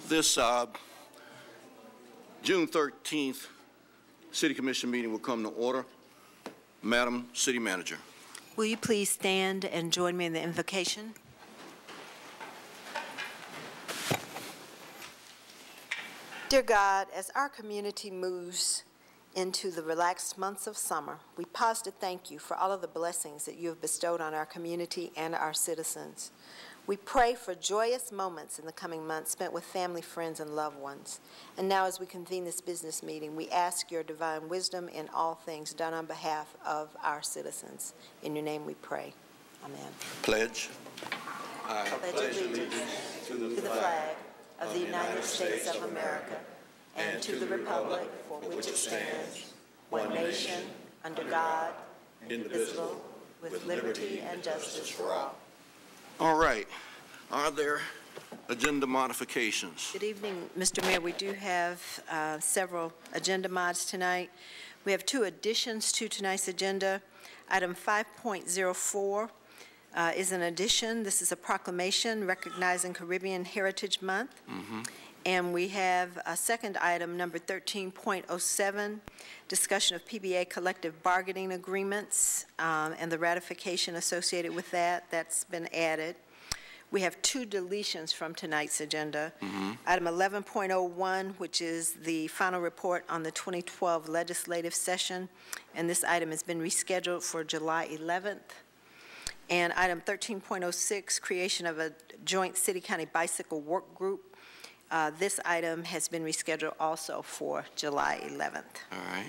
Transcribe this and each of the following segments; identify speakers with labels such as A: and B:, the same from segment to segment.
A: This June 13th City Commission meeting will come to order. Madam City Manager.
B: Will you please stand and join me in the invocation? Dear God, as our community moves into the relaxed months of summer, we pause to thank you for all of the blessings that you have bestowed on our community and our citizens. We pray for joyous moments in the coming months spent with family, friends, and loved ones. And now as we convene this business meeting, we ask your divine wisdom in all things done on behalf of our citizens. In your name we pray. Amen.
A: Pledge.
B: I pledge allegiance to the flag of the United States of America and to the republic for which it stands, one nation, under God, indivisible, with liberty and justice for all.
A: All right. Are there agenda modifications?
B: Good evening, Mr. Mayor. We do have several agenda mods tonight. We have two additions to tonight's agenda. Item 5.04 is an addition. This is a proclamation recognizing Caribbean Heritage Month. And we have a second item, number 13.07, discussion of PBA collective bargaining agreements and the ratification associated with that. That's been added. We have two deletions from tonight's agenda. Item 11.01, which is the final report on the 2012 legislative session, and this item has been rescheduled for July 11th. And item 13.06, creation of a joint city-county bicycle work group. This item has been rescheduled also for July 11th.
A: All right.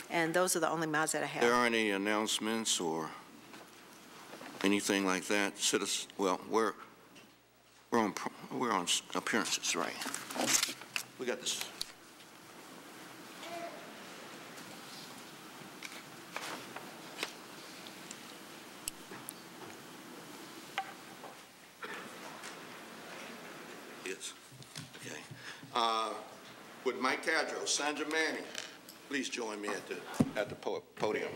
B: And those are the only mods that I have.
A: There aren't any announcements or anything like that. Well, we're on appearances, right? We got this. Yes. Okay. With Mike Cadro, Sandra Manning, please join me at the podium.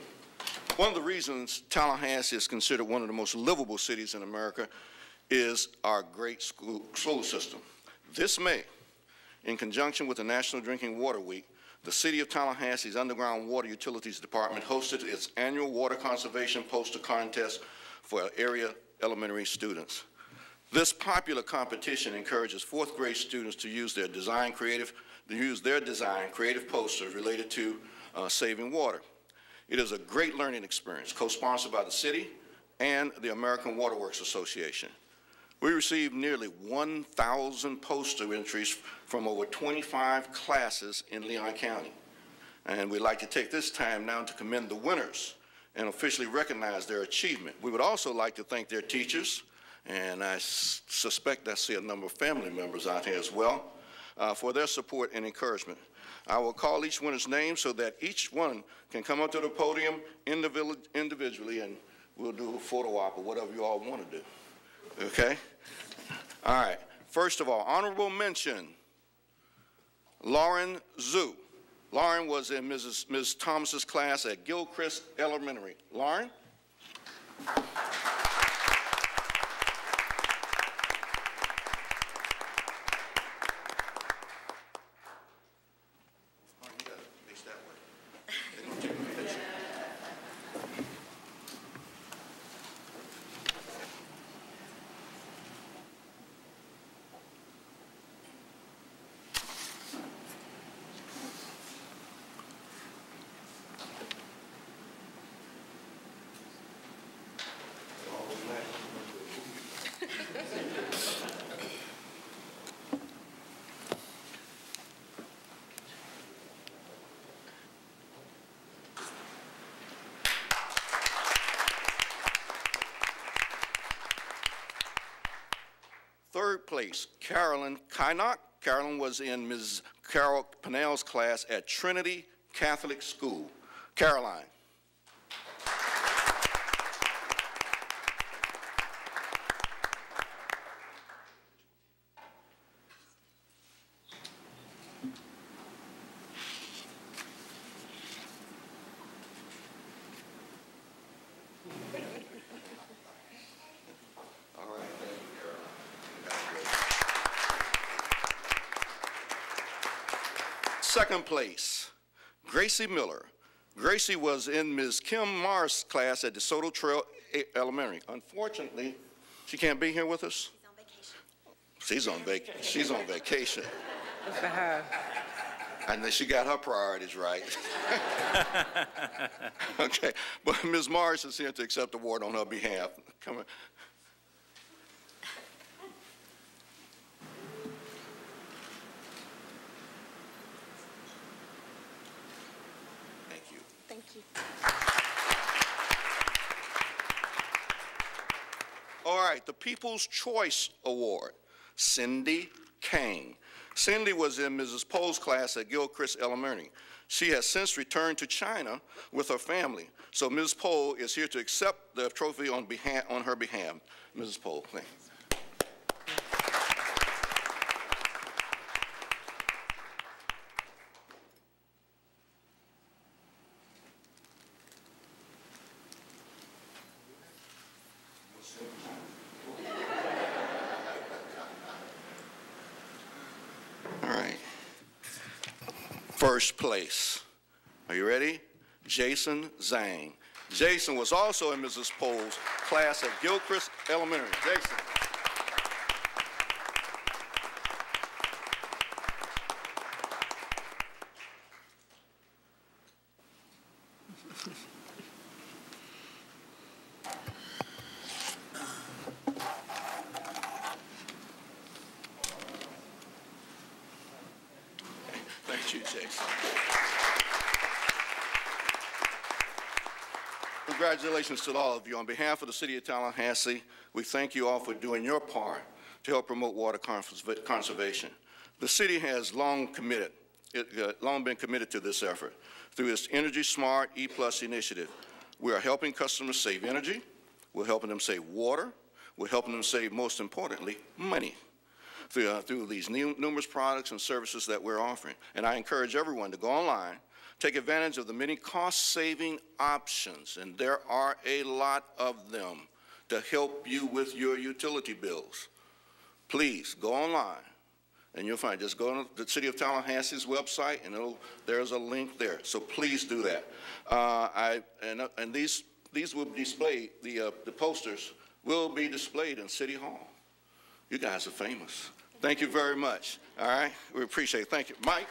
A: One of the reasons Tallahassee is considered one of the most livable cities in America is our great school system. This May, in conjunction with the National Drinking Water Week, the City of Tallahassee's Underground Water Utilities Department hosted its annual water conservation poster contest for area elementary students. This popular competition encourages fourth grade students to use their design creative posters related to saving water. It is a great learning experience, co-sponsored by the city and the American Water Works Association. We received nearly 1,000 poster entries from over 25 classes in Leon County. And we'd like to take this time now to commend the winners and officially recognize their achievement. We would also like to thank their teachers, and I suspect I see a number of family members out here as well, for their support and encouragement. I will call each winner's name so that each one can come up to the podium individually, and we'll do a photo op or whatever you all want to do. Okay? All right. First of all, honorable mention, Lauren Zhu. Lauren was in Ms. Thomas's class at Gilchrist Elementary. Lauren? Third place, Carolyn Kynock. Carolyn was in Ms. Carol Pinnell's class at Trinity Catholic School. Caroline. Second place, Gracie Miller. Gracie was in Ms. Kim Morris' class at DeSoto Trail Elementary. Unfortunately, she can't be here with us. She's on vacation. She's on vacation.
B: Good for her.
A: And then she got her priorities right. Okay, but Ms. Morris is here to accept the award on her behalf. Come on. Thank you.
B: Thank you.
A: All right, the People's Choice Award, Cindy Kang. Cindy was in Mrs. Poe's class at Gilchrist Elementary. She has since returned to China with her family. So Ms. Poe is here to accept the trophy on her behalf. Mrs. Poe, thank you. First place. Are you ready? Jason Zhang. Jason was also in Mrs. Poe's class at Gilchrist Elementary. Jason. Thank you, Jason. Congratulations to all of you. On behalf of the City of Tallahassee, we thank you all for doing your part to help promote water conservation. The city has long been committed to this effort. Through its Energy Smart E+ initiative, we are helping customers save energy, we're helping them save water, we're helping them save, most importantly, money. Through these numerous products and services that we're offering. And I encourage everyone to go online, take advantage of the many cost-saving options, and there are a lot of them to help you with your utility bills. Please go online, and you'll find, just go to the City of Tallahassee's website, and there's a link there. So please do that. And these will be displayed, the posters will be displayed in City Hall. You guys are famous. Thank you very much. All right, we appreciate it. Thank you. Mike?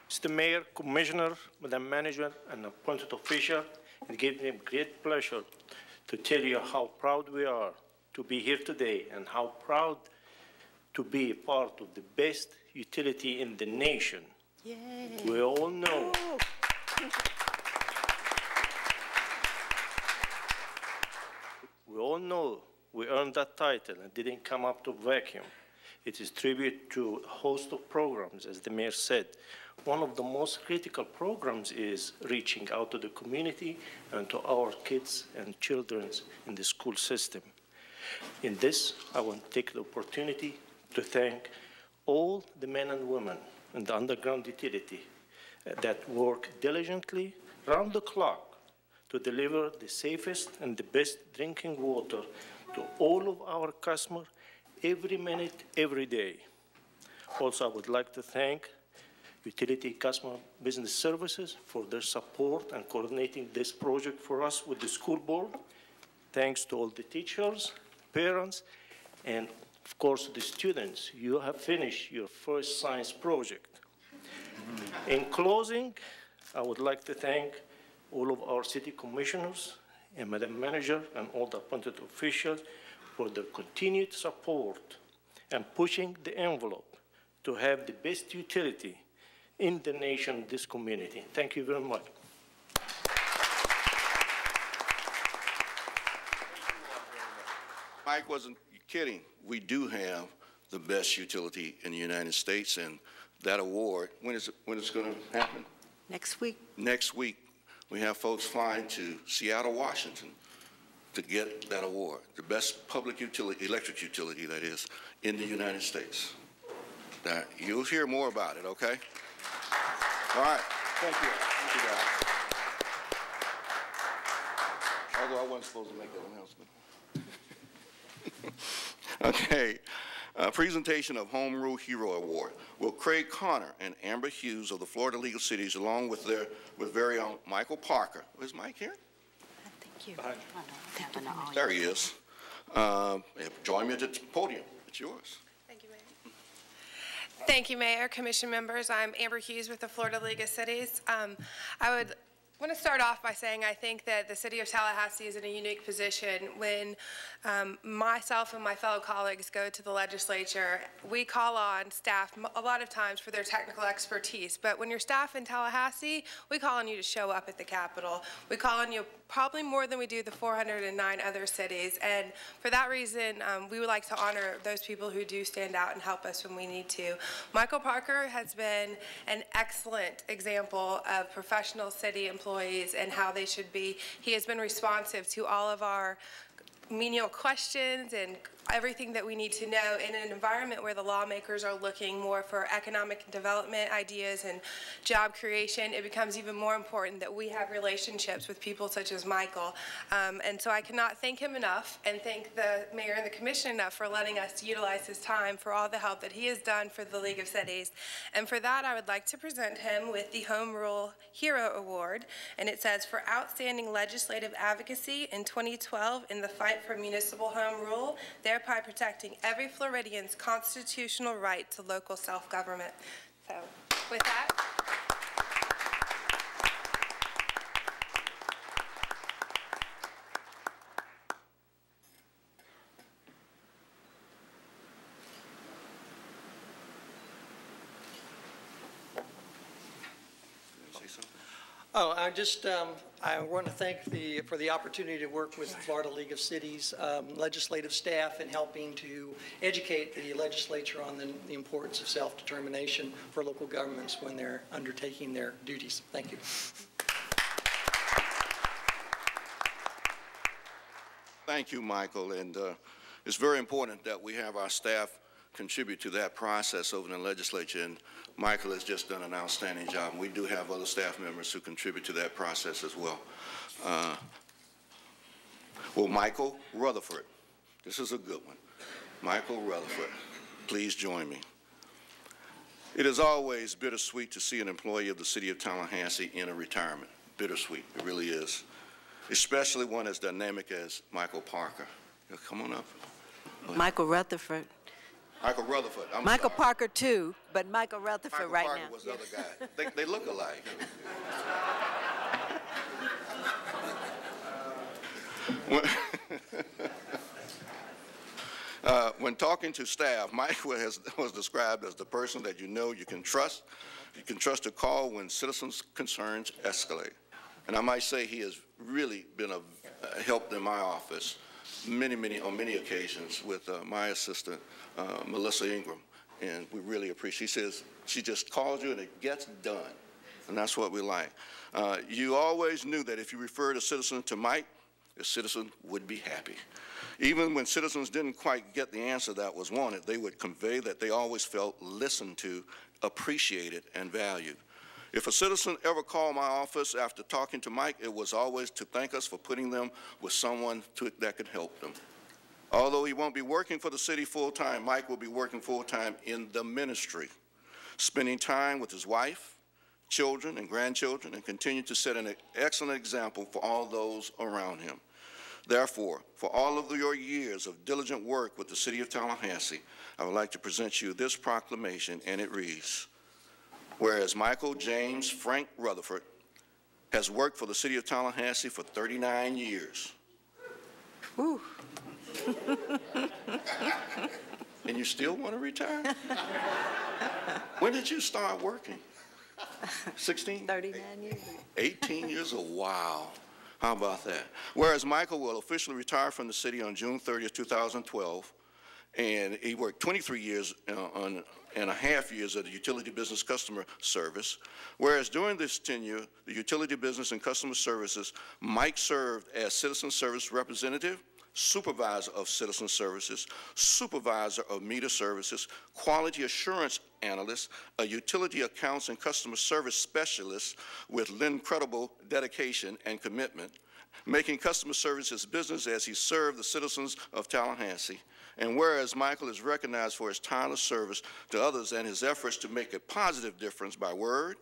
C: Mr. Mayor, Commissioner, Madam Manager, and appointed official, it gives me great pleasure to tell you how proud we are to be here today and how proud to be a part of the best utility in the nation. Yay. We all know. We all know we earned that title and didn't come up to vacuum. It is tribute to a host of programs, as the mayor said. One of the most critical programs is reaching out to the community and to our kids and children in the school system. In this, I want to take the opportunity to thank all the men and women in the underground utility that work diligently round the clock to deliver the safest and the best drinking water to all of our customers every minute, every day. Also, I would like to thank Utility Customer Business Services for their support and coordinating this project for us with the school board. Thanks to all the teachers, parents, and of course the students. You have finished your first science project. In closing, I would like to thank all of our city commissioners and Madam Manager and all the appointed officials for their continued support and pushing the envelope to have the best utility in the nation, this community. Thank you very much.
A: Mike wasn't kidding. We do have the best utility in the United States, and that award, when is it going to happen?
B: Next week.
A: Next week. We have folks flying to Seattle, Washington to get that award, the best public utility, electric utility, that is, in the United States. You'll hear more about it, okay? All right. Thank you. Thank you, guys. Although I wasn't supposed to make that announcement. Okay. Presentation of Home Rule Hero Award. Will Craig Connor and Amber Hughes of the Florida League of Cities, along with their very own Michael Parker. Is Mike here?
B: Thank you.
A: There he is. Join me at the podium. It's yours.
D: Thank you, Mayor. Thank you, Mayor, Commission members. I'm Amber Hughes with the Florida League of Cities. I want to start off by saying I think that the City of Tallahassee is in a unique position when myself and my fellow colleagues go to the legislature. We call on staff a lot of times for their technical expertise, but when you're staff in Tallahassee, we call on you to show up at the Capitol. We call on you probably more than we do the 409 other cities, and for that reason, we would like to honor those people who do stand out and help us when we need to. Michael Parker has been an excellent example of professional city employees and how they should be. He has been responsive to all of our menial questions and everything that we need to know in an environment where the lawmakers are looking more for economic development ideas and job creation. It becomes even more important that we have relationships with people such as Michael. And so I cannot thank him enough and thank the mayor and the commission enough for letting us utilize his time for all the help that he has done for the League of Cities. And for that, I would like to present him with the Home Rule Hero Award. And it says, for outstanding legislative advocacy in 2012 in the fight for municipal home rule, thereby protecting every Floridian's constitutional right to local self-government. So, with that.
E: Oh, I want to thank for the opportunity to work with the Florida League of Cities legislative staff in helping to educate the legislature on the importance of self-determination for local governments when they're undertaking their duties. Thank you.
A: Thank you, Michael. And it's very important that we have our staff contribute to that process over in the legislature, and Michael has just done an outstanding job. We do have other staff members who contribute to that process as well. Well, Michael Rutherford, this is a good one. Michael Rutherford, please join me. It is always bittersweet to see an employee of the City of Tallahassee in a retirement. Bittersweet, it really is, especially one as dynamic as Michael Parker. Come on up.
B: Michael Rutherford.
A: Michael Rutherford.
B: Michael Parker too, but Michael Rutherford
A: Michael
B: right
A: Parker
B: now.
A: was the other guy. They look alike. When talking to staff, Michael was described as the person that you know you can trust. You can trust to call when citizens' concerns escalate. And I might say he has really been a help in my office on many occasions with my assistant, Melissa Ingram, and we really appreciate. She says she just calls you and it gets done, and that's what we like. You always knew that if you referred a citizen to Mike, the citizen would be happy. Even when citizens didn't quite get the answer that was wanted, they would convey that they always felt listened to, appreciated, and valued. If a citizen ever called my office after talking to Mike, it was always to thank us for putting them with someone that could help them. Although he won't be working for the city full-time, Mike will be working full-time in the ministry, spending time with his wife, children, and grandchildren, and continue to set an excellent example for all those around him. Therefore, for all of your years of diligent work with the City of Tallahassee, I would like to present you this proclamation, and it reads, whereas Michael James Frank Rutherford has worked for the City of Tallahassee for 39 years.
B: Ooh.
A: And you still want to retire? When did you start working? 16?
B: 39 years.
A: 18 years old. Wow. How about that? Whereas Michael will officially retire from the city on June 30th, 2012, and he worked 23 years and a half years at the Utility Business Customer Service. Whereas during this tenure, the Utility Business and Customer Services, Mike served as Citizen Service Representative, Supervisor of Citizen Services, Supervisor of Meter Services, Quality Assurance Analyst, a Utility Accounts and Customer Service Specialist with incredible dedication and commitment, making customer service his business as he served the citizens of Tallahassee. And whereas Michael is recognized for his tireless service to others and his efforts to make a positive difference by word,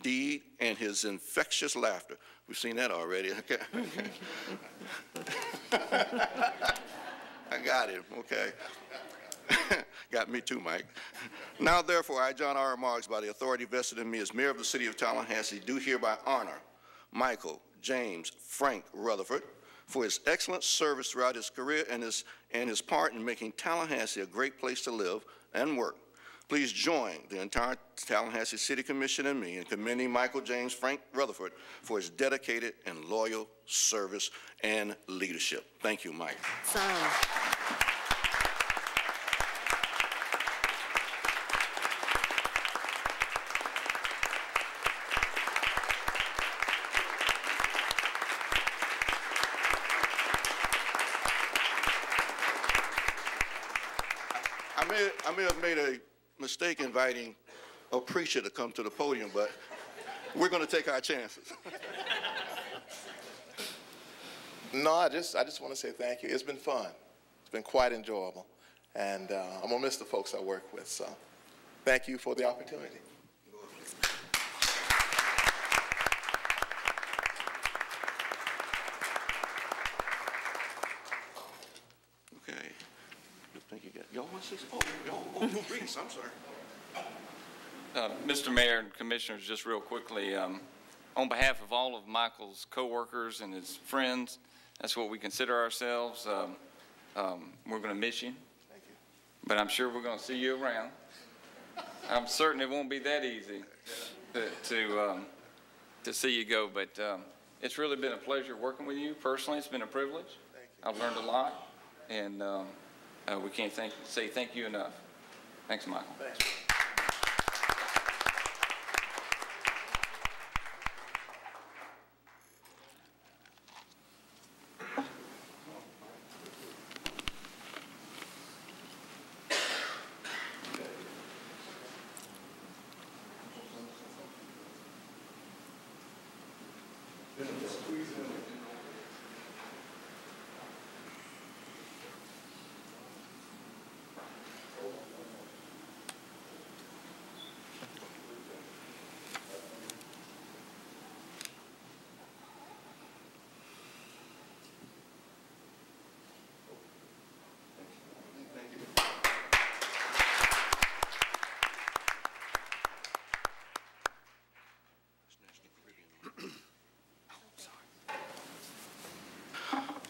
A: deed, and his infectious laughter. We've seen that already. Okay. I got him, okay. Got me too, Mike. Now, therefore, I, John R. Marks, by the authority vested in me as mayor of the city of Tallahassee, do hereby honor Michael James Frank Rutherford for his excellent service throughout his career and his part in making Tallahassee a great place to live and work. Please join the entire Tallahassee City Commission and me in commending Michael James Frank Rutherford for his dedicated and loyal service and leadership. Thank you, Mike. I may have made a mistake inviting a preacher to come to the podium, but we're going to take our chances.
F: No, I just want to say thank you. It's been fun. It's been quite enjoyable, and I'm going to miss the folks I work with, so thank you for the opportunity.
A: Okay. Thank you. Y'all want to say something? Oh, Reese, I'm sorry.
G: Mr. Mayor and Commissioners, just real quickly, on behalf of all of Michael's coworkers and his friends, that's what we consider ourselves. We're going to miss you.
F: Thank you.
G: But I'm sure we're going to see you around. I'm certain it won't be that easy to see you go, but it's really been a pleasure working with you. Personally, it's been a privilege.
F: Thank you.
G: I've learned a lot, and we can't say thank you enough. Thanks, Michael.
F: Thanks.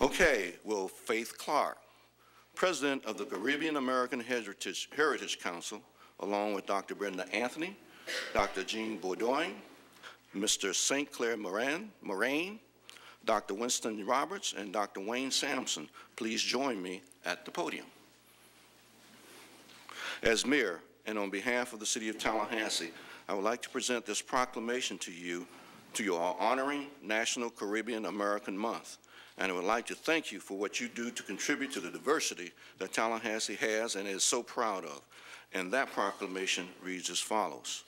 A: Okay, will Faith Clark, President of the Caribbean American Heritage Council, along with Dr. Brenda Anthony, Dr. Jean Bourdoin, Mr. St. Clair Moraine, Dr. Winston Roberts, and Dr. Wayne Sampson, please join me at the podium. As mayor and on behalf of the city of Tallahassee, I would like to present this proclamation to you all honoring National Caribbean American Month. And I would like to thank you for what you do to contribute to the diversity that Tallahassee has and is so proud of. And that proclamation reads as follows.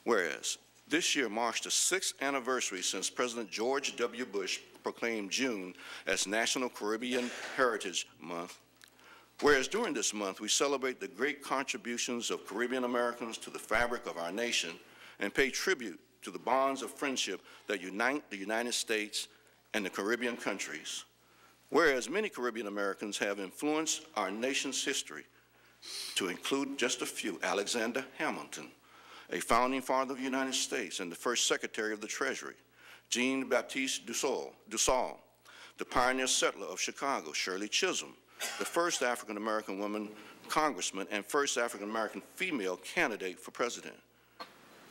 A: Whereas this year marks the 6th anniversary since President George W. Bush proclaimed June as National Caribbean Heritage Month. Whereas during this month, we celebrate the great contributions of Caribbean Americans to the fabric of our nation and pay tribute to the bonds of friendship that unite the United States and the Caribbean countries. Whereas many Caribbean Americans have influenced our nation's history, to include just a few: Alexander Hamilton, a founding father of the United States and the first Secretary of the Treasury; Jean-Baptiste Dussault, the pioneer settler of Chicago; Shirley Chisholm, the first African-American woman congressman and first African-American female candidate for president.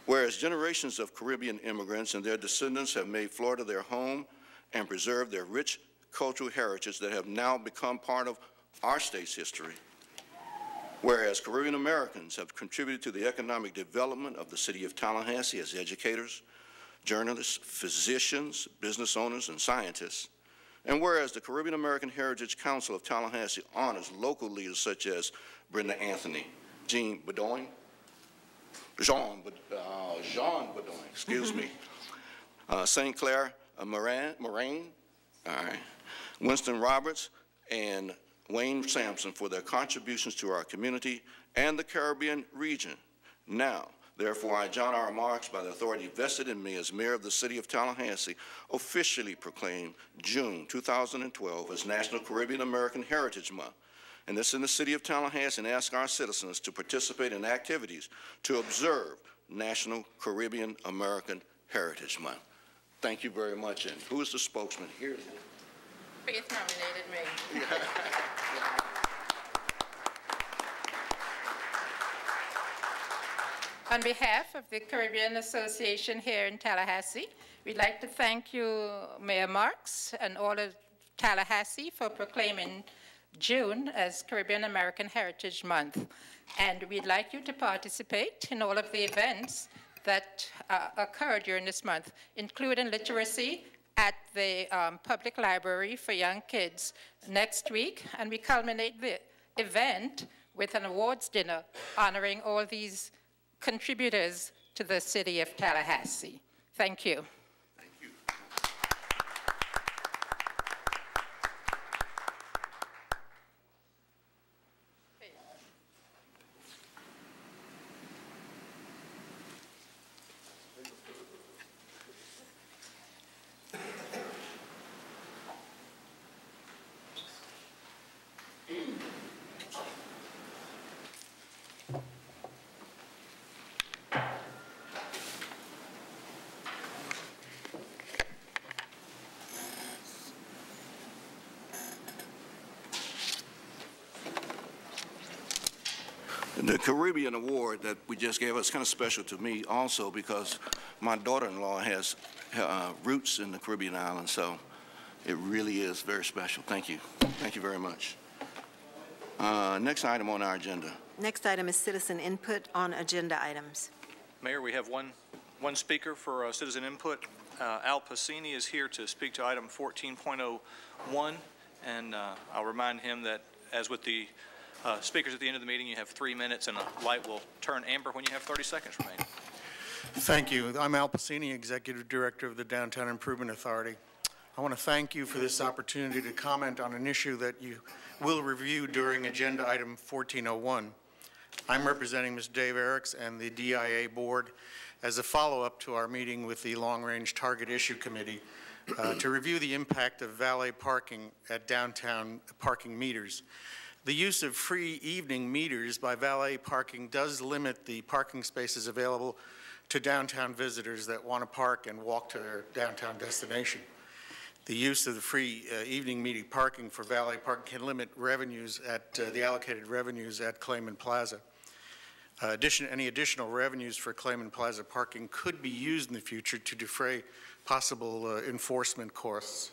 A: Whereas generations of Caribbean immigrants and their descendants have made Florida their home and preserved their rich cultural heritage that have now become part of our state's history. Whereas Caribbean Americans have contributed to the economic development of the city of Tallahassee as educators, journalists, physicians, business owners, and scientists. And whereas the Caribbean American Heritage Council of Tallahassee honors local leaders such as Brenda Anthony, Jean Bourdoin, Jean Bourdoin, excuse me, St. Clair Moraine, All right. Winston Roberts and Wayne Sampson for their contributions to our community and the Caribbean region. Now, therefore, I, John R. Marks, by the authority vested in me as mayor of the city of Tallahassee, officially proclaim June 2012 as National Caribbean American Heritage Month. And this in the city of Tallahassee, and ask our citizens to participate in activities to observe National Caribbean American Heritage Month. Thank you very much. And who is the spokesman here?
H: Faith nominated me. On behalf of the Caribbean Association here in Tallahassee, we'd like to thank you, Mayor Marks, and all of Tallahassee for proclaiming June as Caribbean American Heritage Month. And we'd like you to participate in all of the events that occur during this month, including literacy at the public library for young kids next week. And we culminate the event with an awards dinner honoring all these contributors to the city of Tallahassee. Thank you.
A: Thank you. The Caribbean Award that we just gave us is kind of special to me also because my daughter-in-law has roots in the Caribbean islands, so it really is very special. Thank you. Thank you very much. Next item on our agenda.
B: Next item is citizen input on agenda items.
I: Mayor, we have one speaker for citizen input. Al Pacini is here to speak to item 14.01, and I'll remind him that, as with the speakers at the end of the meeting, you have 3 minutes, and a light will turn amber when you have 30 seconds remaining.
J: Thank you. I'm Al Pacini, Executive Director of the Downtown Improvement Authority. I want to thank you for this opportunity to comment on an issue that you will review during agenda item 1401. I'm representing Ms. Dave Eriks and the DIA Board as a follow-up to our meeting with the Long Range Target Issue Committee to review the impact of valet parking at downtown parking meters. The use of free evening meters by valet parking does limit the parking spaces available to downtown visitors that want to park and walk to their downtown destination. The use of the free evening meter parking for valet parking can limit revenues at the allocated revenues at Clayman Plaza. Any additional revenues for Clayman Plaza parking could be used in the future to defray possible enforcement costs.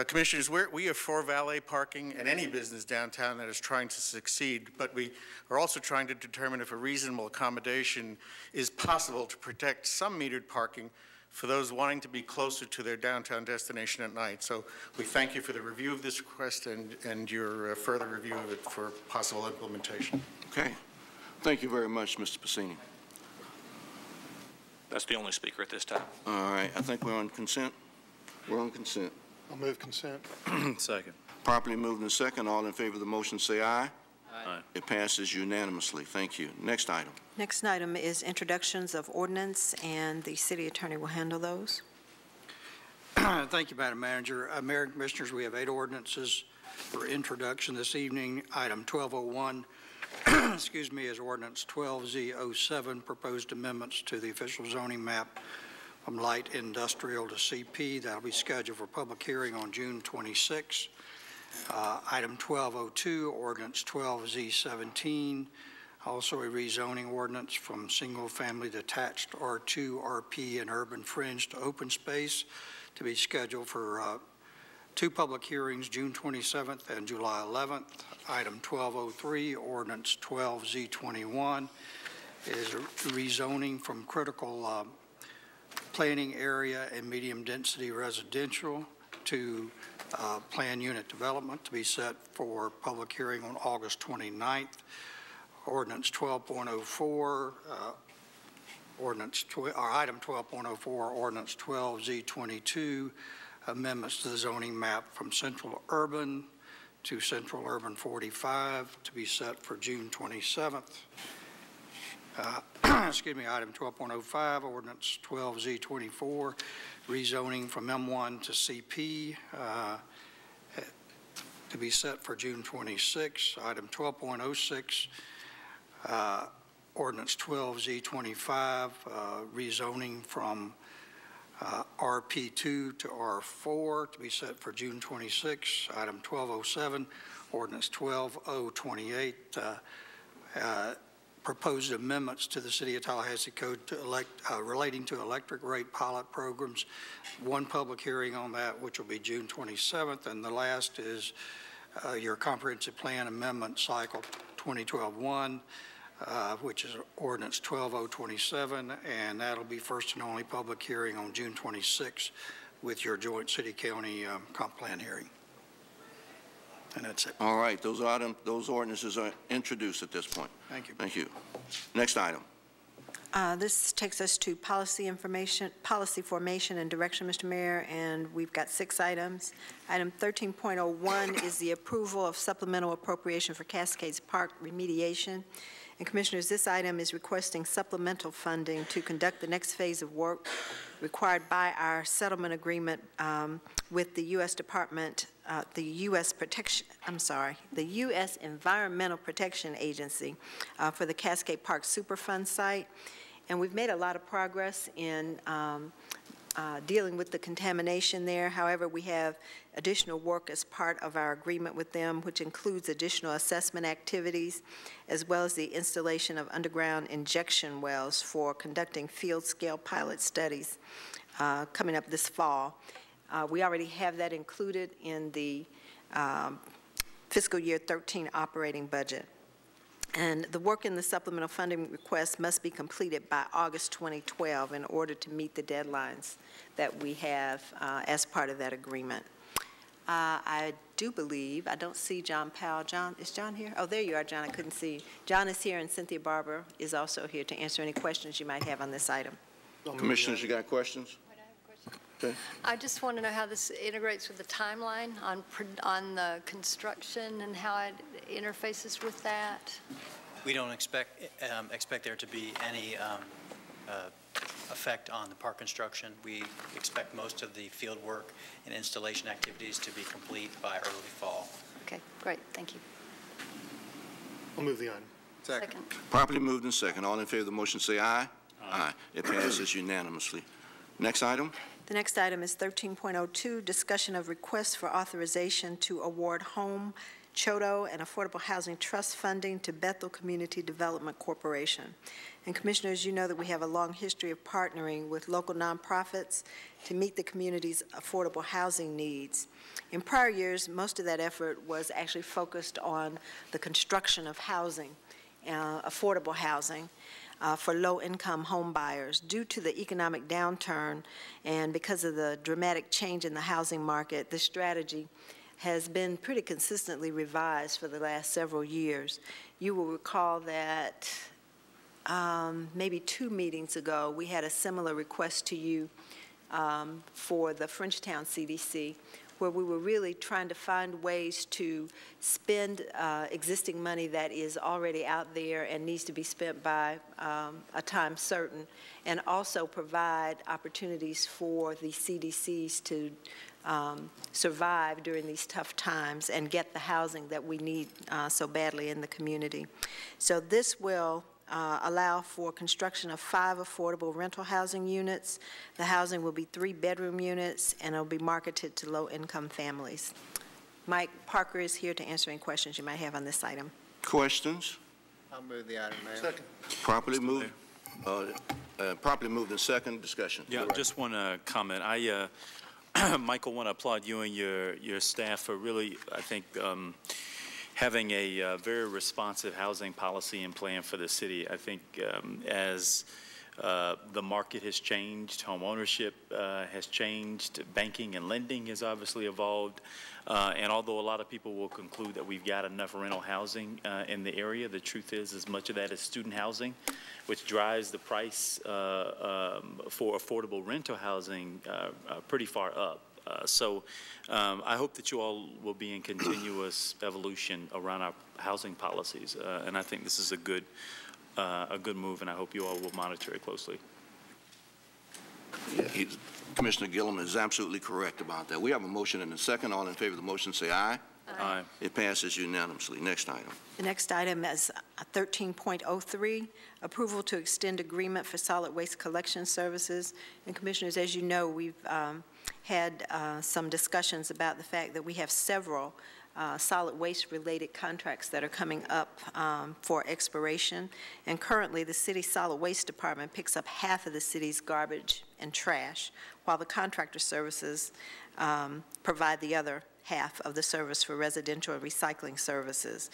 J: Commissioners, we are for valet parking at any business downtown that is trying to succeed, but we are also trying to determine if a reasonable accommodation is possible to protect some metered parking for those wanting to be closer to their downtown destination at night. So we thank you for the review of this request and your further review of it for possible implementation.
A: Okay. Thank you very much, Mr. Pacini.
I: That's the only speaker at this time.
A: All right. I think we're on consent. We're on consent.
K: I'll move consent.
I: Second.
A: Properly moved and second. All in favor of the motion say aye.
I: Aye.
A: It passes unanimously. Thank you. Next item.
B: Next item is introductions of ordinance, and the city attorney will handle those.
L: Thank you, Madam Manager. Mayor and Commissioners, we have 8 ordinances for introduction this evening. Item 1201, excuse me, is Ordinance 12Z07, proposed amendments to the official zoning map from light industrial to CP. That will be scheduled for public hearing on June 26. Item 1202, Ordinance 12Z17, also a rezoning ordinance from single-family detached R2, RP, and urban fringe to open space, to be scheduled for 2 public hearings, June 27th and July 11th. Item 1203, Ordinance 12Z21, is rezoning from critical planning area and medium-density residential to plan unit development, to be set for public hearing on August 29th. Ordinance 12.04, item 12.04, Ordinance 12Z22, amendments to the zoning map from Central Urban to Central Urban 45 to be set for June 27th. Excuse me, item 12.05, ordinance 12Z24, rezoning from M1 to CP to be set for June 26. Item 12.06, ordinance 12Z25, rezoning from RP2 to R4 to be set for June 26. Item 1207, ordinance 12028, proposed amendments to the City of Tallahassee Code to relating to electric rate pilot programs. One public hearing on that, which will be June 27th, and the last is your comprehensive plan amendment cycle 2012-1, which is ordinance 12027, and that'll be first and only public hearing on June 26th with your joint city-county comp plan hearing. And that's it.
A: All right, those ordinances are introduced at this point.
L: Thank you.
A: Thank you. Next item.
B: This takes us to policy formation and direction, Mr. Mayor, and we've got 6 items. Item 13.01 is the approval of supplemental appropriation for Cascades Park remediation. And Commissioners, this item is requesting supplemental funding to conduct the next phase of work required by our settlement agreement with the U.S. Department, the U.S. Environmental Protection Agency for the Cascade Park Superfund site. And we've made a lot of progress in dealing with the contamination there. However, we have additional work as part of our agreement with them, which includes additional assessment activities, as well as the installation of underground injection wells for conducting field-scale pilot studies coming up this fall. We already have that included in the fiscal year 13 operating budget. And the work in the supplemental funding request must be completed by August 2012 in order to meet the deadlines that we have as part of that agreement. I do believe, I don't see John Powell. John, is John here? Oh, there you are, John. I couldn't see you. John is here, and Cynthia Barber is also here to answer any questions you might have on this item.
A: Commissioners, you got questions? Okay.
K: I just want to know how this integrates with the timeline on the construction and how it interfaces with that.
M: We don't expect there to be any effect on the park construction. We expect most of the field work and installation activities to be complete by early fall.
K: Okay, great. Thank you.
J: I'll move the item.
K: Second.
A: Properly moved and second. All in favor of the motion say aye. Aye. It passes unanimously. Next item.
B: The next item is 13.02, discussion of requests for authorization to award home, Chodo, and Affordable Housing Trust funding to Bethel Community Development Corporation. And Commissioners, you know that we have a long history of partnering with local nonprofits to meet the community's affordable housing needs. In prior years, most of that effort was actually focused on the construction of housing, affordable housing, for low-income home buyers. Due to the economic downturn and because of the dramatic change in the housing market, this strategy has been pretty consistently revised for the last several years. You will recall that maybe 2 meetings ago, we had a similar request to you for the Frenchtown CDC, where we were really trying to find ways to spend existing money that is already out there and needs to be spent by a time certain, and also provide opportunities for the CDCs to survive during these tough times and get the housing that we need so badly in the community. So this will allow for construction of 5 affordable rental housing units. The housing will be 3-bedroom units, and it'll be marketed to low-income families. Mike Parker is here to answer any questions you might have on this item.
A: Questions?
N: I'll move the item, Mayor.
J: Second.
A: Properly moved. Properly moved and second. Discussion.
O: Yeah, just want to comment. Michael, want to applaud you and your staff for really, I think, having a very responsive housing policy and plan for the city. I think as the market has changed, home ownership has changed, banking and lending has obviously evolved, and although a lot of people will conclude that we've got enough rental housing in the area, the truth is as much of that is student housing, which drives the price for affordable rental housing pretty far up. I hope that you all will be in continuous evolution around our housing policies, and I think this is a good move, and I hope you all will monitor it closely.
A: Yeah, Commissioner Gillum is absolutely correct about that. We have a motion and a second. All in favor of the motion say aye.
O: Aye.
A: It passes unanimously. Next item.
B: The next item is 13.03, approval to extend agreement for solid waste collection services. And Commissioners, as you know, we've had some discussions about the fact that we have several solid waste-related contracts that are coming up for expiration. And currently, the City Solid Waste Department picks up half of the city's garbage and trash, while the contractor services provide the other half of the service for residential and recycling services.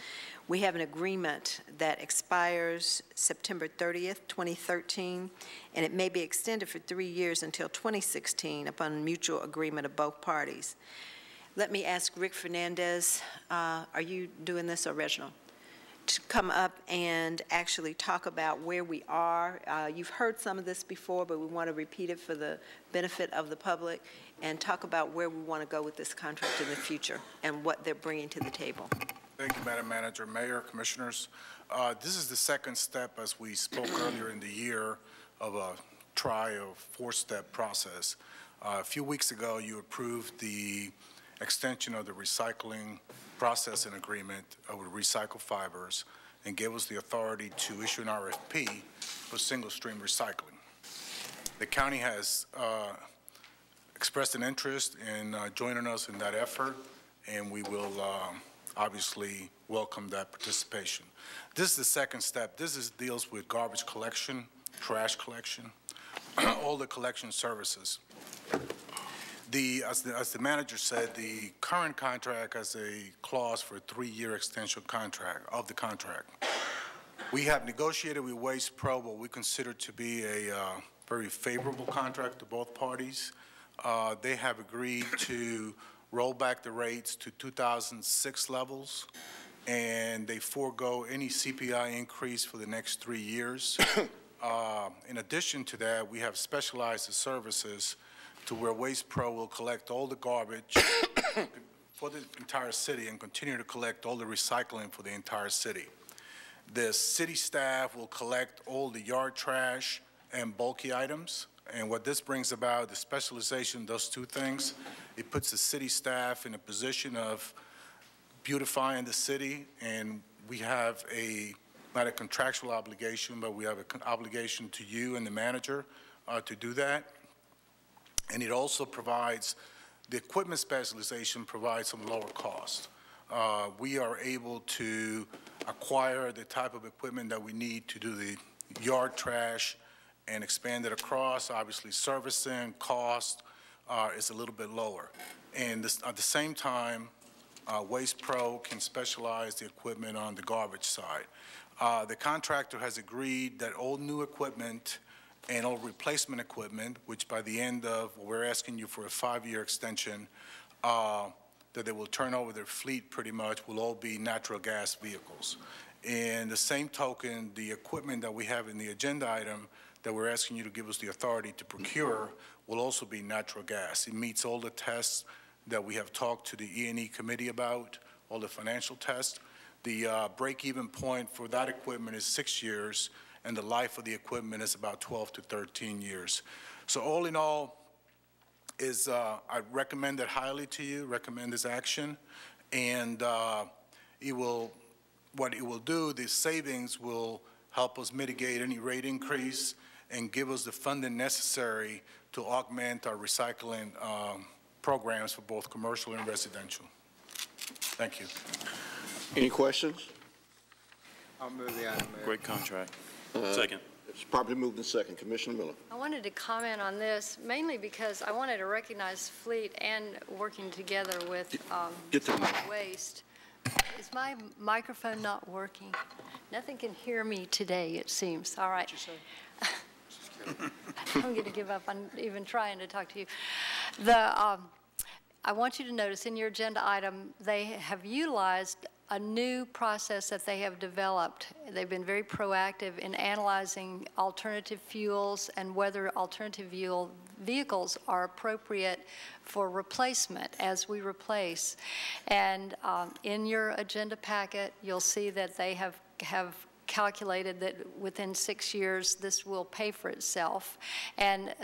B: We have an agreement that expires September 30th, 2013, and it may be extended for 3 years until 2016 upon mutual agreement of both parties. Let me ask Rick Fernandez, are you doing this, or Reginald, to come up and actually talk about where we are. You've heard some of this before, but we want to repeat it for the benefit of the public and talk about where we want to go with this contract in the future and what they're bringing to the table.
P: Thank you, Madam Manager, Mayor, Commissioners. This is the second step, as we spoke earlier in the year, of a trial four-step process. A few weeks ago, you approved the extension of the recycling processing agreement with Recycle Fibers and gave us the authority to issue an RFP for single-stream recycling. The county has expressed an interest in joining us in that effort, and we will obviously welcome that participation. This is the second step. This deals with garbage collection, trash collection, all the collection services. As the manager said, the current contract has a clause for a 3-year extension of the contract. We have negotiated with Waste Pro what we consider to be a very favorable contract to both parties. They have agreed to roll back the rates to 2006 levels, and they forego any CPI increase for the next 3 years. In addition to that, we have specialized the services to where Waste Pro will collect all the garbage for the entire city and continue to collect all the recycling for the entire city. The city staff will collect all the yard trash and bulky items. And what this brings about, the specialization does two things. It puts the city staff in a position of beautifying the city, and we have not a contractual obligation, but we have an obligation to you and the manager to do that. And it also provides, the equipment specialization provides some lower cost. We are able to acquire the type of equipment that we need to do the yard trash and expand it across. Obviously, servicing cost is a little bit lower. And at the same time, Waste Pro can specialize the equipment on the garbage side. The contractor has agreed that all new equipment and all replacement equipment, which by the end of, we're asking you for a 5-year extension, that they will turn over their fleet pretty much, will all be natural gas vehicles. In the same token, the equipment that we have in the agenda item that we're asking you to give us the authority to procure will also be natural gas. It meets all the tests that we have talked to the E&E committee about, all the financial tests. The break-even point for that equipment is 6 years, and the life of the equipment is about 12 to 13 years. So all in all, I recommend it highly to you, recommend this action, and what it will do, the savings will help us mitigate any rate increase and give us the funding necessary to augment our recycling programs for both commercial and residential. Thank you.
A: Any questions?
N: I'll move the item, Mayor.
O: Great contract. Second.
A: It's properly moved in second. Commissioner Miller.
K: I wanted to comment on this mainly because I wanted to recognize Fleet and working together with Waste. Is my microphone not working? Nothing can hear me today, it seems. All right. I'm going to give up on even trying to talk to you. I want you to notice in your agenda item, they have utilized a new process that they have developed. They've been very proactive in analyzing alternative fuels and whether alternative vehicles are appropriate for replacement as we replace. And in your agenda packet, you'll see that they have calculated that within 6 years this will pay for itself. And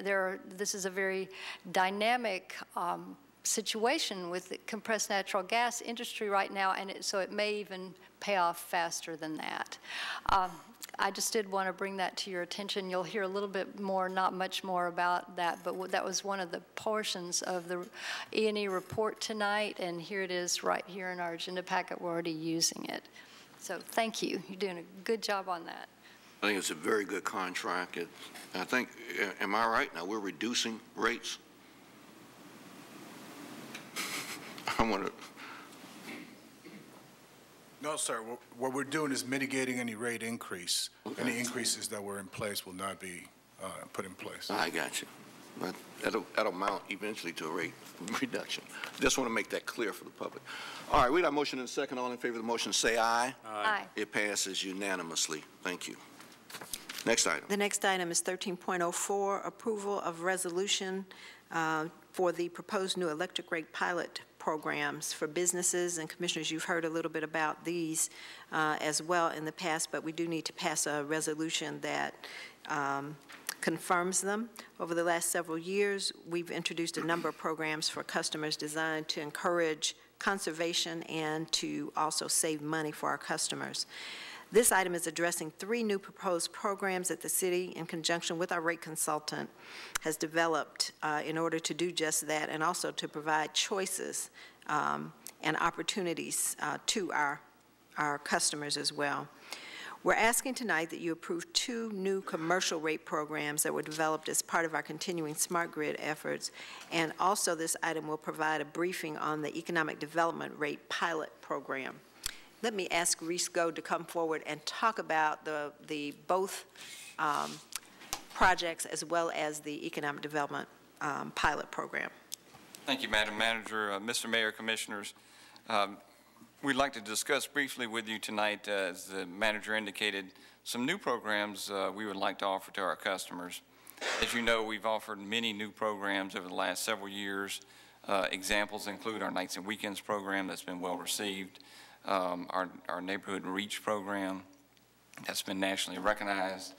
K: this is a very dynamic situation with the compressed natural gas industry right now, and so it may even pay off faster than that. I just did want to bring that to your attention. You'll hear a little bit more, not much more about that, but that was one of the portions of the E&E report tonight, and here it is right here in our agenda packet. We're already using it. So thank you. You're doing a good job on that.
A: I think it's a very good contract. I think, am I right? Now we're reducing rates. I want to.
P: No, sir. What we're doing is mitigating any rate increase. Okay. Any increases that were in place will not be put in place.
A: I got you. But that'll mount eventually to a rate reduction. Just want to make that clear for the public. All right, we got a motion and a second. All in favor of the motion, say aye.
K: Aye.
A: It passes unanimously. Thank you. Next item.
B: The next item is 13.04, approval of resolution for the proposed new electric rate pilot programs for businesses. And Commissioners, you've heard a little bit about these as well in the past, but we do need to pass a resolution that confirms them. Over the last several years, we've introduced a number of programs for customers designed to encourage conservation and to also save money for our customers. This item is addressing 3 new proposed programs that the city, in conjunction with our rate consultant, has developed in order to do just that, and also to provide choices and opportunities to our customers as well. We're asking tonight that you approve 2 new commercial rate programs that were developed as part of our continuing smart grid efforts, and also this item will provide a briefing on the economic development rate pilot program. Let me ask Reese Goad to come forward and talk about the both projects as well as the economic development pilot program.
G: Thank you, Madam Manager. Mr. Mayor, Commissioners, we'd like to discuss briefly with you tonight, as the manager indicated, some new programs we would like to offer to our customers. As you know, we've offered many new programs over the last several years. Examples include our Nights and Weekends program that's been well received, our Neighborhood Reach program that's been nationally recognized,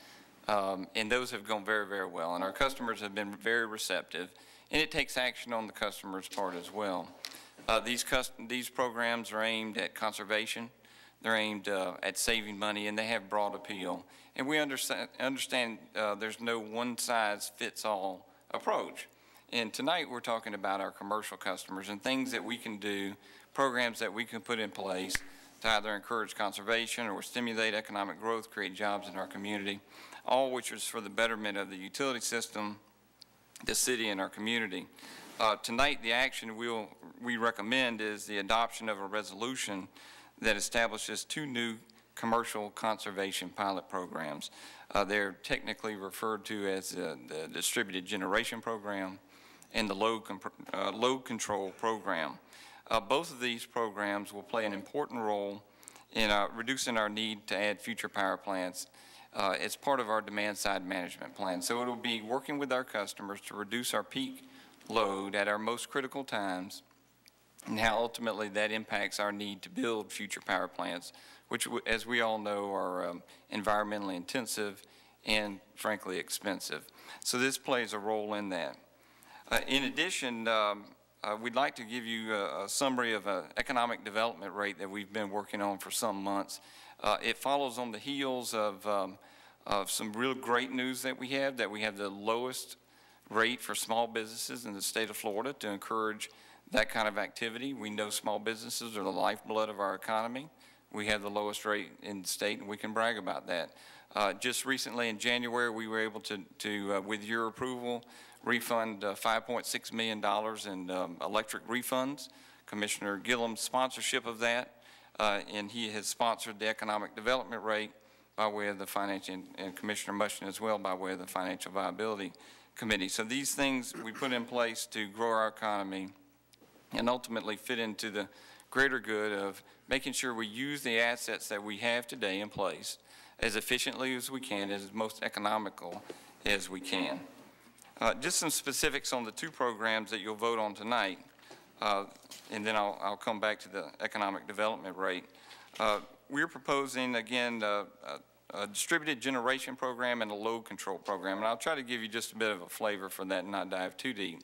G: and those have gone very, very well, and our customers have been very receptive, and it takes action on the customer's part as well. These programs are aimed at conservation, they're aimed at saving money, and they have broad appeal. And we understand there's no one-size-fits-all approach. And tonight we're talking about our commercial customers and things that we can do, programs that we can put in place to either encourage conservation or stimulate economic growth, create jobs in our community, all which is for the betterment of the utility system, the city, and our community. Tonight, the action we recommend is the adoption of a resolution that establishes 2 new commercial conservation pilot programs. They're technically referred to as the Distributed Generation Program and the Load Control Program. Both of these programs will play an important role in reducing our need to add future power plants as part of our demand-side management plan. So it will be working with our customers to reduce our peak load at our most critical times, and how ultimately that impacts our need to build future power plants, which, as we all know, are environmentally intensive and, frankly, expensive. So this plays a role in that. In addition, we'd like to give you a summary of an economic development rate that we've been working on for some months. It follows on the heels of some real great news that we have the lowest rate for small businesses in the state of Florida to encourage that kind of activity. We know small businesses are the lifeblood of our economy. We have the lowest rate in the state, and we can brag about that. Just recently in January, we were able to with your approval, refund $5.6 million in electric refunds. Commissioner Gillum's sponsorship of that, and he has sponsored the economic development rate by way of the financial, and Commissioner Mushin as well by way of the Financial Viability Committee. So these things we put in place to grow our economy and ultimately fit into the greater good of making sure we use the assets that we have today in place as efficiently as we can, as most economical as we can. Just some specifics on the two programs that you'll vote on tonight, and then I'll come back to the economic development rate. We're proposing, again, a distributed generation program and a load control program, and I'll try to give you just a bit of a flavor for that and not dive too deep.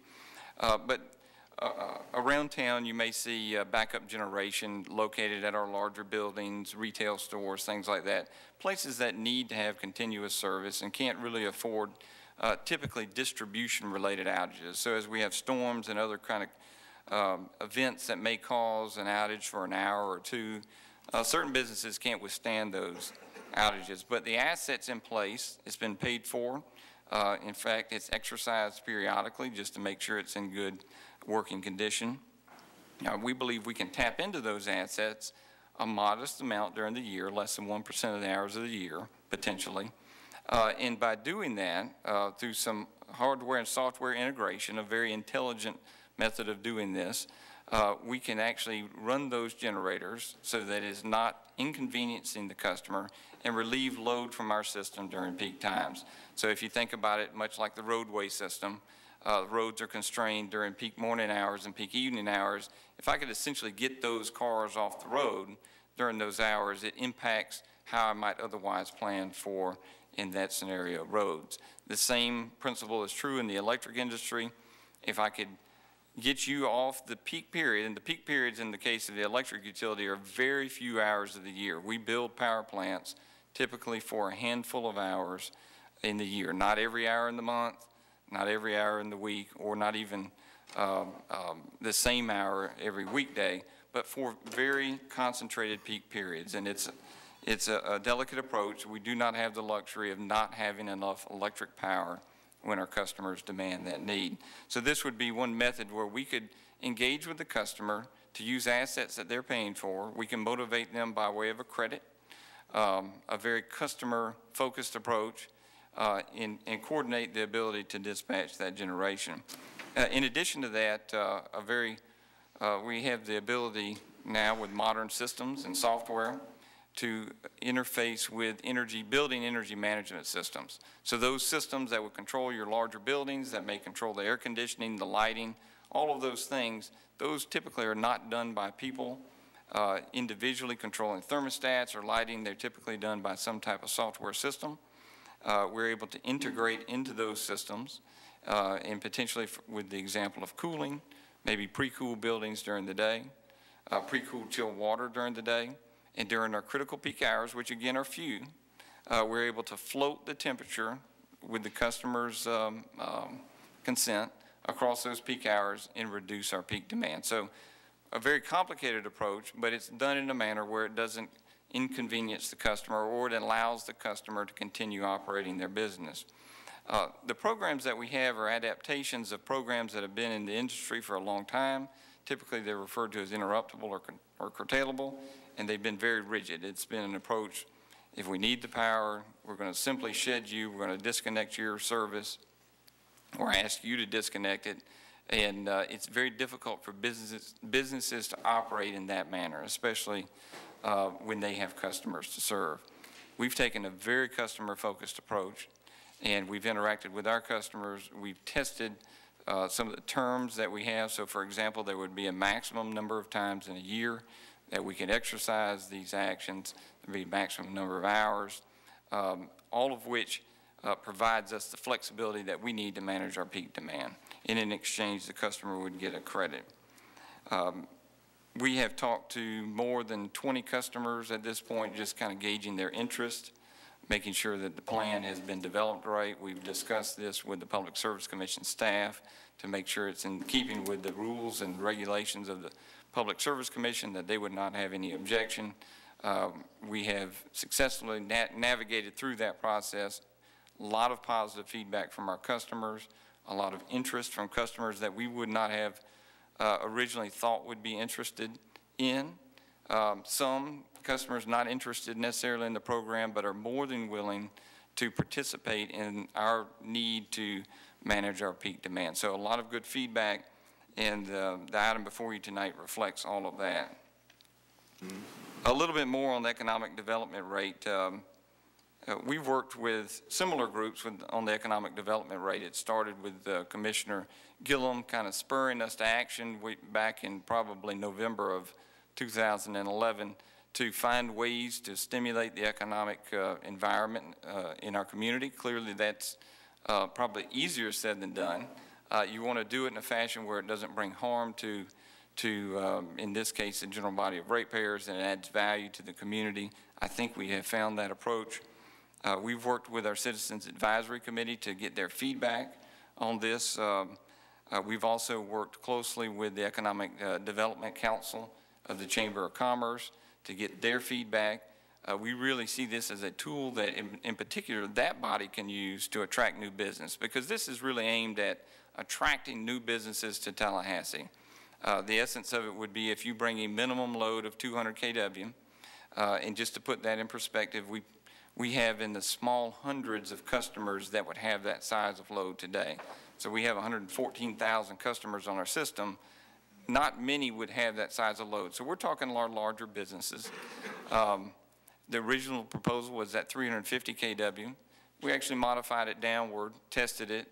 G: Around town, you may see backup generation located at our larger buildings, retail stores, things like that, places that need to have continuous service and can't really afford typically distribution-related outages. So as we have storms and other kind of events that may cause an outage for an hour or two, certain businesses can't withstand those outages. But the asset's in place. It's been paid for. In fact, it's exercised periodically just to make sure it's in good working condition. Now, we believe we can tap into those assets a modest amount during the year, less than 1% of the hours of the year, potentially. And by doing that, through some hardware and software integration, a very intelligent method of doing this, we can actually run those generators so that it's not inconveniencing the customer and relieve load from our system during peak times. So if you think about it, much like the roadway system, roads are constrained during peak morning hours and peak evening hours. If I could essentially get those cars off the road during those hours, it impacts how I might otherwise plan for, in that scenario, roads. The same principle is true in the electric industry. If I could get you off the peak period, and the peak periods in the case of the electric utility are very few hours of the year. We build power plants typically for a handful of hours in the year, not every hour in the month, not every hour in the week, or not even the same hour every weekday, but for very concentrated peak periods. And it's a delicate approach. We do not have the luxury of not having enough electric power when our customers demand that need. So this would be one method where we could engage with the customer to use assets that they're paying for. We can motivate them by way of a credit, a very customer-focused approach, and coordinate the ability to dispatch that generation. In addition to that, we have the ability now with modern systems and software to interface with building energy management systems. So those systems that will control your larger buildings, that may control the air conditioning, the lighting, all of those things, those typically are not done by people individually controlling thermostats or lighting. They're typically done by some type of software system. We're able to integrate into those systems and potentially with the example of cooling, maybe pre-cool buildings during the day, pre-cool chilled water during the day, and during our critical peak hours, which again are few, we're able to float the temperature with the customer's consent across those peak hours and reduce our peak demand. So a very complicated approach, but it's done in a manner where it doesn't inconvenience the customer or it allows the customer to continue operating their business. The programs that we have are adaptations of programs that have been in the industry for a long time. Typically, they're referred to as interruptible or curtailable, and they've been very rigid. It's been an approach, if we need the power, we're going to simply shed you, we're going to disconnect your service, or ask you to disconnect it, and it's very difficult for businesses to operate in that manner, especially when they have customers to serve. We've taken a very customer-focused approach, and we've interacted with our customers. We've tested some of the terms that we have. So, for example, there would be a maximum number of times in a year that we can exercise these actions. There would be a maximum number of hours, all of which provides us the flexibility that we need to manage our peak demand. And in exchange, the customer would get a credit. We have talked to more than 20 customers at this point, just kind of gauging their interest, making sure that the plan has been developed right. We've discussed this with the Public Service Commission staff to make sure it's in keeping with the rules and regulations of the Public Service Commission, that they would not have any objection. We have successfully navigated through that process. A lot of positive feedback from our customers, a lot of interest from customers that we would not have originally thought would be interested in. Some customers not interested necessarily in the program, but are more than willing to participate in our need to manage our peak demand. So a lot of good feedback, and the item before you tonight reflects all of that. A little bit more on the economic development rate. we've worked with similar groups on the economic development rate. It started with Commissioner Gillum kind of spurring us to action back in probably November of 2011 to find ways to stimulate the economic environment in our community. Clearly, that's probably easier said than done. You want to do it in a fashion where it doesn't bring harm to in this case, the general body of ratepayers, and it adds value to the community. I think we have found that approach. We've worked with our Citizens Advisory Committee to get their feedback on this. We've also worked closely with the Economic Development Council of the Chamber of Commerce to get their feedback. We really see this as a tool that, in particular, that body can use to attract new business, because this is really aimed at attracting new businesses to Tallahassee. The essence of it would be if you bring a minimum load of 200 kW, and just to put that in perspective, we have in the small hundreds of customers that would have that size of load today. So we have 114,000 customers on our system. Not many would have that size of load. So we're talking larger businesses. The original proposal was at 350 kW. We actually modified it downward, tested it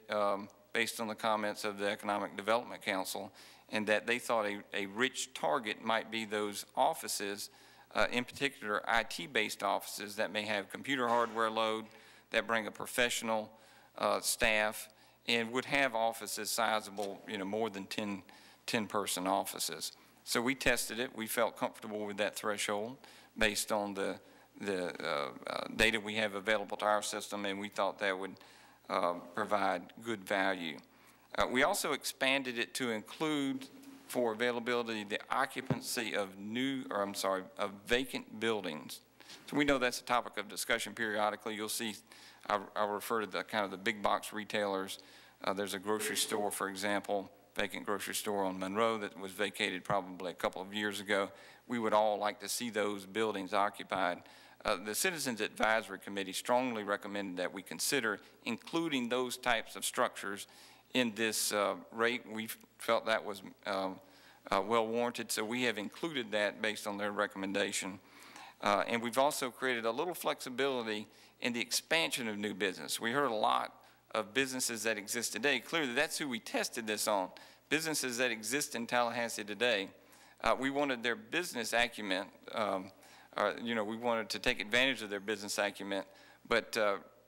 G: based on the comments of the Economic Development Council, and that they thought a rich target might be those offices, in particular IT-based offices that may have computer hardware load, that bring a professional staff, and would have offices sizable, more than 10-person offices. So we tested it. We felt comfortable with that threshold based on the data we have available to our system, and we thought that would provide good value. We also expanded it to include, for availability, the occupancy of of vacant buildings. So we know that's a topic of discussion periodically. You'll see, I'll refer to the kind of the big box retailers. There's a grocery store, for example, vacant grocery store on Monroe that was vacated probably a couple of years ago. We would all like to see those buildings occupied. The Citizens Advisory Committee strongly recommended that we consider including those types of structures in this rate. We felt that was well warranted, so we have included that based on their recommendation. And we've also created a little flexibility in the expansion of new business. We heard a lot of businesses that exist today. Clearly, that's who we tested this on, businesses that exist in Tallahassee today. We wanted their business acumen, we wanted to take advantage of their business acumen, but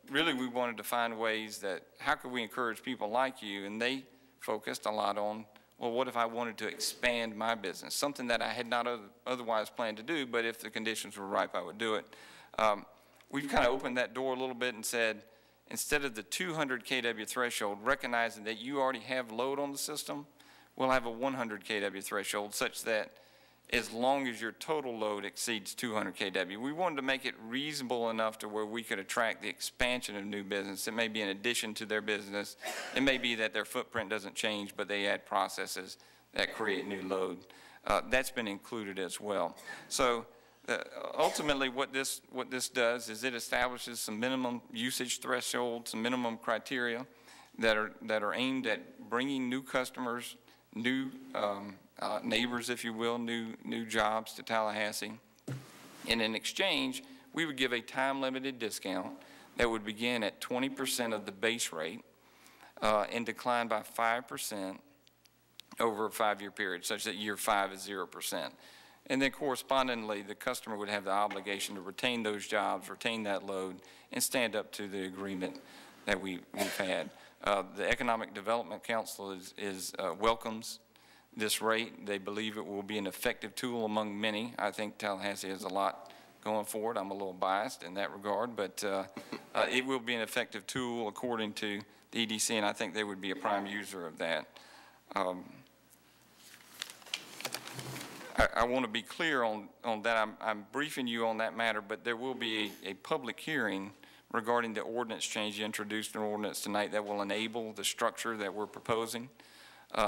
G: really we wanted to find ways that, how could we encourage people like you? And they focused a lot on, well, what if I wanted to expand my business? Something that I had not otherwise planned to do, but if the conditions were ripe, I would do it. We've kind of opened that door a little bit and said, instead of the 200 kW threshold, recognizing that you already have load on the system, we'll have a 100 kW threshold, such that as long as your total load exceeds 200 kW. We wanted to make it reasonable enough to where we could attract the expansion of new business. It may be in addition to their business. It may be that their footprint doesn't change, but they add processes that create new load. That's been included as well. So ultimately what this does is it establishes some minimum usage thresholds, some minimum criteria that are aimed at bringing new customers, new neighbors, if you will, new jobs to Tallahassee. And in exchange, we would give a time-limited discount that would begin at 20% of the base rate and decline by 5% over a 5-year period, such that year 5 is 0%. And then correspondingly, the customer would have the obligation to retain those jobs, retain that load, and stand up to the agreement that we've had. The Economic Development Council welcomes this rate. They believe it will be an effective tool among many. I think Tallahassee has a lot going for it. I'm a little biased in that regard, but it will be an effective tool according to the EDC, and I think they would be a prime user of that. I want to be clear on that. I'm briefing you on that matter, but there will be a public hearing regarding the ordinance change introduced in ordinance tonight that will enable the structure that we're proposing.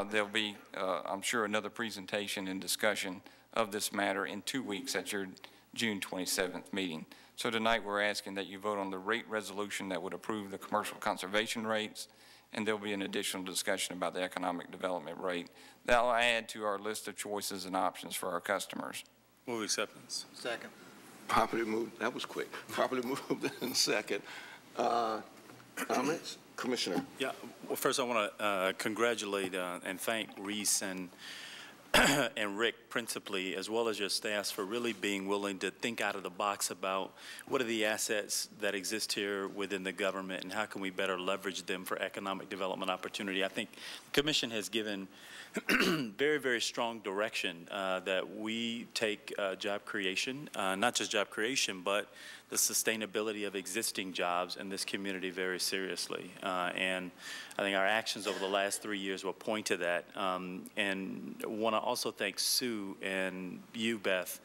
G: There'll be, I'm sure, another presentation and discussion of this matter in 2 weeks at your June 27th meeting. So tonight we're asking that you vote on the rate resolution that would approve the commercial conservation rates, and there'll be an additional discussion about the economic development rate. That'll add to our list of choices and options for our customers.
O: Move acceptance.
L: Second.
A: Properly moved. That was quick. Properly moved in second. Comments? Commissioner.
O: Yeah, well, first I want to congratulate and thank Reese and and Rick principally, as well as your staffs, for really being willing to think out of the box about what are the assets that exist here within the government and how can we better leverage them for economic development opportunity. I think the Commission has given very, very strong direction that we take job creation, not just job creation, but the sustainability of existing jobs in this community very seriously. And I think our actions over the last 3 years will point to that. And want to also thank Sue and you, Beth.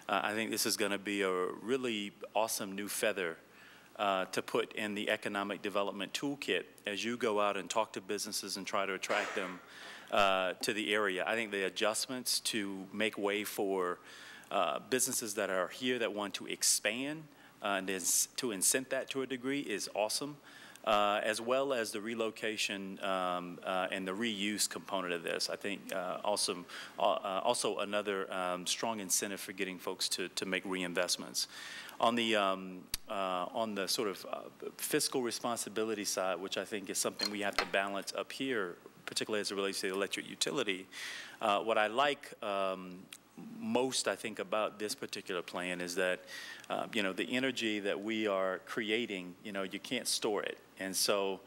O: I think this is going to be a really awesome new feather to put in the economic development toolkit as you go out and talk to businesses and try to attract them to the area. I think the adjustments to make way for businesses that are here that want to expand and to incent that to a degree is awesome, as well as the relocation and the reuse component of this. I think also another strong incentive for getting folks to make reinvestments. On the sort of fiscal responsibility side, which I think is something we have to balance up here, particularly as it relates to the electric utility, what I like most, I think, about this particular plan is that, the energy that we are creating, you can't store it. And so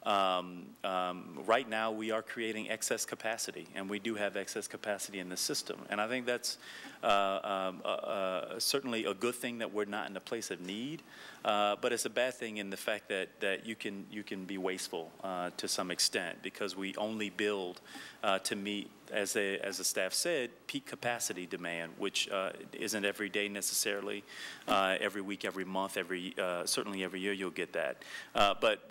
O: right now we are creating excess capacity, and we do have excess capacity in the system. And I think that's certainly a good thing that we're not in a place of need, but it's a bad thing in the fact that you can be wasteful to some extent, because we only build to meet, as the staff said, peak capacity demand, which isn't every day necessarily, every week, every month, certainly every year you'll get that. But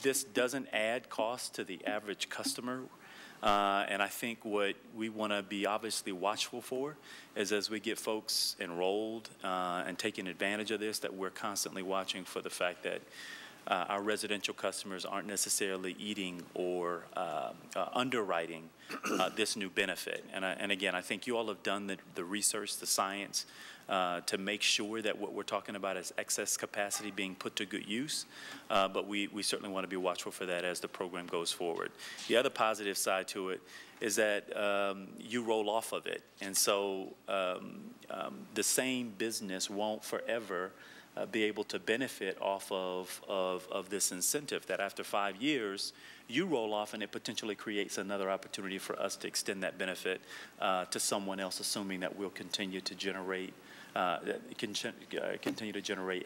O: this doesn't add cost to the average customer. And I think what we want to be obviously watchful for is, as we get folks enrolled and taking advantage of this, that we're constantly watching for the fact that our residential customers aren't necessarily eating or underwriting this new benefit. And again, I think you all have done the research, the science, to make sure that what we're talking about is excess capacity being put to good use. But we certainly want to be watchful for that as the program goes forward. The other positive side to it is that you roll off of it. And so the same business won't forever be able to benefit off of this incentive, that after 5 years, you roll off and it potentially creates another opportunity for us to extend that benefit to someone else, assuming that we'll continue to generate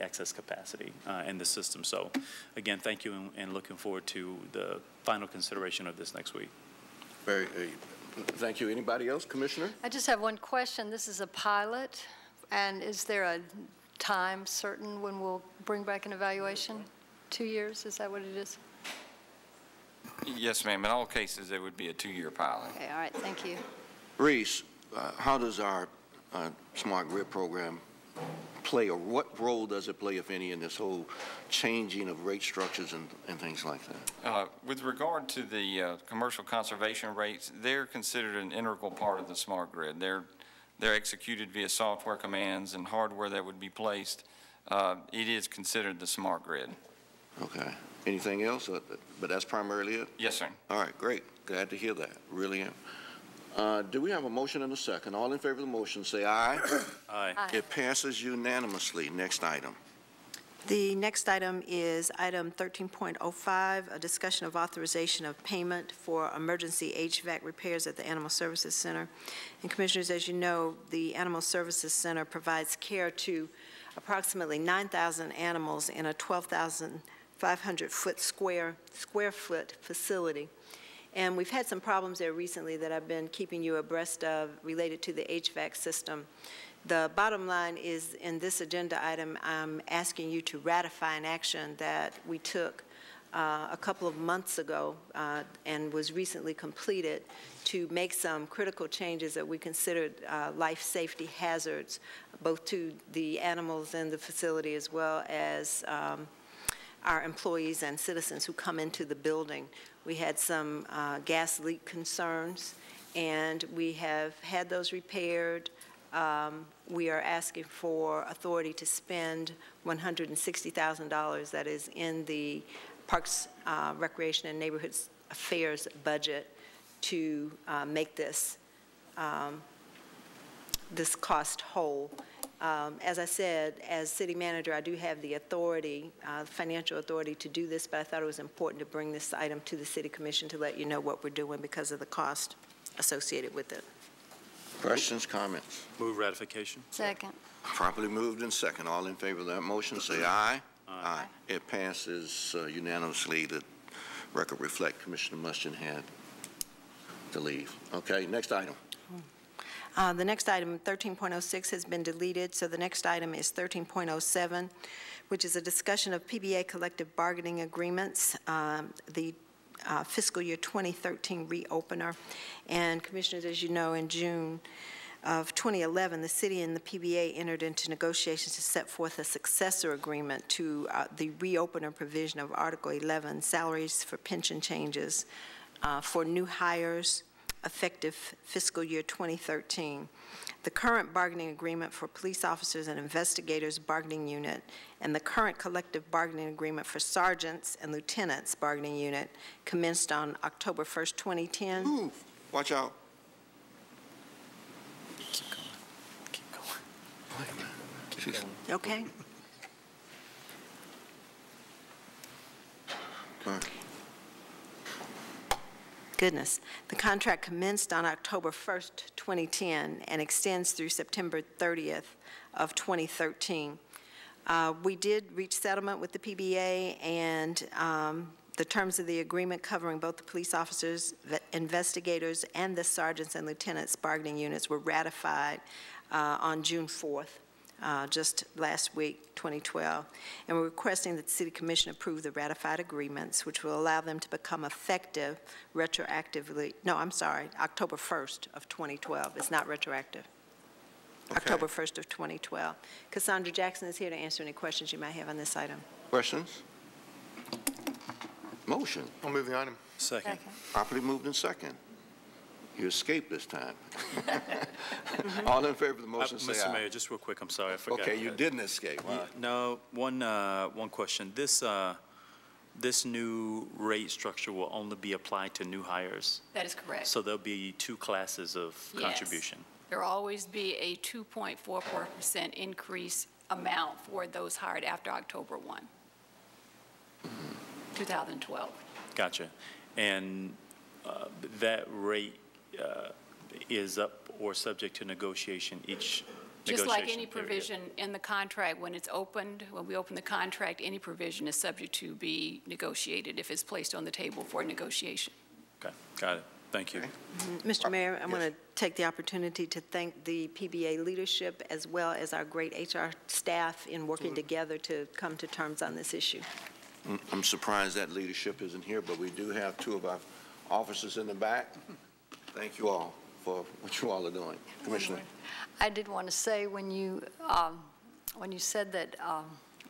O: excess capacity in the system. So again, thank you, and looking forward to the final consideration of this next week.
A: Thank you. Anybody else? Commissioner?
K: I just have one question. This is a pilot, and is there a time certain when we'll bring back an evaluation? 2 years, is that what it is?
G: Yes, ma'am. In all cases, it would be a 2-year pilot.
K: Okay, all right, thank you.
A: Reese, how does our smart grid program play, or what role does it play, if any, in this whole changing of rate structures and things like that?
G: With regard to the commercial conservation rates, they're considered an integral part of the smart grid. They're executed via software commands and hardware that would be placed. It is considered the smart grid.
A: Okay. Anything else? But that's primarily it?
G: Yes, sir.
A: All right, great. Glad to hear that. Really am. Do we have a motion and a second? All in favor of the motion, say aye.
O: Aye.
K: Aye.
A: It passes unanimously. Next item.
B: The next item is item 13.05, a discussion of authorization of payment for emergency HVAC repairs at the Animal Services Center. And Commissioners, as you know, the Animal Services Center provides care to approximately 9,000 animals in a 12,500 square foot facility. And we've had some problems there recently that I've been keeping you abreast of related to the HVAC system. The bottom line is, in this agenda item, I'm asking you to ratify an action that we took a couple of months ago and was recently completed to make some critical changes that we considered life safety hazards, both to the animals in the facility as well as our employees and citizens who come into the building. We had some gas leak concerns, and we have had those repaired. we are asking for authority to spend $160,000 that is in the Parks, Recreation, and Neighborhood Affairs budget to make this this cost whole. As I said, as city manager, I do have the authority, financial authority to do this, but I thought it was important to bring this item to the city commission to let you know what we're doing because of the cost associated with it.
A: Questions, comments?
O: Move ratification.
K: Second.
A: Properly moved and second. All in favor of that motion, say aye. Aye. It passes unanimously. The record reflect Commissioner Muschin had to leave. Okay, next item.
B: The next item, 13.06, has been deleted, so the next item is 13.07, which is a discussion of PBA collective bargaining agreements, the fiscal year 2013 reopener. And Commissioners, as you know, in June of 2011, the city and the PBA entered into negotiations to set forth a successor agreement to the reopener provision of Article 11, salaries for pension changes for new hires, effective fiscal year 2013. The current bargaining agreement for police officers and investigators bargaining unit and the current collective bargaining agreement for sergeants and lieutenants bargaining unit commenced on October 1st, 2010.
A: Move. Watch out.
O: Keep going.
A: Wait a minute.
B: Okay.
A: All right.
B: Goodness. The contract commenced on October 1st, 2010 and extends through September 30th of 2013. We did reach settlement with the PBA, and the terms of the agreement covering both the police officers, the investigators, and the sergeants and lieutenants bargaining units were ratified on June 4th. Just last week, 2012, and we're requesting that the City Commission approve the ratified agreements, which will allow them to become effective retroactively. No, I'm sorry, October 1st of 2012. It's not retroactive. Okay. October 1st of 2012. Cassandra Jackson is here to answer any questions you might have on this item.
A: Questions? Motion.
Q: I'll move the item.
O: Second.
A: Properly moved and second. You escaped this time. All in favor of the motion, say
O: Mr.
A: aye.
O: Mayor, just real quick, I'm sorry, I forgot.
A: Okay, you didn't escape. Huh?
O: No, one question. This new rate structure will only be applied to new hires?
R: That is correct.
O: So there'll be two classes of contribution?
R: There will always be a 2.44% increase amount for those hired after October 1, 2012.
O: Gotcha. And that rate is up or subject to negotiation each
R: Just like any provision in the contract, when it's opened, when we open the contract, any provision is subject to be negotiated if it's placed on the table for negotiation.
O: Okay, got it. Thank you.
B: Mr. Mayor, I want to take the opportunity to thank the PBA leadership as well as our great HR staff in working together to come to terms on this issue.
A: I'm surprised that leadership isn't here, but we do have two of our officers in the back. Thank you all for what you all are doing. Commissioner.
K: I did want to say when you said that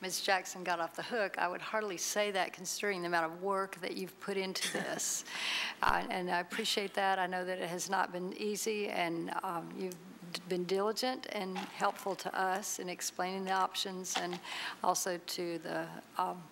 K: Ms. Jackson got off the hook, I would hardly say that considering the amount of work that you've put into this. And I appreciate that. I know that it has not been easy, and you've been diligent and helpful to us in explaining the options and also to the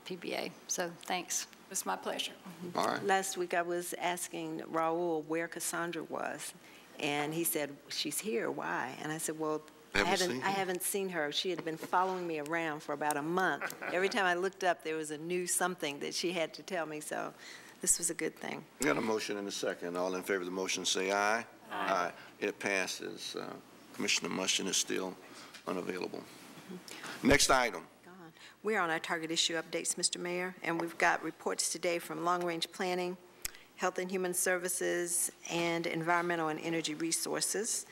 K: PBA. So thanks.
R: It's my pleasure.
A: All right.
B: Last week I was asking Raul where Cassandra was, and he said, she's here, why? And I said, well, I haven't seen her. She had been following me around for about a month. Every time I looked up, there was a new something that she had to tell me, so this was a good thing.
A: We got a motion and a second. All in favor of the motion, say aye. Aye. It passes. Commissioner Muschin is still unavailable. Next item.
B: We're on our target issue updates, Mr. Mayor, and we've got reports today from Long Range Planning, Health and Human Services, and Environmental and Energy Resources.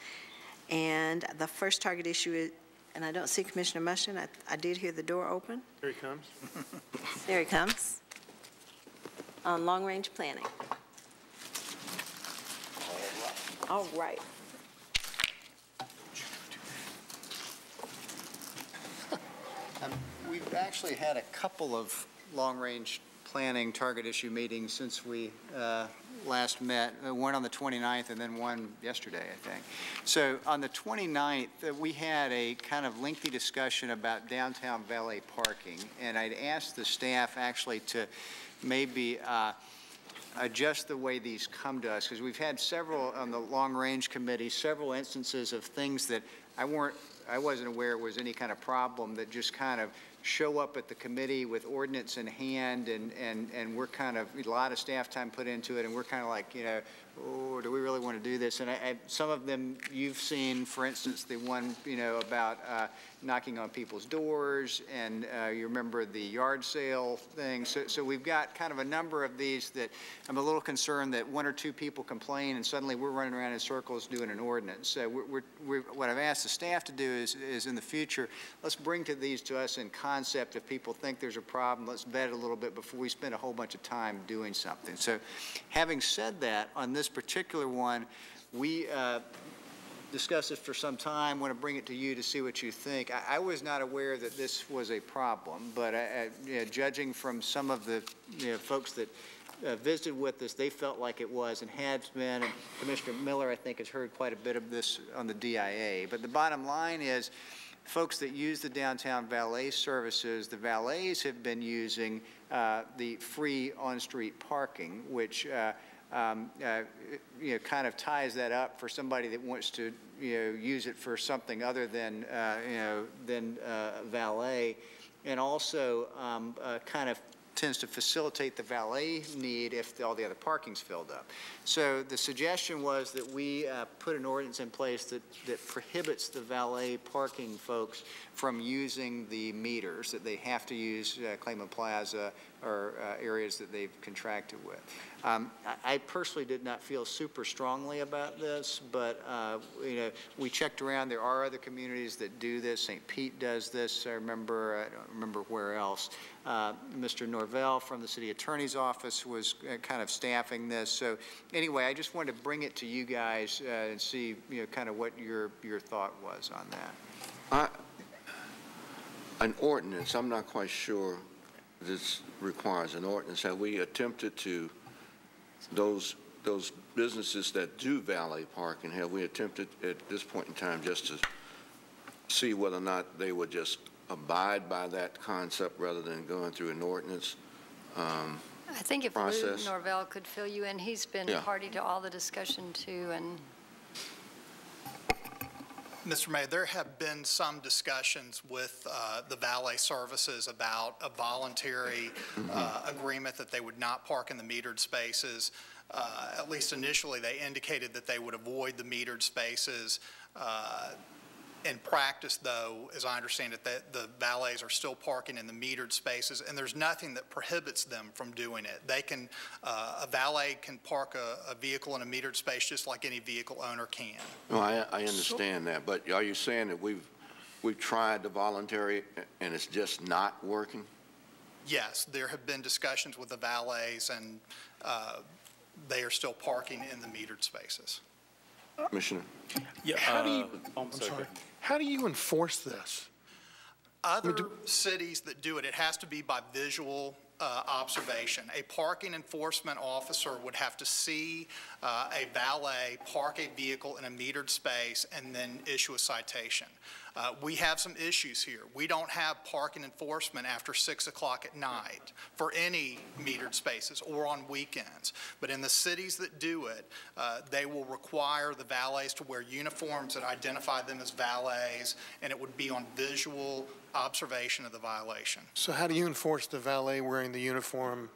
B: And the first target issue is, and I don't see Commissioner Muschin. I did hear the door open.
Q: Here he comes.
B: There he comes. On Long Range Planning. All right.
S: We've actually had a couple of long-range
N: planning target issue meetings since we last met, one on the 29th and then one yesterday, I think. So on the 29th, we had a kind of lengthy discussion about downtown valet parking, and I'd asked the staff actually to maybe adjust the way these come to us, because we've had several on the long-range committee, several instances of things that I wasn't aware was any kind of problem that just kind of show up at the committee with ordinance in hand, and we're kind of, a lot of staff time put into it, and we're kind of like, you know, oh, do we really want to do this? And some of them you've seen, for instance, the one, you know, about knocking on people's doors, and you remember the yard sale thing. So we've got kind of a number of these that I'm a little concerned that one or two people complain, and suddenly we're running around in circles doing an ordinance. So what I've asked the staff to do is in the future, let's bring these to us in concept. If people think there's a problem, let's vet it a little bit before we spend a whole bunch of time doing something. So having said that, on this particular one, we discussed it for some time, want to bring it to you to see what you think. I was not aware that this was a problem, but you know, judging from some of the folks that visited with us, they felt like it was and has been, and Commissioner Miller, I think, has heard quite a bit of this on the DIA. But the bottom line is, folks that use the downtown valet services, the valets have been using the free on-street parking, which kind of ties that up for somebody that wants to use it for something other than valet, and also kind of tends to facilitate the valet need if all the other parking's filled up. So the suggestion was that we put an ordinance in place that prohibits the valet parking folks from using the meters, that they have to use Claymont Plaza or areas that they've contracted with. I personally did not feel super strongly about this, but we checked around. There are other communities that do this. St. Pete does this. I don't remember where else. Mr. Norvell from the City Attorney's Office was kind of staffing this. So anyway, I just wanted to bring it to you guys and see kind of what your thought was on that.
A: An ordinance, I'm not quite sure this requires an ordinance. Have we attempted to, those businesses that do valet parking, have we attempted at this point in time just to see whether or not they would just abide by that concept rather than going through an ordinance
K: I think if
A: process?
K: Lou Norvell could fill you in, he's been party to all the discussion too. And
Q: Mr. Mayor, there have been some discussions with the valet services about a voluntary agreement that they would not park in the metered spaces. At least initially, they indicated that they would avoid the metered spaces. In practice, though, as I understand it, the valets are still parking in the metered spaces, and there's nothing that prohibits them from doing it. They can, a valet can park a vehicle in a metered space just like any vehicle owner can.
A: No, I understand that, but are you saying that we've tried the voluntary and it's just not working?
Q: Yes, there have been discussions with the valets, and they are still parking in the metered spaces.
A: Commissioner?
S: Yeah, how do you enforce this?
Q: Other cities that do it, it has to be by visual observation. A parking enforcement officer would have to see a valet park a vehicle in a metered space and then issue a citation. We have some issues here. We don't have parking enforcement after 6 o'clock at night for any metered spaces or on weekends. But in the cities that do it, they will require the valets to wear uniforms that identify them as valets, and it would be on visual observation of the violation.
S: So how do you enforce the valet wearing the uniform?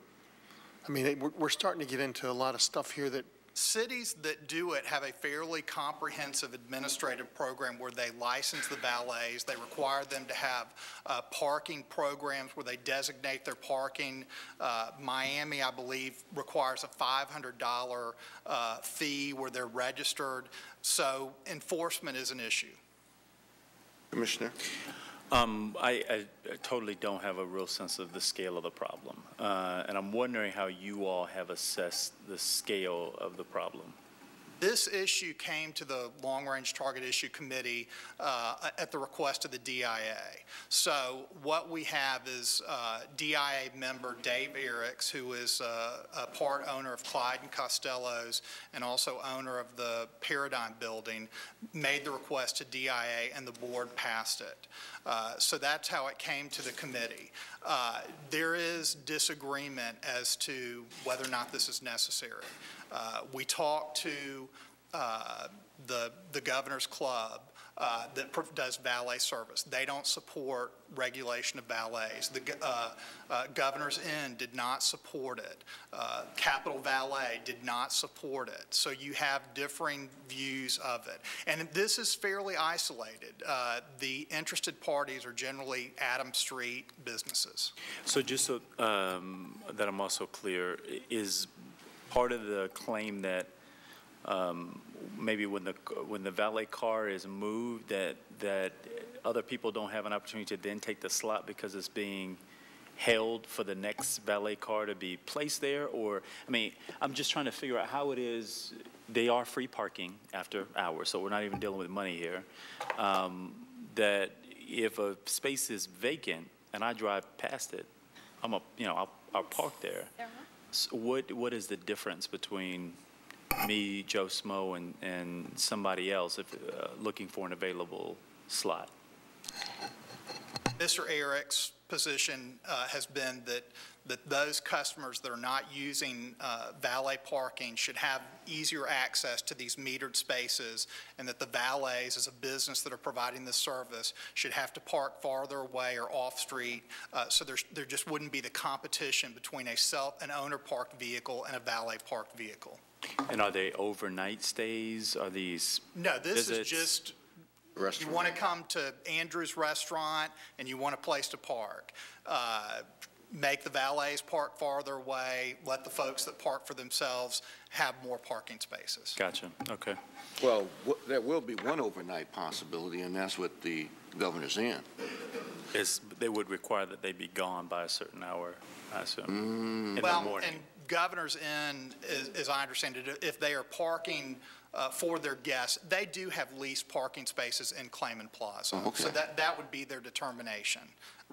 S: I mean, we're starting to get into a lot of stuff here that
Q: cities that do it have a fairly comprehensive administrative program where they license the valets. They require them to have parking programs where they designate their parking. Miami, I believe, requires a $500 fee where they're registered. So enforcement is an issue.
A: Commissioner?
O: I totally don't have a real sense of the scale of the problem. And I'm wondering how you all have assessed the scale of the problem.
Q: This issue came to the Long Range Target Issue Committee at the request of the DIA. So what we have is DIA member Dave Eriks, who is a part owner of Clyde and Costello's and also owner of the Paradigm Building, made the request to DIA and the board passed it. So that's how it came to the committee. There is disagreement as to whether or not this is necessary. We talked to the Governor's Club that does valet service. They don't support regulation of valets. The Governor's Inn did not support it. Capitol Valet did not support it. So you have differing views of it. And this is fairly isolated. The interested parties are generally Adams Street businesses.
O: So just so that I'm also clear, is part of the claim that maybe when the valet car is moved, that other people don't have an opportunity to then take the slot because it's being held for the next valet car to be placed there? Or, I mean, I'm just trying to figure out how it is. They are free parking after hours, so we're not even dealing with money here. That if a space is vacant and I drive past it, I'll park there. So what is the difference between me, Joe Smo, and somebody else if looking for an available slot?
Q: Mr. Eriks' position has been that those customers that are not using valet parking should have easier access to these metered spaces, and that the valets, as a business that are providing this service, should have to park farther away or off-street, so there just wouldn't be the competition between an owner-parked vehicle and a valet-parked vehicle.
O: And are they overnight stays? Are these
Q: No, this
O: visits?
Q: is just
A: Restaurant.
Q: You want to come to Andrew's Restaurant and you want a place to park. Make the valets park farther away, let the folks that park for themselves have more parking spaces.
O: Gotcha, okay.
A: Well, there will be one overnight possibility, and that's with the Governor's Inn.
O: They would require that they be gone by a certain hour, I assume, in the morning.
Q: And Governor's Inn, as I understand it, if they are parking for their guests, they do have leased parking spaces in Clayman Plaza.
A: Okay.
Q: So that would be their determination.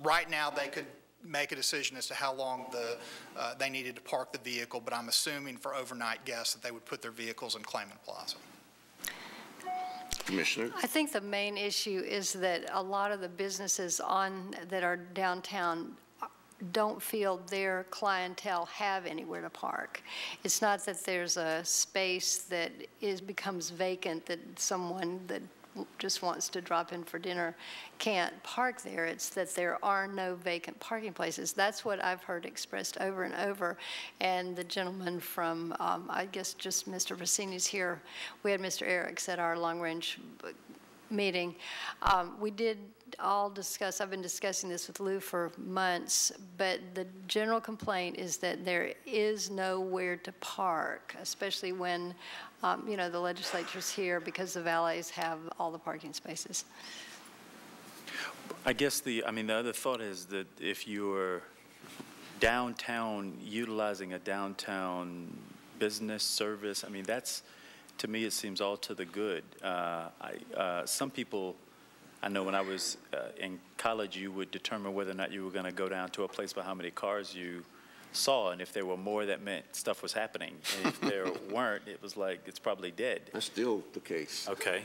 Q: Right now, they could make a decision as to how long they needed to park the vehicle, but I'm assuming for overnight guests that they would put their vehicles in Clayman Plaza.
A: Commissioner?
K: I think the main issue is that a lot of the businesses that are downtown don't feel their clientele have anywhere to park. It's not that there's a space that becomes vacant that someone that just wants to drop in for dinner can't park there. It's that there are no vacant parking places. That's what I've heard expressed over and over. And the gentleman from, I guess just Mr. Rossini's here. We had Mr. Eriks at our long-range meeting. We did all discuss, I've been discussing this with Lou for months, but the general complaint is that there is nowhere to park, especially when, the legislature's here, because the valets have all the parking spaces.
O: I guess the other thought is that if you're downtown, utilizing a downtown business service, that's, to me, it seems all to the good. Some people, I know when I was in college, you would determine whether or not you were going to go down to a place by how many cars you saw, and if there were more, that meant stuff was happening. And if there weren't, it was like it's probably dead.
A: That's still the case.
O: Okay.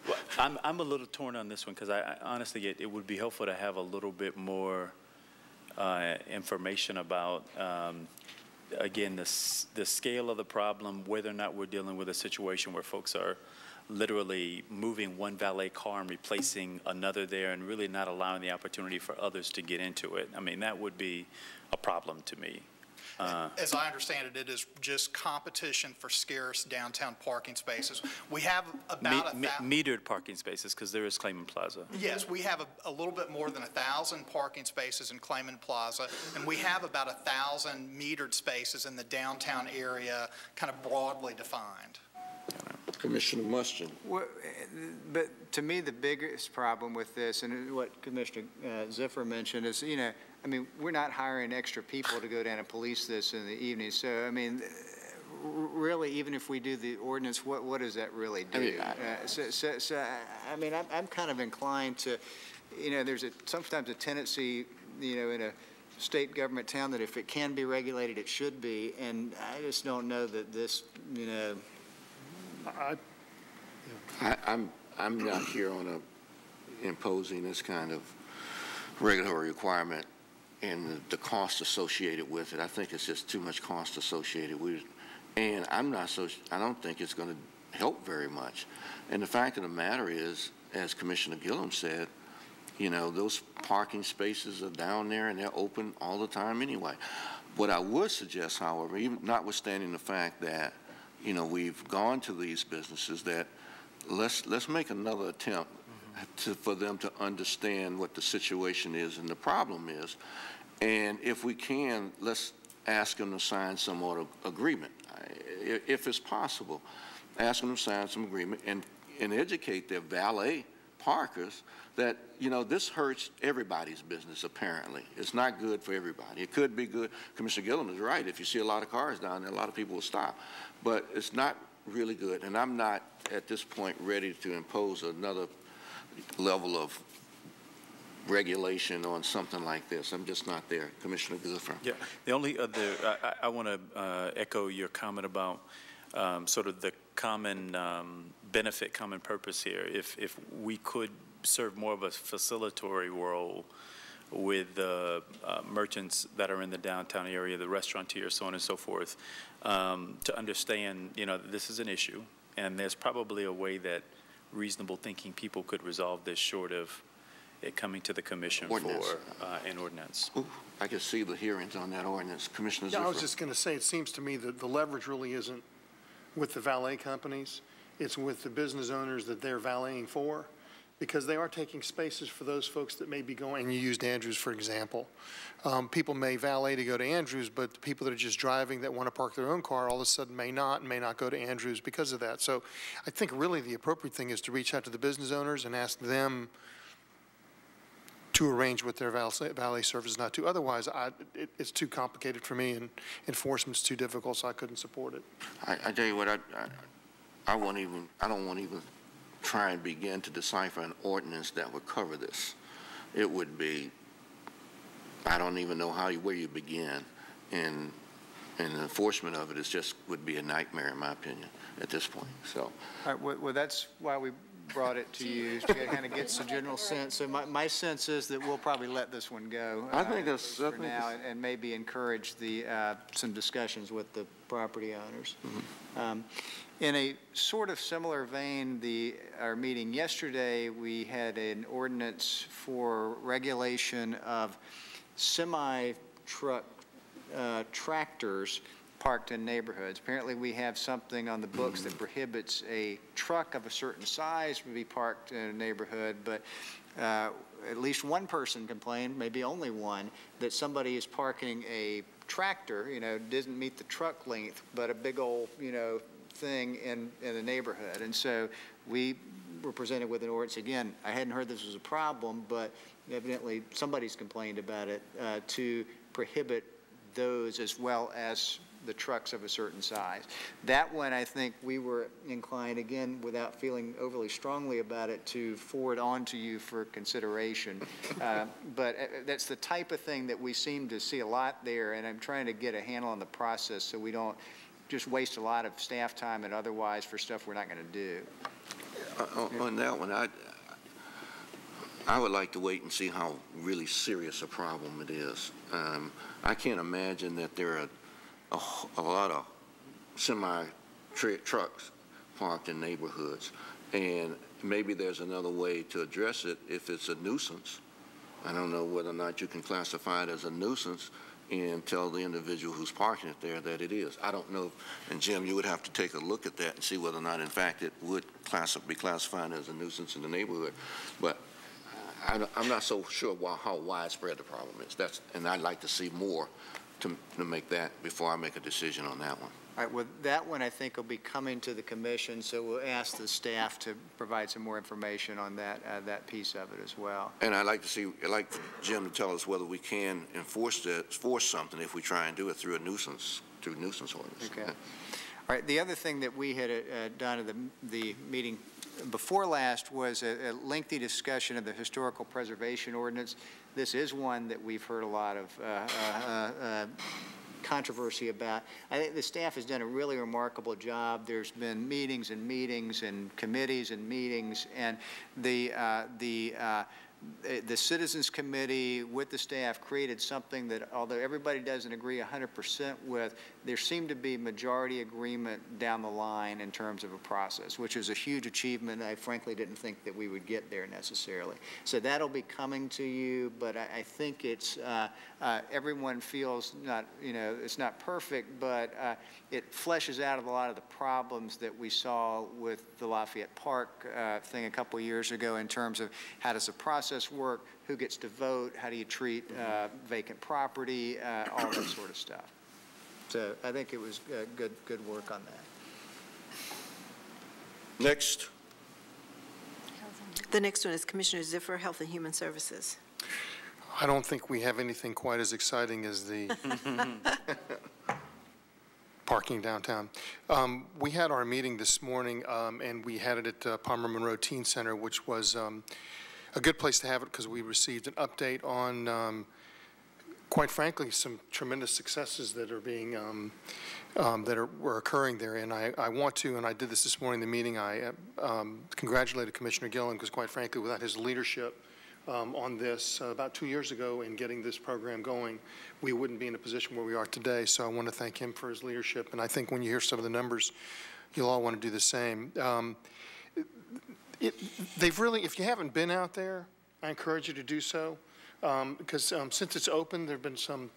O: Well, I'm a little torn on this one because I honestly, it would be helpful to have a little bit more information about, again, the scale of the problem, whether or not we're dealing with a situation where folks are literally moving one valet car and replacing another there and really not allowing the opportunity for others to get into it. That would be a problem to me.
Q: As I understand it, it is just competition for scarce downtown parking spaces. We have about
O: metered parking spaces, because there is Clayman Plaza.
Q: Yes, we have a little bit more than 1,000 parking spaces in Clayman Plaza, and we have about 1,000 metered spaces in the downtown area, kind of broadly defined.
A: Commissioner Muschin.
N: But to me, the biggest problem with this, and what Commissioner Ziffer mentioned, is, we're not hiring extra people to go down and police this in the evening. So, really, even if we do the ordinance, what does that really do? I mean, I'm kind of inclined to, there's sometimes a tendency, in a state government town that if it can be regulated, it should be, and I just don't know that this,
A: I'm not here on imposing this kind of regulatory requirement and the cost associated with it. I think it's just too much cost associated with it. And I don't think it's going to help very much. And the fact of the matter is, as Commissioner Gillum said, those parking spaces are down there and they're open all the time anyway. What I would suggest, however, even notwithstanding the fact that, we've gone to these businesses, that let's make another attempt for them to understand what the situation is and the problem is. And if we can, let's ask them to sign some sort of agreement. If it's possible, ask them to sign some agreement and educate their valet parkers that, this hurts everybody's business, apparently. It's not good for everybody. It could be good. Commissioner Gillum is right. If you see a lot of cars down there, a lot of people will stop. But it's not really good. And I'm not, at this point, ready to impose another level of regulation on something like this. I'm just not there. Commissioner Gifford.
O: Yeah. The only other, I want to echo your comment about sort of the common benefit, common purpose here. If we could serve more of a facilitatory role with the merchants that are in the downtown area, the restaurateurs, so on and so forth, to understand, this is an issue, and there's probably a way that reasonable thinking people could resolve this short of it coming to the commission for an ordinance.
A: Ooh, I can see the hearings on that ordinance. Commissioner
S: Yeah, I was just going to say, it seems to me that the leverage really isn't with the valet companies. It's with the business owners that they're valeting for, because they are taking spaces for those folks that may be going. And you used Andrews, for example. People may valet to go to Andrews, but the people that are just driving that want to park their own car all of a sudden may not go to Andrews because of that. So I think really the appropriate thing is to reach out to the business owners and ask them to arrange with their valet services not to. Otherwise, it's too complicated for me, and enforcement's too difficult, so I couldn't support it.
A: I tell you what, I don't want to even try and begin to decipher an ordinance that would cover this. It would be, I don't even know where you begin, and the enforcement of it would be a nightmare, in my opinion, at this point. So,
N: all right, well, that's why we brought it to you, to kind of get some general sense. So my sense is that we'll probably let this one go.
A: I think that's
N: for now, and maybe encourage some discussions with the property owners. Mm-hmm. In a sort of similar vein, our meeting yesterday, we had an ordinance for regulation of semi-truck tractors parked in neighborhoods. Apparently, we have something on the books that prohibits a truck of a certain size to be parked in a neighborhood, but at least one person complained, maybe only one, that somebody is parking a tractor, doesn't meet the truck length, but a big old, thing in the neighborhood. And so we were presented with an ordinance. Again, I hadn't heard this was a problem, but evidently somebody's complained about it, to prohibit those as well as the trucks of a certain size. That one, I think we were inclined, again, without feeling overly strongly about it, to forward on to you for consideration. But that's the type of thing that we seem to see a lot there, and I'm trying to get a handle on the process so we don't just waste a lot of staff time and otherwise for stuff we're not going to do.
A: On that one, I would like to wait and see how really serious a problem it is. I can't imagine that there are a lot of semi-trucks parked in neighborhoods, and maybe there's another way to address it if it's a nuisance. I don't know whether or not you can classify it as a nuisance and tell the individual who's parking it there that it is. I don't know, and Jim, you would have to take a look at that and see whether or not, in fact, it would be classified as a nuisance in the neighborhood. But I'm not so sure how widespread the problem is. And I'd like to see more to make that before I make a decision on that one.
N: All right, well, that one I think will be coming to the commission, so we'll ask the staff to provide some more information on that piece of it as well.
A: And I'd like Jim to tell us whether we can force something if we try and do it through nuisance ordinance.
N: Okay. All right, the other thing that we had done at the meeting before last was a lengthy discussion of the historical preservation ordinance. This is one that we've heard a lot of controversy about. I think the staff has done a really remarkable job. There's been meetings and meetings and committees and meetings, and the Citizens Committee with the staff created something that, although everybody doesn't agree 100% with, there seemed to be majority agreement down the line in terms of a process, which is a huge achievement. I frankly didn't think that we would get there necessarily. So that'll be coming to you, but I think it's, everyone feels not, it's not perfect, but it fleshes out a lot of the problems that we saw with the Lafayette Park thing a couple of years ago in terms of how does the process work, who gets to vote, how do you treat vacant property, all that sort of stuff. So I think it was good work on that.
A: Next.
B: The next one is Commissioner Ziffer, Health and Human Services.
S: I don't think we have anything quite as exciting as the parking downtown. We had our meeting this morning, and we had it at Palmer Monroe Teen Center, which was a good place to have it because we received an update on, quite frankly, some tremendous successes that are being were occurring there. And I want to, and I did this morning in the meeting, I congratulated Commissioner Gillen because, quite frankly, without his leadership on this about 2 years ago in getting this program going, we wouldn't be in a position where we are today. So I want to thank him for his leadership. And I think when you hear some of the numbers, you'll all want to do the same. They've really, if you haven't been out there, I encourage you to do so. Because since it's open, there have been some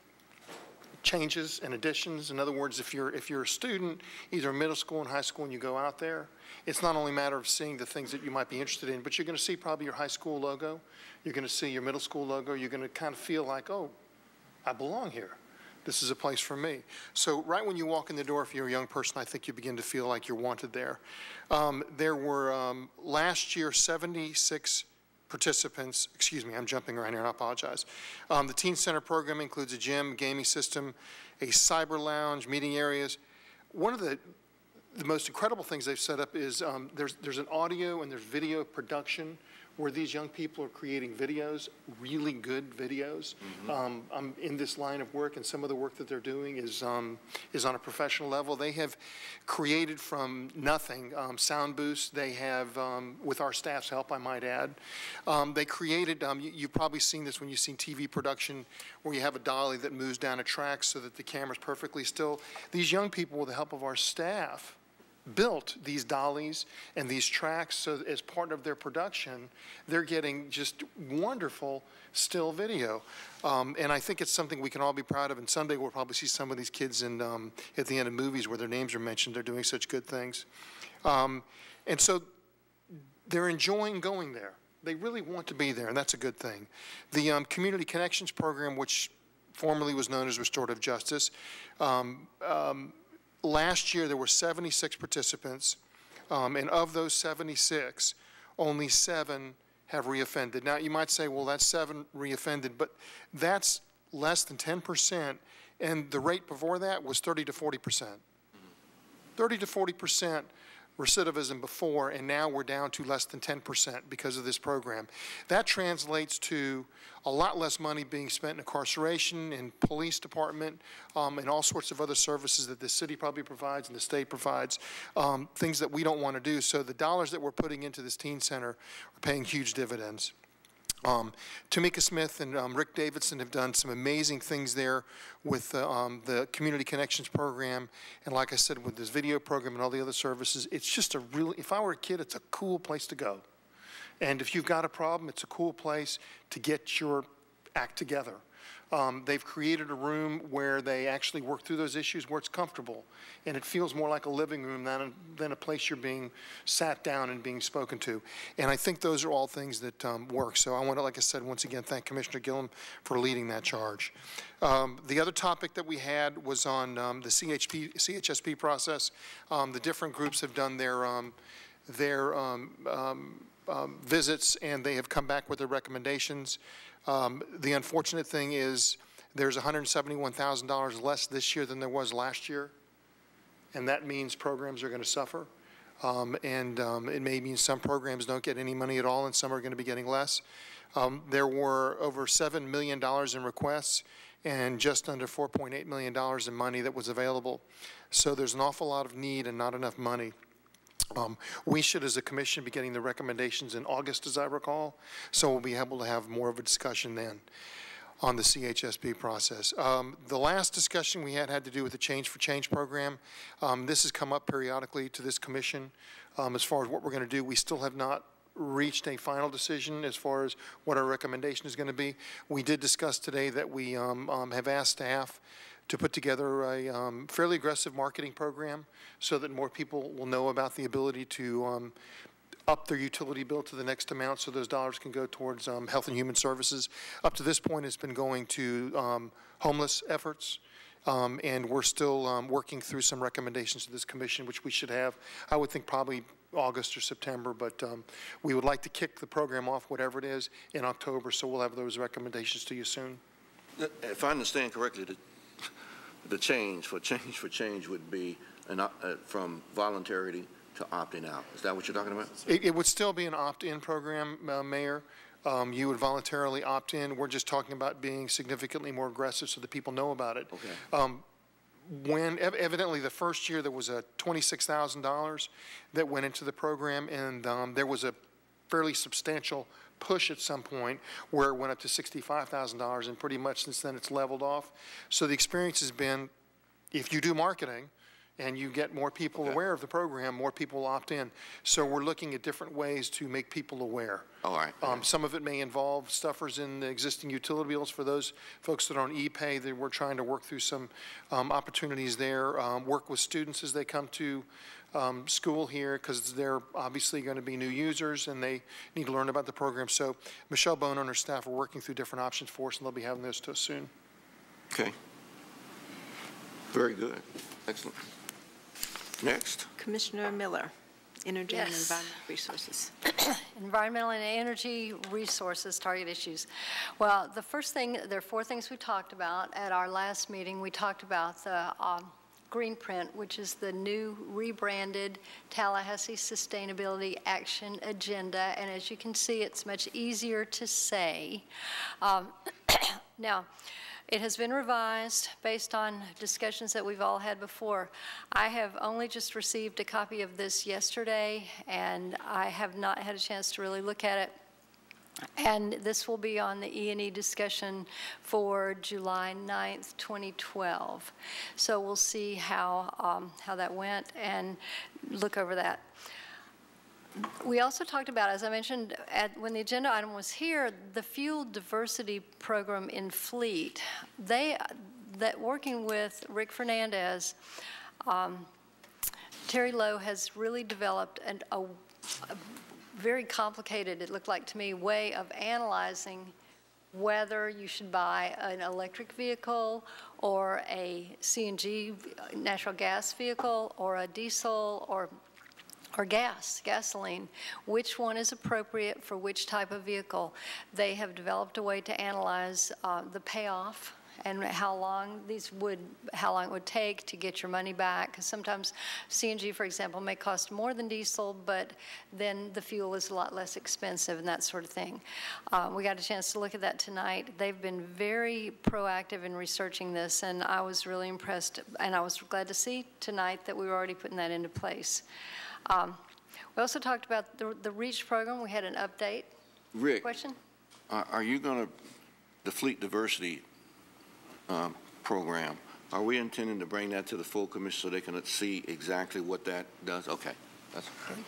S: changes and additions. In other words, if you're a student, either middle school and high school, and you go out there, it's not only a matter of seeing the things that you might be interested in, but you're going to see probably your high school logo. You're going to see your middle school logo. You're going to kind of feel like, oh, I belong here. This is a place for me. So right when you walk in the door, if you're a young person, I think you begin to feel like you're wanted there. There were, last year, 76 participants, excuse me, I'm jumping around here and I apologize. The Teen Center program includes a gym, gaming system, a cyber lounge, meeting areas. One of the most incredible things they've set up is there's an audio and there's video production where these young people are creating videos, really good videos. I'm in this line of work, and some of the work that they're doing is on a professional level. They have created from nothing sound booths. They have, with our staff's help, I might add, they created, you've probably seen this when you've seen TV production, where you have a dolly that moves down a track so that the camera's perfectly still. These young people, with the help of our staff, built these dollies and these tracks, so as part of their production, they're getting just wonderful still video. And I think it's something we can all be proud of, and someday we'll probably see some of these kids in, at the end of movies where their names are mentioned. They're doing such good things. And so they're enjoying going there. They really want to be there, and that's a good thing. The Community Connections program, which formerly was known as Restorative Justice, last year, there were 76 participants, and of those 76, only 7 have reoffended. Now, you might say, well, that's 7 reoffended, but that's less than 10%, and the rate before that was 30 to 40%. 30 to 40% recidivism before, and now we're down to less than 10% because of this program. That translates to a lot less money being spent in incarceration, in police department, and all sorts of other services that the city probably provides and the state provides, things that we don't want to do. So the dollars that we're putting into this teen center are paying huge dividends. Tamika Smith and Rick Davidson have done some amazing things there with the Community Connections program, and like I said, with this video program and all the other services. It's just a really, if I were a kid, it's a cool place to go. And if you've got a problem, it's a cool place to get your act together. They've created a room where they actually work through those issues where it's comfortable, and it feels more like a living room than a place you're being sat down and being spoken to. And I think those are all things that work. So I want to, like I said, once again, thank Commissioner Gillum for leading that charge. The other topic that we had was on the CHSP process. The different groups have done their visits, and they have come back with their recommendations. The unfortunate thing is there's $171,000 less this year than there was last year. and that means programs are going to suffer. It may mean some programs don't get any money at all, and some are going to be getting less. There were over $7 million in requests and just under $4.8 million in money that was available. So there's an awful lot of need and not enough money. We should, as a commission, be getting the recommendations in August, as I recall, so we'll be able to have more of a discussion then on the CHSP process. The last discussion we had to do with the Change for Change program. This has come up periodically to this commission as far as what we're going to do. We still have not reached a final decision as far as what our recommendation is going to be. We did discuss today that we have asked staff to put together a fairly aggressive marketing program so that more people will know about the ability to up their utility bill to the next amount, so those dollars can go towards health and human services. Up to this point, it's been going to homeless efforts, and we're still working through some recommendations to this commission, which we should have, I would think, probably August or September, but we would like to kick the program off, whatever it is, in October, so we'll have those recommendations to you soon.
A: If I understand correctly, the change for change would be from voluntarily to opting out. Is that what you're talking about?
S: It would still be an opt-in program, Mayor. You would voluntarily opt in. We're just talking about being significantly more aggressive so that people know about it.
A: Okay.
S: When evidently the first year there was a $26,000 that went into the program, and there was a fairly substantial push at some point where it went up to $65,000, and pretty much since then it's leveled off. So the experience has been, if you do marketing and you get more people aware of the program, more people will opt in. So we're looking at different ways to make people aware.
A: All right.
S: Some of it may involve stuffers in the existing utility bills for those folks that are on e-pay. That we're trying to work through some opportunities there, work with students as they come to school here, because they're obviously going to be new users and they need to learn about the program. So Michelle Bone and her staff are working through different options for us, and they'll be having those to us soon.
A: Okay. Very good. Excellent. Next.
B: Commissioner Miller, Energy and
K: Yes.
B: Environmental Resources.
K: Environmental and energy resources, target issues. Well, the first thing, there are 4 things we talked about at our last meeting. We talked about the Green Print, which is the new rebranded Tallahassee Sustainability Action Agenda. And as you can see, it's much easier to say. Now, it has been revised based on discussions that we've all had before. I have only just received a copy of this yesterday, and I have not had a chance to really look at it. And this will be on the E&E discussion for July 9th, 2012. So we'll see how that went and look over that. We also talked about, as I mentioned, when the agenda item was here, the fuel diversity program in fleet. Working with Rick Fernandez, Terry Lowe has really developed a very complicated, it looked like to me, way of analyzing whether you should buy an electric vehicle or a CNG, natural gas vehicle, or a diesel or gasoline, which one is appropriate for which type of vehicle. They have developed a way to analyze the payoff and how long it would take to get your money back. Because sometimes CNG, for example, may cost more than diesel, but then the fuel is a lot less expensive and that sort of thing. We got a chance to look at that tonight. They've been very proactive in researching this, and I was really impressed, and I was glad to see tonight that we were already putting that into place. We also talked about the REACH program. We had an update.
A: Rick,
K: question?
A: Are you going to, the fleet diversity program, are we intending to bring that to the full commission so they can see exactly what that does? Okay. That's okay.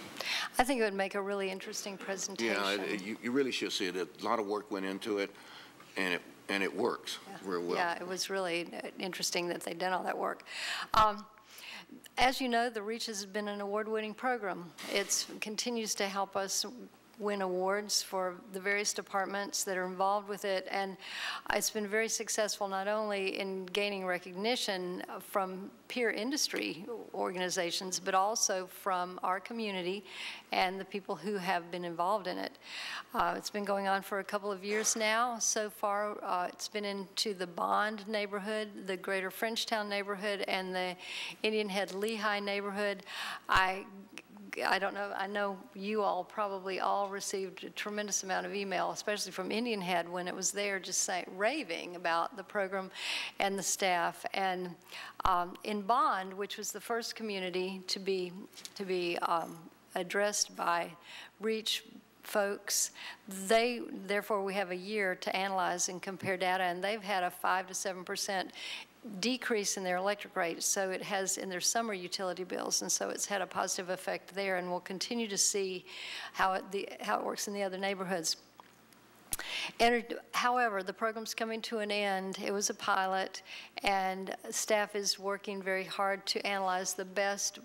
K: I think it would make a really interesting presentation.
A: Yeah, you really should see it. A lot of work went into it, and it works real well.
K: Yeah, it was really interesting that they'd done all that work. As you know, the REACH has been an award-winning program. It continues to help us win awards for the various departments that are involved with it. And it's been very successful not only in gaining recognition from peer industry organizations, but also from our community and the people who have been involved in it. It's been going on for a couple of years now. So far, it's been into the Bond neighborhood, the greater Frenchtown neighborhood, and the Indian Head Lehigh neighborhood. I don't know, I know you all probably all received a tremendous amount of email, especially from Indian Head when it was there, just raving about the program and the staff. And in Bond, which was the first community to be addressed by REACH folks, therefore we have a year to analyze and compare data, and they've had a 5 to 7% decrease in their electric rates, so it has in their summer utility bills, and so it's had a positive effect there, and we'll continue to see how it works in the other neighborhoods. However, the program's coming to an end. It was a pilot, and staff is working very hard to analyze the best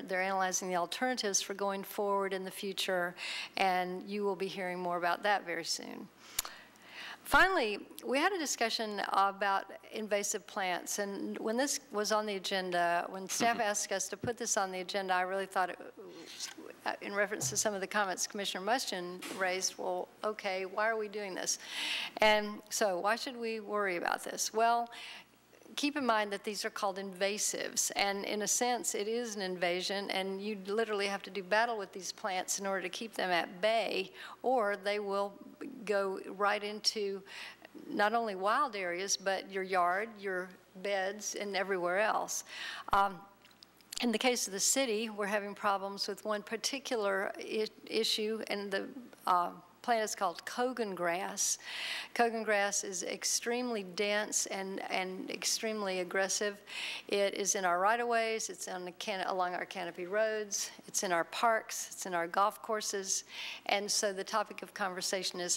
K: they're analyzing the alternatives for going forward in the future, and you will be hearing more about that very soon. Finally, we had a discussion about invasive plants, and when this was on the agenda, when staff asked us to put this on the agenda, I really thought, in reference to some of the comments Commissioner Mustian raised, well, okay, why are we doing this? And so why should we worry about this? Well, keep in mind that these are called invasives, and in a sense it is an invasion, and you literally have to do battle with these plants in order to keep them at bay, or they will go right into not only wild areas, but your yard, your beds, and everywhere else. In the case of the city, we're having problems with one particular issue, and the plant is called Kogan grass. Kogan grass is extremely dense and extremely aggressive. It is in our right-of-ways, it's on along our canopy roads, it's in our parks, it's in our golf courses, and so the topic of conversation is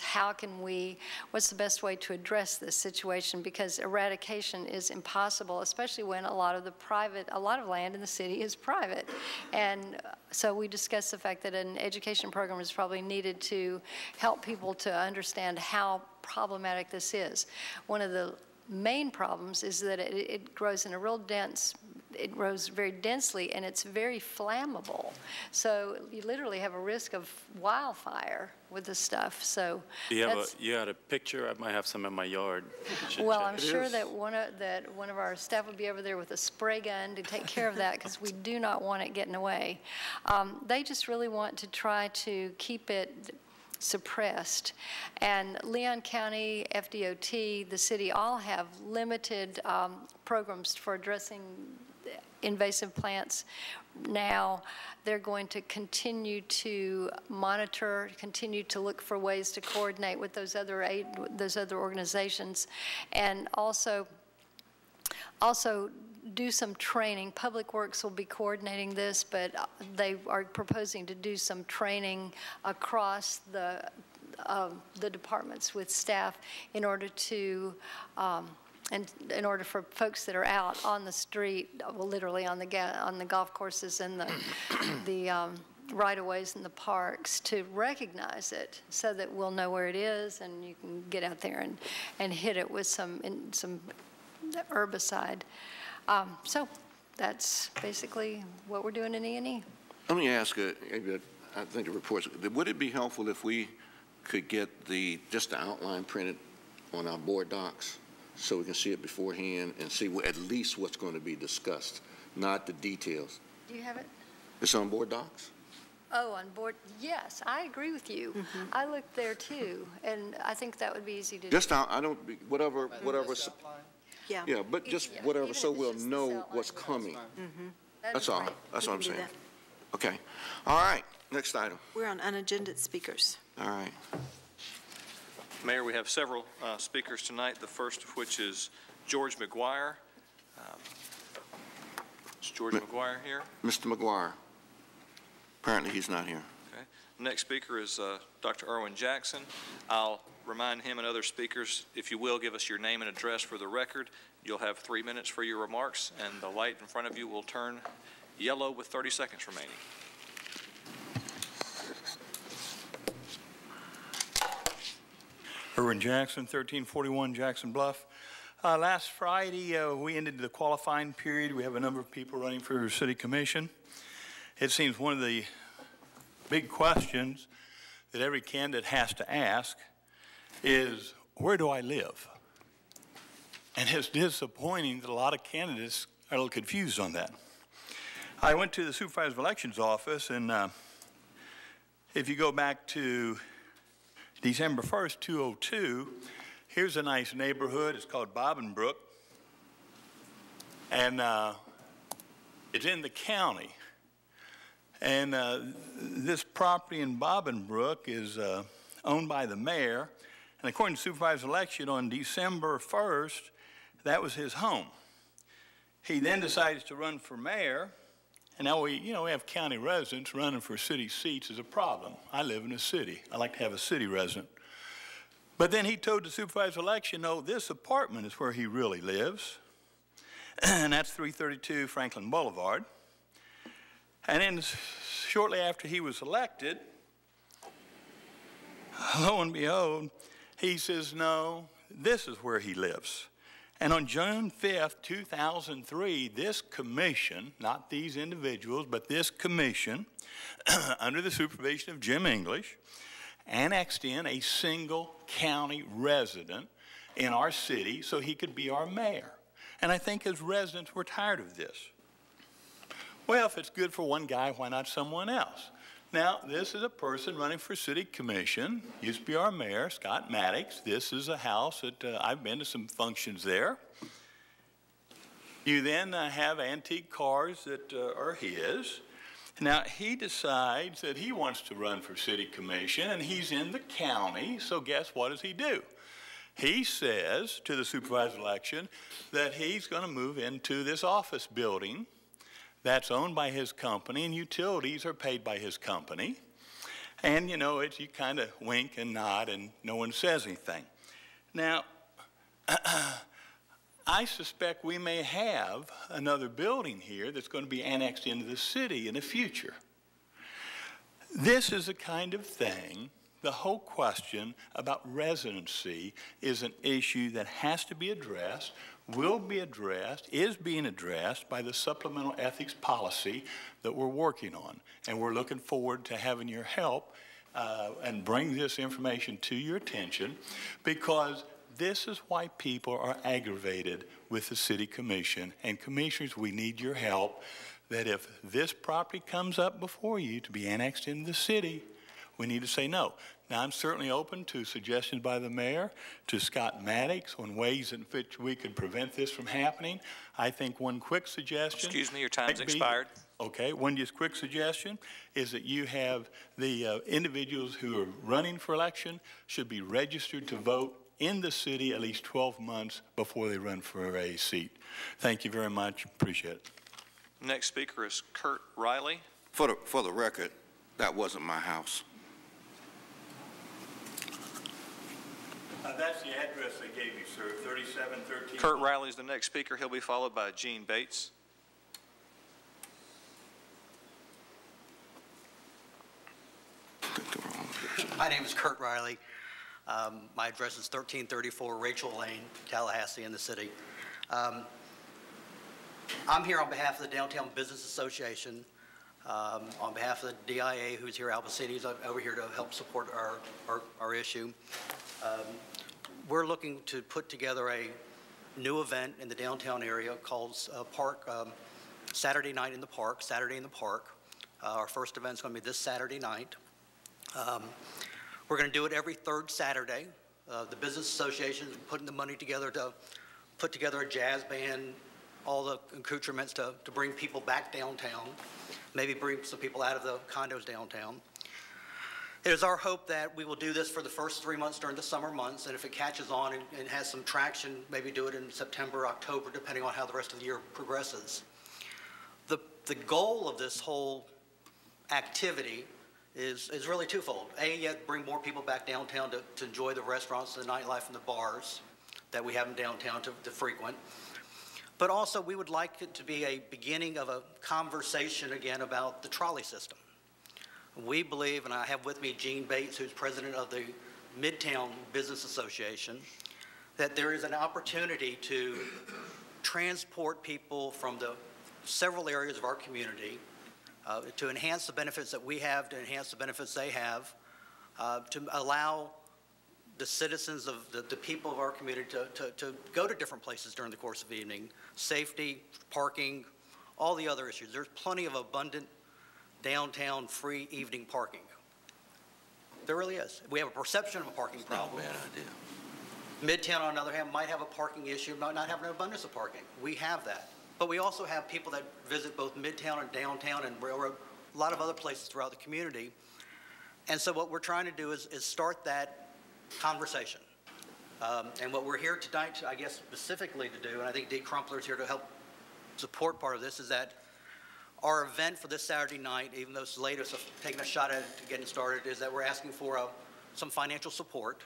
K: what's the best way to address this situation, because eradication is impossible, especially when a lot of land in the city is private. And so we discussed the fact that an education program is probably needed to help people to understand how problematic this is. One of the main problems is that it grows in a real dense, it grows very densely, and it's very flammable. So you literally have a risk of wildfire with this stuff. So
O: you had a picture? I might have some in my yard.
K: Well, I'm sure that one of our staff will be over there with a spray gun to take care of that, because we do not want it getting away. They just really want to try to keep it suppressed. And Leon County, FDOT, the city all have limited programs for addressing invasive plants. Now they're going to continue to monitor, continue to look for ways to coordinate with those other organizations, and also do some training. Public Works will be coordinating this, but they are proposing to do some training across the departments with staff in order to and in order for folks that are out on the street, well, literally on the golf courses and the right-of-ways in the parks, to recognize it so that we'll know where it is, and you can get out there and hit it with some herbicide. So that's basically what we're doing in E&E.
A: Let me ask, I think the reports, would it be helpful if we could get just the outline printed on our board docs so we can see it beforehand and see at least what's going to be discussed, not the details?
K: Do you have it?
A: It's on board docs?
K: Oh, on board, yes, I agree with you. I looked there too, and I think that would be easy to do.
A: Just whatever. Yeah, but just whatever, so we'll know what's coming. That's all. That's what I'm saying. Okay. All right. Next item.
B: We're on unagended speakers.
A: All right.
I: Mayor, we have several speakers tonight, the first of which is George McGuire. Is George McGuire here?
A: Mr. McGuire. Apparently he's not here.
I: Okay. Next speaker is Dr. Erwin Jackson. I'll remind him and other speakers, if you will, give us your name and address for the record. You'll have 3 minutes for your remarks, and the light in front of you will turn yellow with 30 seconds remaining.
T: Erwin Jackson, 1341 Jackson Bluff. Last Friday, we ended the qualifying period. We have a number of people running for City Commission. It seems one of the big questions that every candidate has to ask is, where do I live? And it's disappointing that a lot of candidates are a little confused on that. I went to the Supervisor of Elections office, and if you go back to December 1st, 2002, here's a nice neighborhood. It's called Bobbinbrook, and it's in the county. And this property in Bobbinbrook is owned by the mayor, and according to Supervisor election on December 1st, that was his home. He then decides to run for mayor, and now we have county residents running for city seats is a problem. I live in a city. I like to have a city resident. But then he told the supervisor election, no, this apartment is where he really lives, and that's 332 Franklin Boulevard. And then shortly after he was elected, lo and behold, he says, no, this is where he lives. And on June 5th, 2003, this commission, not these individuals, but this commission, under the supervision of Jim English, annexed in a single county resident in our city so he could be our mayor. And I think as residents, we're tired of this. Well, if it's good for one guy, why not someone else? Now, this is a person running for city commission, used to be our mayor, Scott Maddox. This is a house that I've been to some functions there. You then have antique cars that are his. Now, he decides that he wants to run for city commission, and he's in the county, so guess what does he do? He says to the supervisor election that he's going to move into this office building that's owned by his company, and utilities are paid by his company. And, you kind of wink and nod, and no one says anything. Now, I suspect we may have another building here that's going to be annexed into the city in the future. This is the kind of thing, the whole question about residency is an issue that has to be addressed, will be addressed, is being addressed by the supplemental ethics policy that we're working on. And we're looking forward to having your help and bring this information to your attention, because this is why people are aggravated with the city commission. And commissioners, we need your help, that if this property comes up before you to be annexed into the city, we need to say no. Now, I'm certainly open to suggestions by the mayor, to Scott Maddox, on ways in which we could prevent this from happening. I think one quick suggestion.
I: Excuse me, your time's expired.
T: Okay, one just quick suggestion is that you have the individuals who are running for election should be registered to vote in the city at least 12 months before they run for a seat. Thank you very much. Appreciate it.
I: Next speaker is Kurt Riley.
A: For the record, that wasn't my house.
T: That's the address they gave me, sir, 3713.
I: Kurt Riley is the next speaker. He'll be followed by Gene Bates.
U: My name is Kurt Riley. My address is 1334 Rachel Lane, Tallahassee, in the city. I'm here on behalf of the Downtown Business Association, on behalf of the DIA, who's here, Al Pacini's over here to help support our issue. We're looking to put together a new event in the downtown area called Saturday Night in the Park, Saturday in the Park. Our first event's going to be this Saturday night. We're going to do it every third Saturday. The Business Association is putting the money together to put together a jazz band, all the accoutrements to bring people back downtown, maybe bring some people out of the condos downtown. It is our hope that we will do this for the first 3 months during the summer months, and if it catches on and has some traction, maybe do it in September, October, depending on how the rest of the year progresses. The goal of this whole activity is really twofold. A, bring more people back downtown to enjoy the restaurants, the nightlife, and the bars that we have in downtown to frequent. But also, we would like it to be a beginning of a conversation again about the trolley system. We believe, and I have with me Gene Bates, who's president of the Midtown Business Association, that there is an opportunity to transport people from the several areas of our community to enhance the benefits that we have, to enhance the benefits they have, to allow the citizens of the people of our community to go to different places during the course of the evening, safety, parking, all the other issues. There's plenty of abundant downtown free evening parking. There really is. We have a perception of a parking problem.
A: Not a bad idea.
U: Midtown, on the other hand, might have a parking issue, might not have an abundance of parking. We have that. But we also have people that visit both Midtown and downtown and Railroad, a lot of other places throughout the community. And so what we're trying to do is start that conversation. And what we're here tonight, I guess, specifically to do, and I think Dee Crumpler is here to help support part of this, is that our event for this Saturday night, even though it's the latest of taking a shot at it to getting started, is that we're asking for some financial support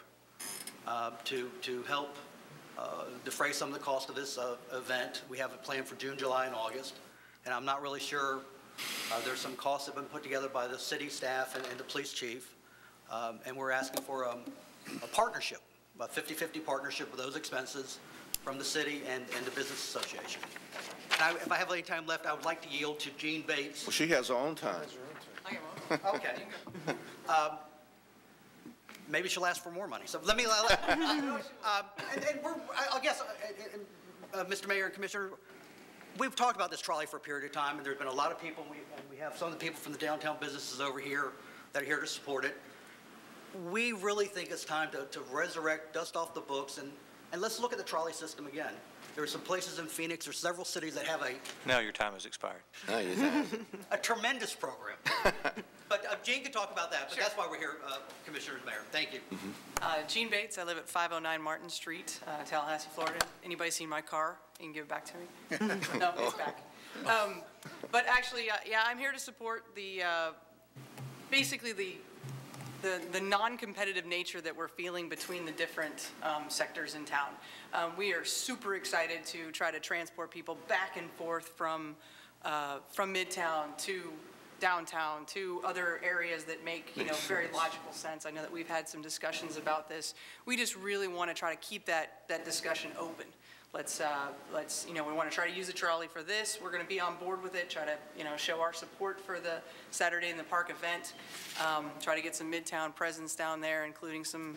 U: to help defray some of the cost of this event. We have it planned for June, July, and August, and I'm not really sure. There's some costs that have been put together by the city staff and the police chief, and we're asking for a partnership, a 50-50 partnership with those expenses from the city and the business association. And if I have any time left, I would like to yield to Jean Bates.
A: Well, she has her own time.
U: Okay. Maybe she'll ask for more money. So let me. And we're, I guess, Mr. Mayor and Commissioner, we've talked about this trolley for a period of time, and there's been a lot of people. We have some of the people from the downtown businesses over here that are here to support it. We really think it's time to resurrect, dust off the books, and let's look at the trolley system again. There are some places in Phoenix, there's several cities that have
I: Now your time has expired.
U: a tremendous program. But Jean could talk about that, but that's why we're here, Commissioner Mayor. Thank you.
C: Jean Bates, I live at 509 Martin Street, Tallahassee, Florida. Anybody seen my car? You can give it back to me. No, it's back. But actually, yeah, I'm here to support the, basically the non-competitive nature that we're feeling between the different sectors in town. We are super excited to try to transport people back and forth from Midtown to downtown to other areas that make, very logical sense. I know that we've had some discussions about this. We just really want to try to keep that discussion open. Let's, we want to try to use the trolley for this. We're going to be on board with it, try to, show our support for the Saturday in the Park event, try to get some Midtown presence down there, including some,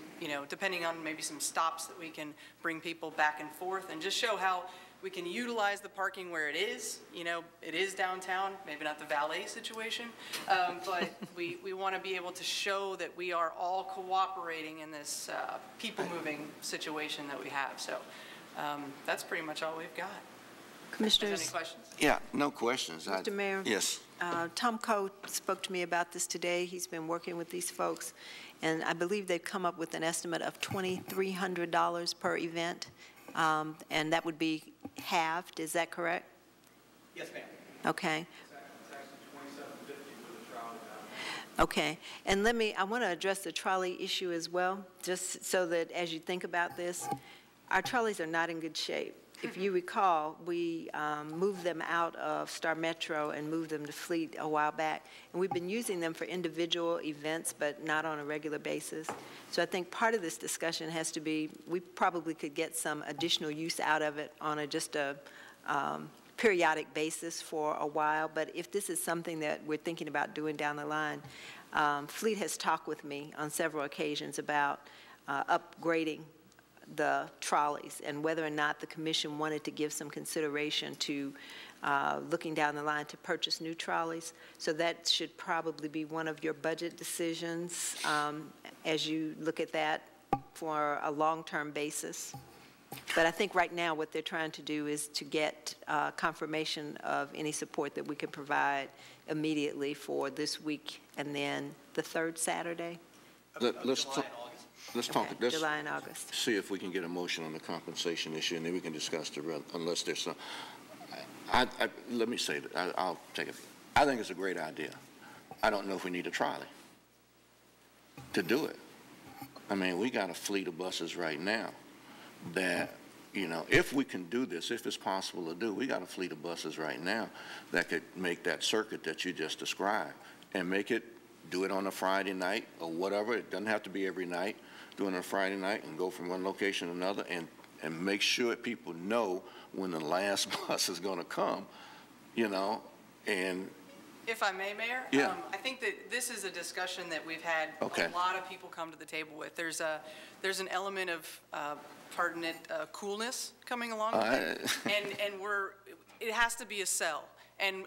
C: depending on maybe some stops that we can bring people back and forth, and just show how we can utilize the parking where it is. It is downtown, maybe not the valet situation, but we want to be able to show that we are all cooperating in this people-moving situation that we have. So. That's pretty much all we've got.
B: Commissioners?
C: Any questions?
A: Yeah, no questions.
B: Mr. Mayor?
A: Yes.
B: Tom Coe spoke to me about this today. He's been working with these folks, and I believe they've come up with an estimate of $2,300 per event, and that would be halved. Is that correct?
U: Yes, ma'am.
B: Okay. Okay, and I want to address the trolley issue as well, just so that as you think about this, our trolleys are not in good shape. If you recall, we moved them out of Star Metro and moved them to Fleet a while back, and we've been using them for individual events, but not on a regular basis. So I think part of this discussion has to be, we probably could get some additional use out of it on just a periodic basis for a while, but if this is something that we're thinking about doing down the line, Fleet has talked with me on several occasions about upgrading the trolleys and whether or not the commission wanted to give some consideration to looking down the line to purchase new trolleys. So that should probably be one of your budget decisions as you look at that for a long-term basis. But I think right now what they're trying to do is to get confirmation of any support that we can provide immediately for this week and then the third Saturday.
A: Let's talk. Let's
B: July and August.
A: See if we can get a motion on the compensation issue, and then we can discuss the rest, unless there's some. Let me say that. I'll take it. I think it's a great idea. I don't know if we need a trolley to do it. I mean, we got a fleet of buses right now that, if we can do this, if it's possible to do, we got a fleet of buses right now that could make that circuit that you just described and do it on a Friday night or whatever. It doesn't have to be every night. during a Friday night and go from one location to another and make sure people know when the last bus is going to come, you know, and
C: If I may, Mayor?
A: Yeah.
C: I think that this is a discussion that we've had
A: Okay.
C: a lot of people come to the table with. There's an element of, pardon it, coolness coming along with it. And it has to be a sell. And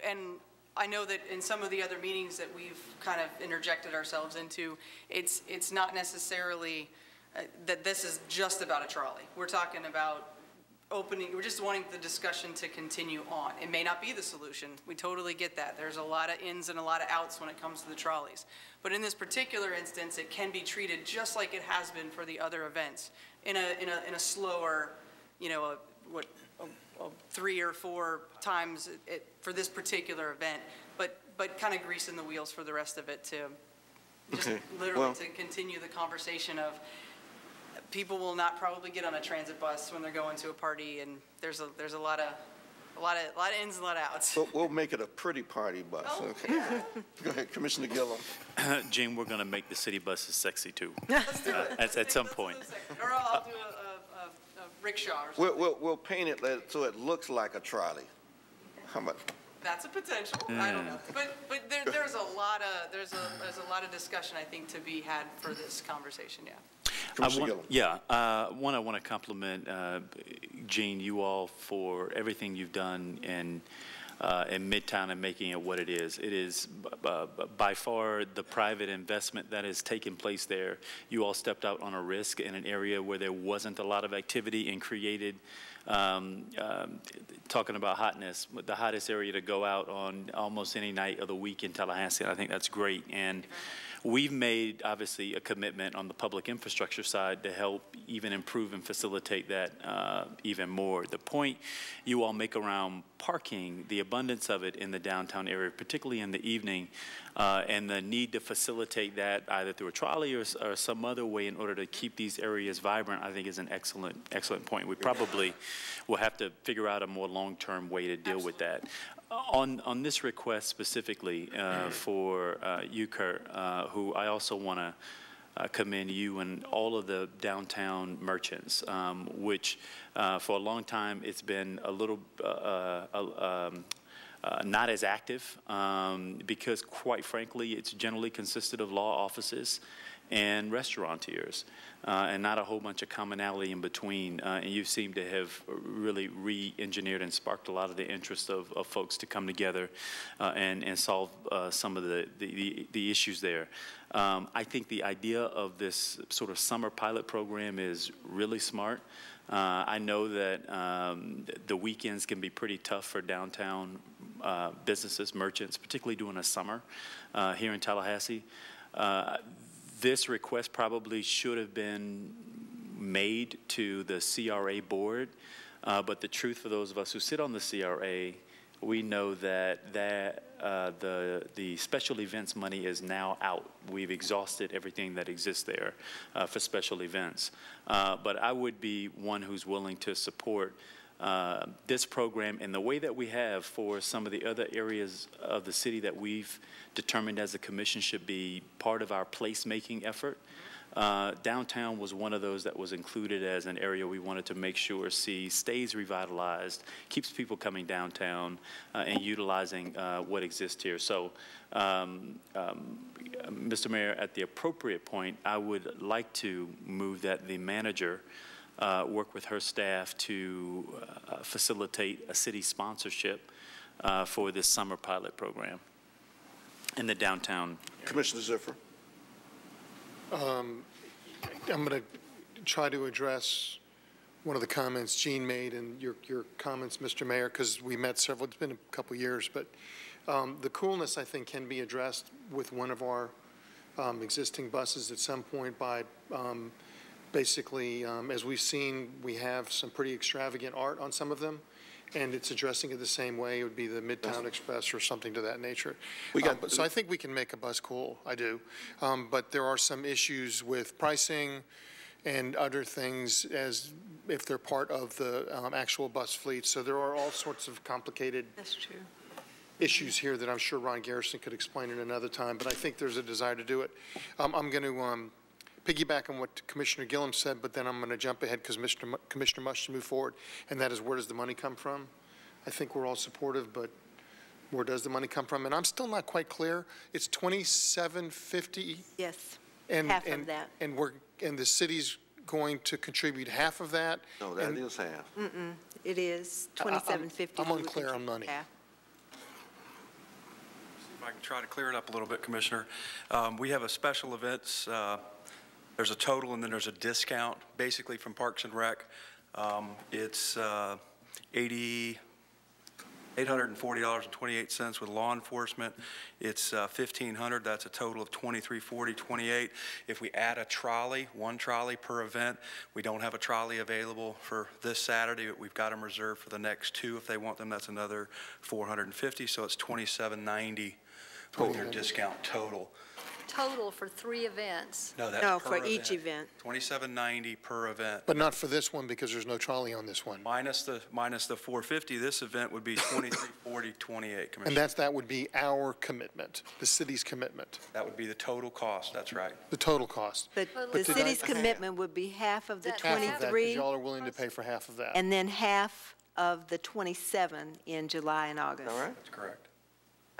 C: I know that in some of the other meetings that we've kind of interjected ourselves into, it's not necessarily that this is just about a trolley. We're talking about we're just wanting the discussion to continue on. It may not be the solution. We totally get that. There's a lot of ins and a lot of outs when it comes to the trolleys. But in this particular instance, it can be treated just like it has been for the other events, in a slower, you know, 3 or 4 times for this particular event, but kind of greasing the wheels for the rest of it to just literally to continue the conversation of people will not probably get on a transit bus when they're going to a party, and there's a lot of ins and a lot of outs.
A: We'll make it a pretty party bus.
C: Oh,
A: okay.
C: yeah.
A: Go ahead, Commissioner Gillum.
O: Gene, we're going to make the city buses sexy too.
C: Let's do it.
O: At some point.
C: Or I'll do a rickshaw or something.
A: We'll paint it so it looks like a trolley. How much?
C: That's a potential. I don't know, but there's a lot of discussion I think to be had for this conversation. Yeah.
O: I want to compliment Gene, you all, for everything you've done in Midtown and making it what it is. It is by far the private investment that has taken place there. You all stepped out on a risk in an area where there wasn't a lot of activity and created, talking about hotness, the hottest area to go out on almost any night of the week in Tallahassee. I think that's great. And we've made, obviously, a commitment on the public infrastructure side to help even improve and facilitate that even more. The point you all make around parking, the abundance of it in the downtown area, particularly in the evening, and the need to facilitate that either through a trolley or some other way in order to keep these areas vibrant, I think is an excellent point. We probably will have to figure out a more long-term way to deal with that. On this request specifically for you, Kurt, who I also want to commend you and all of the downtown merchants, which for a long time it's been a little not as active because, quite frankly, it's generally consisted of law offices and restaurateurs, and not a whole bunch of commonality in between. And you seem to have really re-engineered and sparked a lot of the interest of folks to come together and solve some of the issues there. I think the idea of this sort of summer pilot program is really smart. I know that the weekends can be pretty tough for downtown businesses, merchants, particularly during the summer here in Tallahassee. This request probably should have been made to the CRA board, but the truth for those of us who sit on the CRA, we know that the special events money is now out. We've exhausted everything that exists there for special events. But I would be one who's willing to support this program in the way that we have for some of the other areas of the city that we've determined as a commission should be part of our placemaking effort. Downtown was one of those that was included as an area we wanted to make sure stays revitalized, keeps people coming downtown and utilizing what exists here. So, Mr. Mayor, at the appropriate point, I would like to move that the manager work with her staff to facilitate a city sponsorship for this summer pilot program in the downtown.
A: Commissioner Ziffer.
S: I'm going to try to address one of the comments Gene made and your comments, Mr. Mayor, because we met several, it's been a couple years, but the coolness, I think, can be addressed with one of our existing buses at some point by basically, as we've seen, we have some pretty extravagant art on some of them, and it's addressing it the same way. It would be the Midtown Express or something to that nature. So I think we can make a bus cool, I do. But there are some issues with pricing and other things as if they're part of the actual bus fleet. So there are all sorts of complicated issues here that I'm sure Ron Garrison could explain at another time, but I think there's a desire to do it. I'm going to piggyback on what Commissioner Gillum said, but then I'm going to jump ahead because Commissioner Mush should move forward, and that is, where does the money come from? I think we're all supportive, but where does the money come from? And I'm still not quite clear. It's $27.50.
B: Yes,
S: and
B: half of that.
S: And the city's going to contribute half of that.
A: No, that is half.
B: It is $27.50.
S: I'm unclear on money.
B: Half.
D: If I can try to clear it up a little bit, Commissioner. We have a special events. There's a total and then there's a discount, basically from Parks and Rec. It's $840.28 with law enforcement. It's $1,500. That's a total of $2,340.28. If we add a trolley, one trolley per event, we don't have a trolley available for this Saturday, but we've got them reserved for the next two. If they want them, that's another $450. So it's $2,790 with your discount total.
K: Total for 3 events.
D: No, that's
B: No,
D: per
B: for each event.
D: $2,790 per event.
S: But not for this one because there's no trolley on this one.
D: Minus the $450, this event would be $2,340.28, Commissioner.
S: And that would be our commitment, the city's commitment.
D: That would be the total cost, that's right.
S: The total cost.
B: But the city's commitment would be half of the
S: Half of that,
B: 23,
S: because y'all are willing to pay for half of that.
B: and then half of the 27 in July and August.
A: All right.
D: That's correct.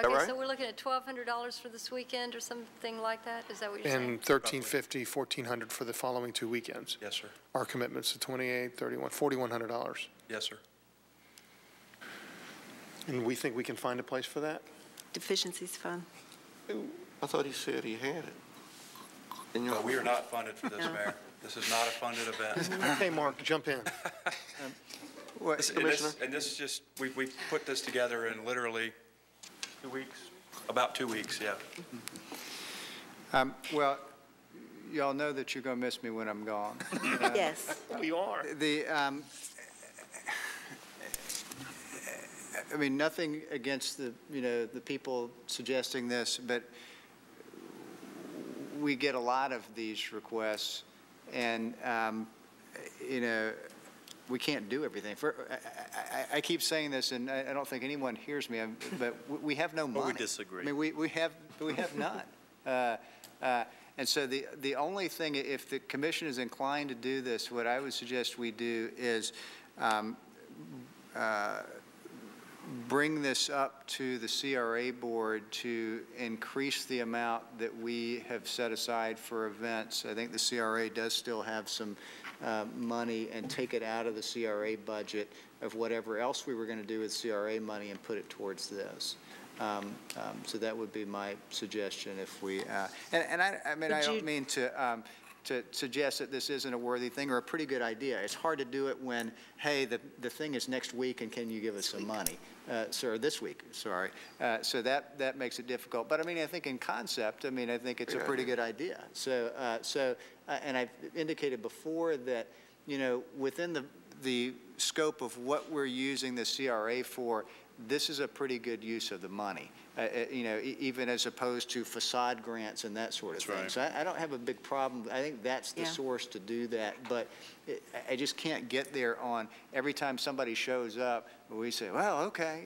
K: Okay,
A: right?
K: so we're looking at $1,200 for this weekend or something like that? Is that what you're saying?
S: And $1,350, $1,400 for the following 2 weekends.
D: Yes, sir.
S: Our commitment's to $2,800, $3,100, $4,100.
D: Yes, sir.
S: And we think we can find a place for that?
B: Deficiencies fund.
A: I thought he said he had it. And
D: No, we are not funded for this, Mayor. This is not a funded event.
S: Okay, Mark, jump in.
D: And this is just, we put this together in literally 2 weeks, about 2 weeks, yeah.
N: Well, y'all know that you're going to miss me when I'm gone.
B: Yes.
S: We are.
N: I mean, nothing against the people suggesting this, but we get a lot of these requests, and we can't do everything. I keep saying this, and I don't think anyone hears me, but we have no money.
D: Well, we disagree.
N: I mean, we have none. And so the only thing, if the commission is inclined to do this, what I would suggest we do is bring this up to the CRA board to increase the amount that we have set aside for events. I think the CRA does still have some money, and take it out of the CRA budget of whatever else we were going to do with CRA money and put it towards this. So that would be my suggestion if we, and I mean, I don't mean to suggest that this isn't a worthy thing or a pretty good idea. It's hard to do it when, hey, the thing is next week and can you give us some money? Sir, this week, sorry. So that makes it difficult. But I mean, I think in concept, I mean, I think it's a pretty good idea. So, and I've indicated before that, within the scope of what we're using the CRA for, this is a pretty good use of the money, even as opposed to facade grants and that sort of thing. Right. So I don't have a big problem. I think that's the source to do that. But I just can't get there on every time somebody shows up, we say, well, okay,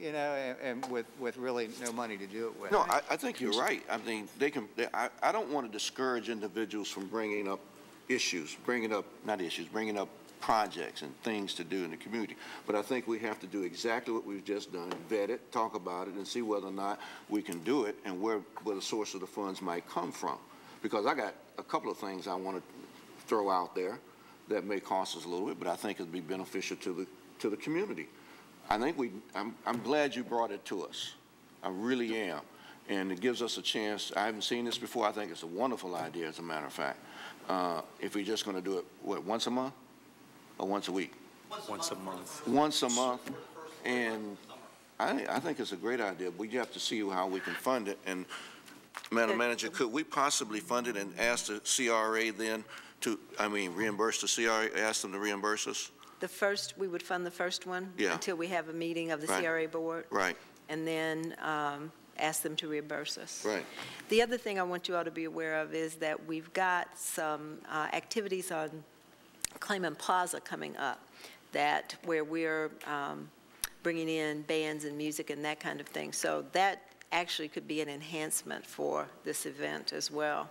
N: and with really no money to do it with.
A: No, I think you're right. I mean, I don't want to discourage individuals from bringing up bringing up projects and things to do in the community. But I think we have to do exactly what we've just done, vet it, talk about it, and see whether or not we can do it and where the source of the funds might come from. Because I got a couple of things I want to throw out there that may cost us a little bit, but I think it'd be beneficial to the community. I think I'm glad you brought it to us. I really am. And it gives us a chance. I haven't seen this before. I think it's a wonderful idea, as a matter of fact. If we're just going to do it, once a month? Or once a week?
D: Once a month.
A: Once a month, and I think it's a great idea. We have to see how we can fund it. And, Madam Manager, could we possibly fund it and ask the CRA then to, reimburse the CRA, ask them to reimburse us?
B: We would fund the first one
A: Yeah.
B: until we have a meeting of the CRA board.
A: Right.
B: And then ask them to reimburse us.
A: Right.
B: The other thing I want you all to be aware of is that we've got some activities on Clayman Plaza coming up, where we're bringing in bands and music and that kind of thing. So that actually could be an enhancement for this event as well.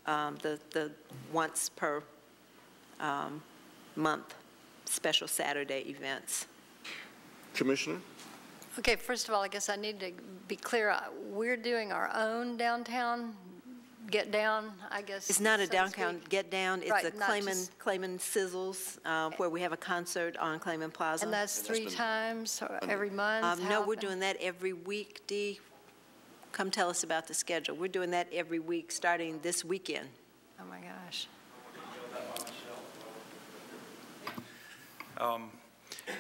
B: the once per month special Saturday events.
A: Commissioner?
K: Okay, first of all, I guess I need to be clear. We're doing our own downtown get down, I guess.
B: It's not a
K: so to
B: downtown
K: speak.
B: get down. It's
K: Right,
B: a
K: not just-
B: Clayman Sizzles, where we have a concert on Clayman Plaza.
K: And that's 3 times or every month?
B: No, we're doing that every week. Dee, come tell us about the schedule. We're doing that every week, starting this weekend.
K: Oh, my gosh.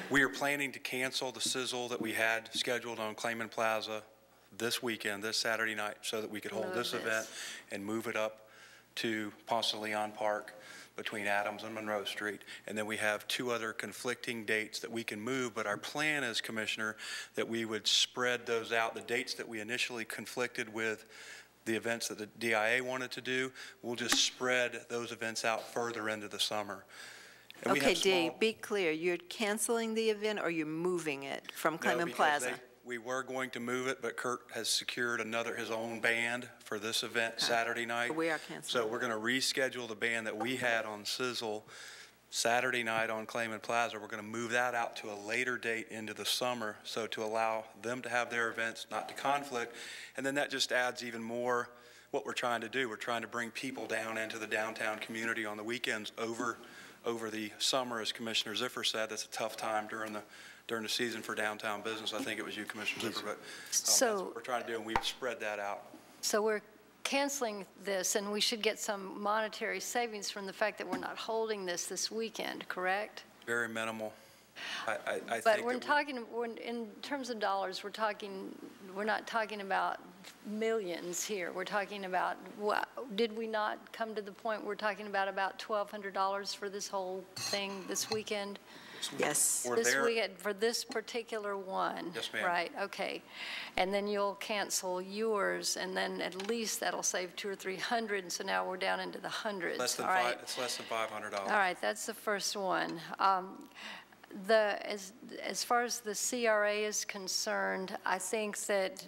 D: We are planning to cancel the sizzle that we had scheduled on Clayman Plaza this weekend, this Saturday night, so that we could hold this event and move it up to Ponce de Leon Park between Adams and Monroe Street. And then we have 2 other conflicting dates that we can move, but our plan is, Commissioner, that we would spread those out. The dates that we initially conflicted with the events that the DIA wanted to do, we'll just spread those events out further into the summer. And we
B: Okay,
D: have
B: Dee, be clear. You're canceling the event or you're moving it from Clayman Plaza?
D: We were going to move it, but Kurt has secured his own band for this event Saturday night.
B: We are canceling.
D: So we're going to reschedule the band that we had on Sizzle Saturday night on Clayman Plaza. We're going to move that out to a later date into the summer, so to allow them to have their events, not to conflict. And then that just adds even more what we're trying to do. We're trying to bring people down into the downtown community on the weekends over the summer. As Commissioner Ziffer said, that's a tough time during the season for downtown business. I think it was you, Commissioner Ziffer, but that's what we're trying to do, and we've spread that out.
K: So we're canceling this, and we should get some monetary savings from the fact that we're not holding this weekend, correct?
D: Very minimal. I
K: But
D: think
K: we're in terms of dollars, we're not talking about millions here. We're talking about, did we not come to the point we're talking about $1,200 for this whole thing this weekend?
B: Yes.
K: This weekend, for this particular one?
D: Yes, ma'am.
K: Right, okay. And then you'll cancel yours, and then at least that'll save $200 or $300, and so now we're down into the hundreds.
D: It's
K: all right?
D: It's less than $500.
K: All right, that's the first one. As far as the CRA is concerned, I think that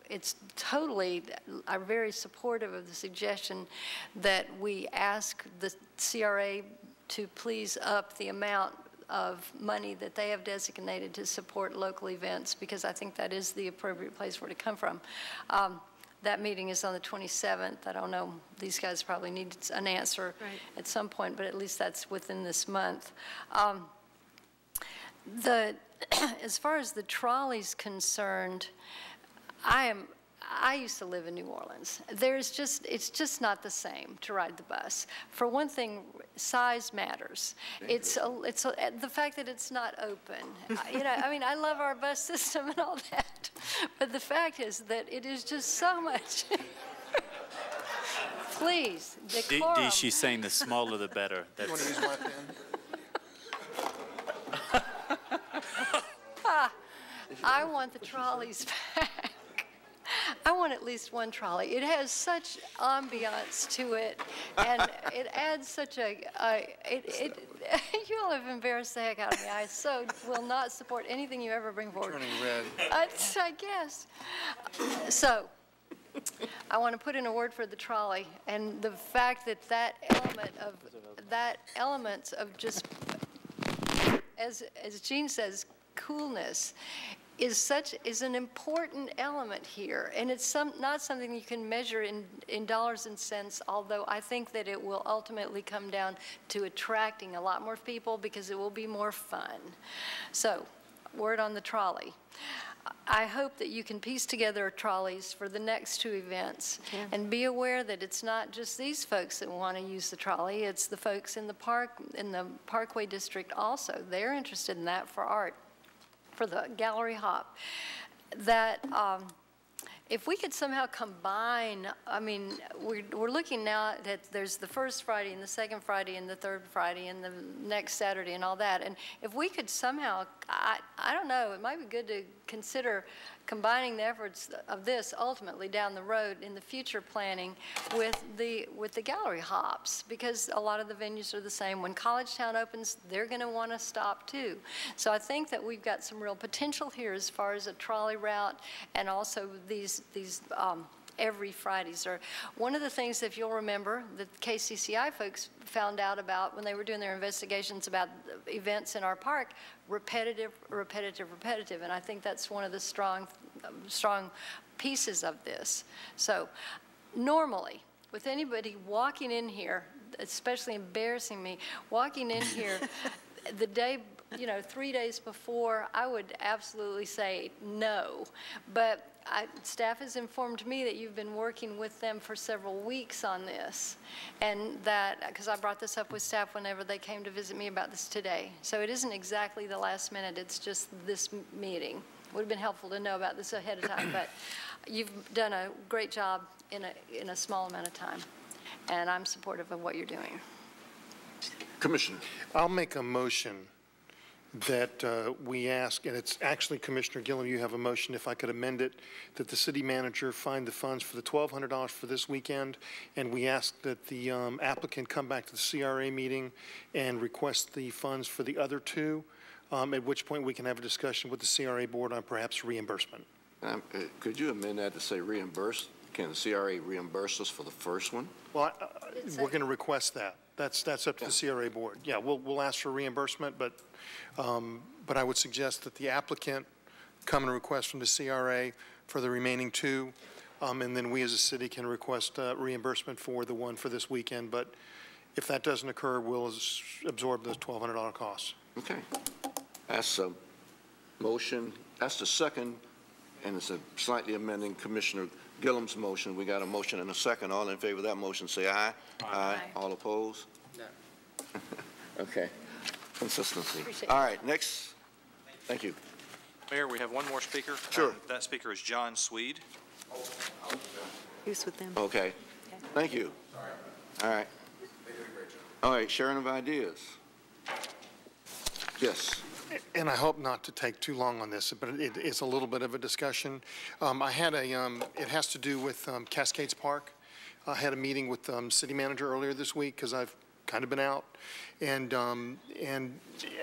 K: it's totally, I'm very supportive of the suggestion that we ask the CRA to please up the amount of money that they have designated to support local events, because I think that is the appropriate place for it to come from. That meeting is on the 27th. I don't know, these guys probably need an answer at some point, but at least that's within this month. As far as the trolley's concerned, I used to live in New Orleans. It's just not the same to ride the bus. For one thing, size matters. It's the fact that it's not open. I mean, I love our bus system and all that, but the fact is that it is just so much. Please, decorum.
O: She's saying the smaller the better.
J: You want to use my pen?
K: I want the trolleys back. I want at least one trolley. It has such ambiance to it, and it adds such a, you all have embarrassed the heck out of me. I so will not support anything you ever bring forward.
J: Turning red.
K: I guess. So, I want to put in a word for the trolley, and the fact that that element of just, as Jean says, coolness is an important element here, and it's not something you can measure in dollars and cents, although I think that it will ultimately come down to attracting a lot more people because it will be more fun. So, word on the trolley. I hope that you can piece together trolleys for the next 2 events, and be aware that it's not just these folks that want to use the trolley, it's the folks in the Parkway District also. They're interested in that for art, for the gallery hop. That if we could somehow combine, I mean, we're looking now at there's the first Friday and the second Friday and the third Friday and the next Saturday and all that. And if we could somehow, I don't know, it might be good to consider combining the efforts of this ultimately down the road in the future planning with the gallery hops, because a lot of the venues are the same. When College Town opens, they're going to want to stop too. So I think that we've got some real potential here as far as a trolley route, and also these every Friday, sir. One of the things, if you'll remember, the KCCI folks found out about when they were doing their investigations about events in our park, repetitive, and I think that's one of the strong pieces of this. So normally, with anybody walking in here, especially embarrassing me, walking in here the day, 3 days before, I would absolutely say no. But staff has informed me that you've been working with them for several weeks on this, and that, because I brought this up with staff whenever they came to visit me about this today. So it isn't exactly the last minute, it's just this meeting. Would have been helpful to know about this ahead of time, but you've done a great job in a small amount of time, and I'm supportive of what you're doing.
A: Commissioner.
S: I'll make a motion that we ask, and it's actually, Commissioner Gillum, you have a motion, if I could amend it, that the city manager find the funds for the $1,200 for this weekend, and we ask that the applicant come back to the CRA meeting and request the funds for the other two, at which point we can have a discussion with the CRA board on perhaps reimbursement.
A: Could you amend that to say reimburse? Can the CRA reimburse us for the first one?
S: Well, we're going to request that. That's up to the CRA board. Yeah, we'll ask for reimbursement, but I would suggest that the applicant come and request from the CRA for the remaining two, and then we as a city can request reimbursement for the one for this weekend. But if that doesn't occur, we'll absorb those $1,200 costs.
A: Okay. That's a motion. That's the second, and it's a slightly amending Commissioner Gillum's motion. We got a motion and a second. All in favor of that motion, say aye. Aye. All opposed? No. Okay. Consistency. All right, next. Thank you.
I: Mayor, we have one more speaker.
A: Sure.
I: That speaker is John Swede.
B: Who's with them?
A: Okay. Thank you. All right. All right, sharing of ideas. Yes.
S: And I hope not to take too long on this, but it's a little bit of a discussion. I had it has to do with Cascades Park. I had a meeting with city manager earlier this week because I've kind of been out, and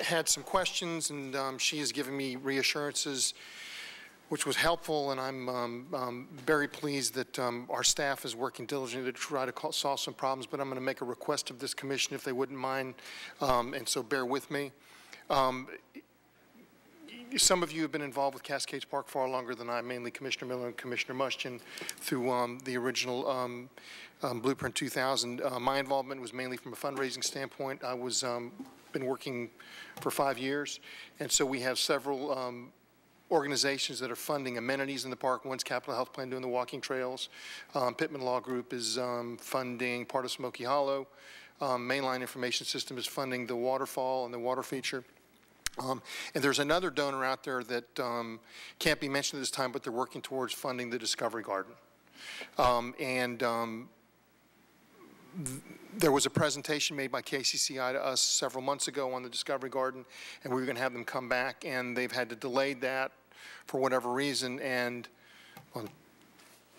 S: had some questions, and she has given me reassurances, which was helpful, and I'm very pleased that our staff is working diligently to try to solve some problems, but I'm going to make a request of this commission if they wouldn't mind, and so bear with me. Some of you have been involved with Cascades Park far longer than I, mainly Commissioner Miller and Commissioner Muschin through the original Blueprint 2000. My involvement was mainly from a fundraising standpoint. I was been working for 5 years, and so we have several organizations that are funding amenities in the park. One's Capital Health Plan doing the walking trails. Pittman Law Group is funding part of Smoky Hollow. Mainline Information System is funding the waterfall and the water feature. And there's another donor out there that can't be mentioned at this time, but they're working towards funding the Discovery Garden. There was a presentation made by KCCI to us several months ago on the Discovery Garden, and we were going to have them come back, and they've had to delay that for whatever reason, and I'm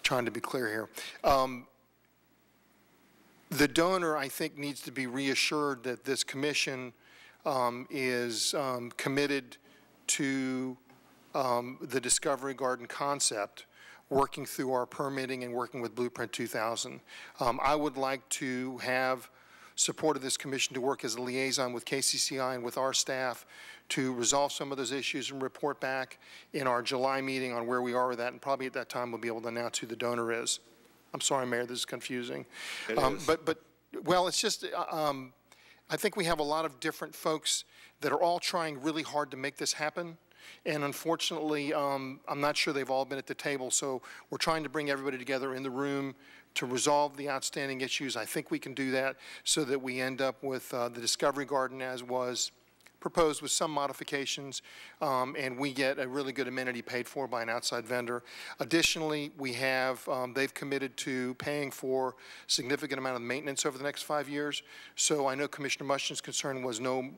S: trying to be clear here. The donor, I think, needs to be reassured that this commission is committed to the Discovery Garden concept, working through our permitting and working with Blueprint 2000. I would like to have support of this commission to work as a liaison with KCCI and with our staff to resolve some of those issues and report back in our July meeting on where we are with that, and probably at that time we'll be able to announce who the donor is. I'm sorry, Mayor, this is confusing.
A: It is.
S: Well, it's just, I think we have a lot of different folks that are all trying really hard to make this happen. And unfortunately, I'm not sure they've all been at the table. So we're trying to bring everybody together in the room to resolve the outstanding issues. I think we can do that so that we end up with the Discovery Garden as was proposed with some modifications, and we get a really good amenity paid for by an outside vendor. Additionally, we have, they've committed to paying for significant amount of maintenance over the next 5 years. So I know Commissioner Muschin's concern was no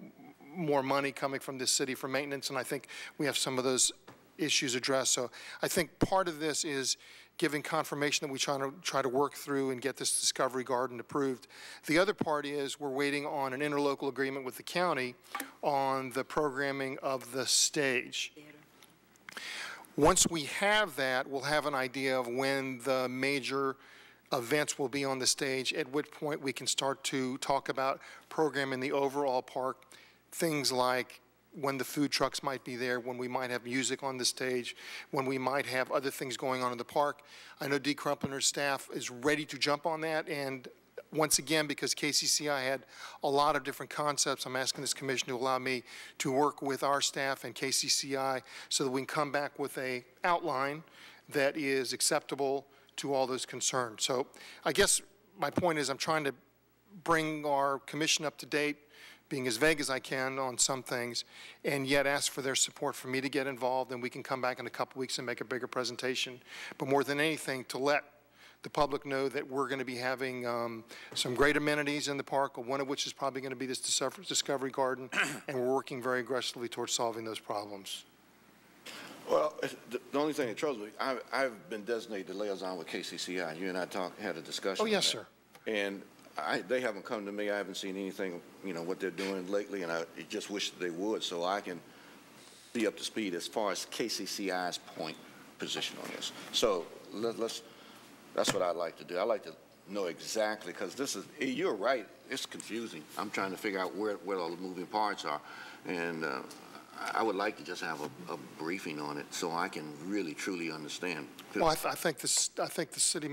S: more money coming from this city for maintenance, and I think we have some of those issues addressed. So I think part of this is giving confirmation that we try to work through and get this Discovery Garden approved. The other part is we're waiting on an interlocal agreement with the county on the programming of the stage. Once we have that, we'll have an idea of when the major events will be on the stage, at which point we can start to talk about programming the overall park, things like when the food trucks might be there, when we might have music on the stage, when we might have other things going on in the park. I know Dee Crumpler's staff is ready to jump on that, and once again, because KCCI had a lot of different concepts, I'm asking this commission to allow me to work with our staff and KCCI so that we can come back with an outline that is acceptable to all those concerned. So I guess my point is I'm trying to bring our commission up to date, being as vague as I can on some things, and yet ask for their support for me to get involved, and we can come back in a couple weeks and make a bigger presentation. But more than anything, to let the public know that we're going to be having some great amenities in the park, one of which is probably going to be this Discovery Garden, and we're working very aggressively towards solving those problems.
A: Well, the only thing that troubles me, I've been designated the liaison with KCCI. You and I had a discussion.
S: Oh, yes, sir.
A: And they haven't come to me. I haven't seen anything, what they're doing lately, and I just wish that they would so I can be up to speed as far as KCCI's position on this. So that's what I'd like to do. I'd like to know exactly, because you're right, it's confusing. I'm trying to figure out where all the moving parts are, and I would like to just have a briefing on it so I can really, truly understand.
S: Well, I think the city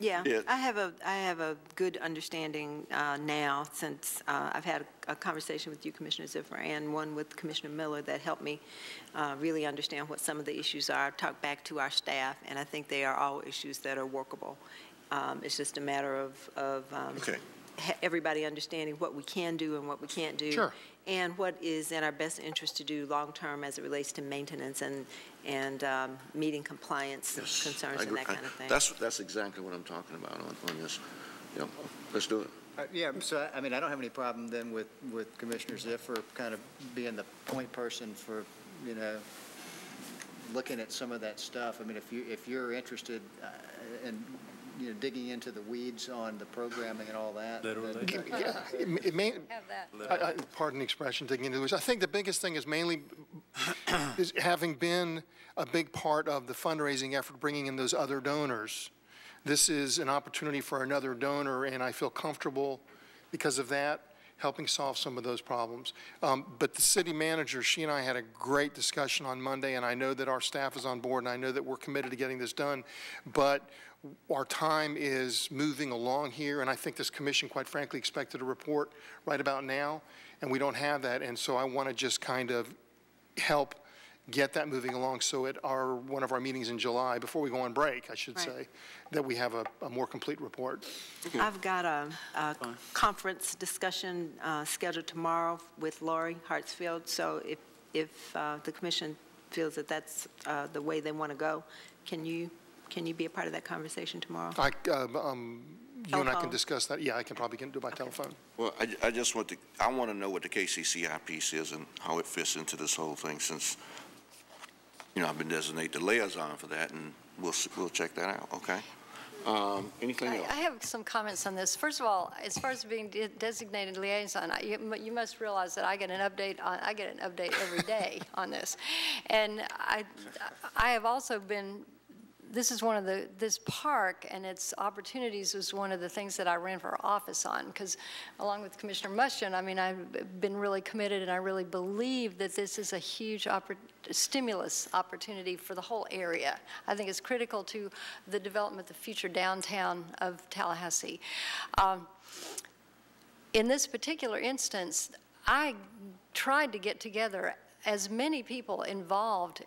B: Yeah, I have a good understanding now, since I've had a conversation with you, Commissioner Ziffer, and one with Commissioner Miller that helped me really understand what some of the issues are. I've talked back to our staff, and I think they are all issues that are workable. It's just a matter of everybody understanding what we can do and what we can't do.
S: Sure.
B: And what is in our best interest to do long-term as it relates to maintenance and meeting compliance concerns and that kind of thing.
A: That's exactly what I'm talking about on this. Let's do it.
N: Yeah, so I mean, I don't have any problem then with Commissioner Ziffer kind of being the point person for, looking at some of that stuff. I mean, if you're interested in digging into the weeds on the programming and all that.
S: It may, pardon the expression, digging into the weeds. I think the biggest thing is mainly is having been a big part of the fundraising effort, bringing in those other donors. This is an opportunity for another donor, and I feel comfortable because of that, helping solve some of those problems. But the city manager, she and I had a great discussion on Monday, and I know that our staff is on board, and I know that we're committed to getting this done. But our time is moving along here, and I think this commission, quite frankly, expected a report right about now, and we don't have that. And so I want to just kind of help get that moving along so at one of our meetings in July, before we go on break, I should say, that we have a more complete report.
B: I've got a conference discussion scheduled tomorrow with Lori Hartsfield, so if the commission feels that that's the way they want to go, can you be a part of that conversation tomorrow?
S: You and I can discuss that. Yeah, I can probably do it by telephone.
A: Well, I want to know what the KCCI piece is and how it fits into this whole thing, since I've been designated the liaison for that, and we'll check that out. Okay. Anything else?
K: I have some comments on this. First of all, as far as being designated liaison, you must realize that I get an update every day on this, and I have also been. This is this park and its opportunities was one of the things that I ran for office on, because along with Commissioner Muschin, I mean, I've been really committed, and I really believe that this is a huge stimulus opportunity for the whole area. I think it's critical to the development of the future downtown of Tallahassee. In this particular instance, I tried to get together as many people involved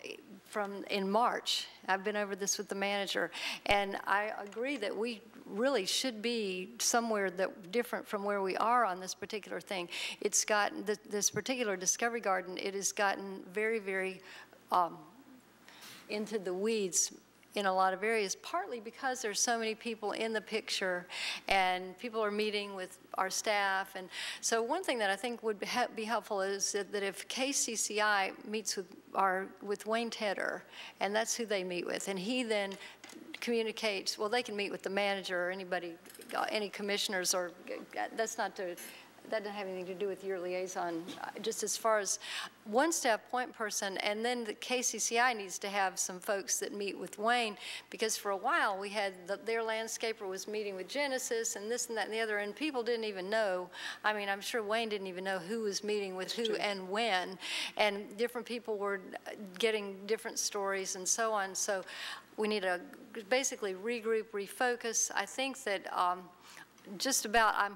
K: in March. I've been over this with the manager, and I agree that we really should be somewhere different from where we are on this particular thing. It's gotten, this particular Discovery Garden, it has gotten very, very into the weeds in a lot of areas, partly because there's so many people in the picture and people are meeting with our staff. And so one thing that I think would be helpful is that if KCCI meets with Wayne Tedder, and that's who they meet with, and he then communicates, well, they can meet with the manager or anybody, any commissioners, or that's not to that doesn't have anything to do with your liaison, just as far as one staff point person, and then the KCCI needs to have some folks that meet with Wayne, because for a while we had their landscaper was meeting with Genesis and this and that and the other, and people didn't even know. I mean, I'm sure Wayne didn't even know who was meeting with who and when, and different people were getting different stories and so on. So we need to basically regroup, refocus. I think that I'm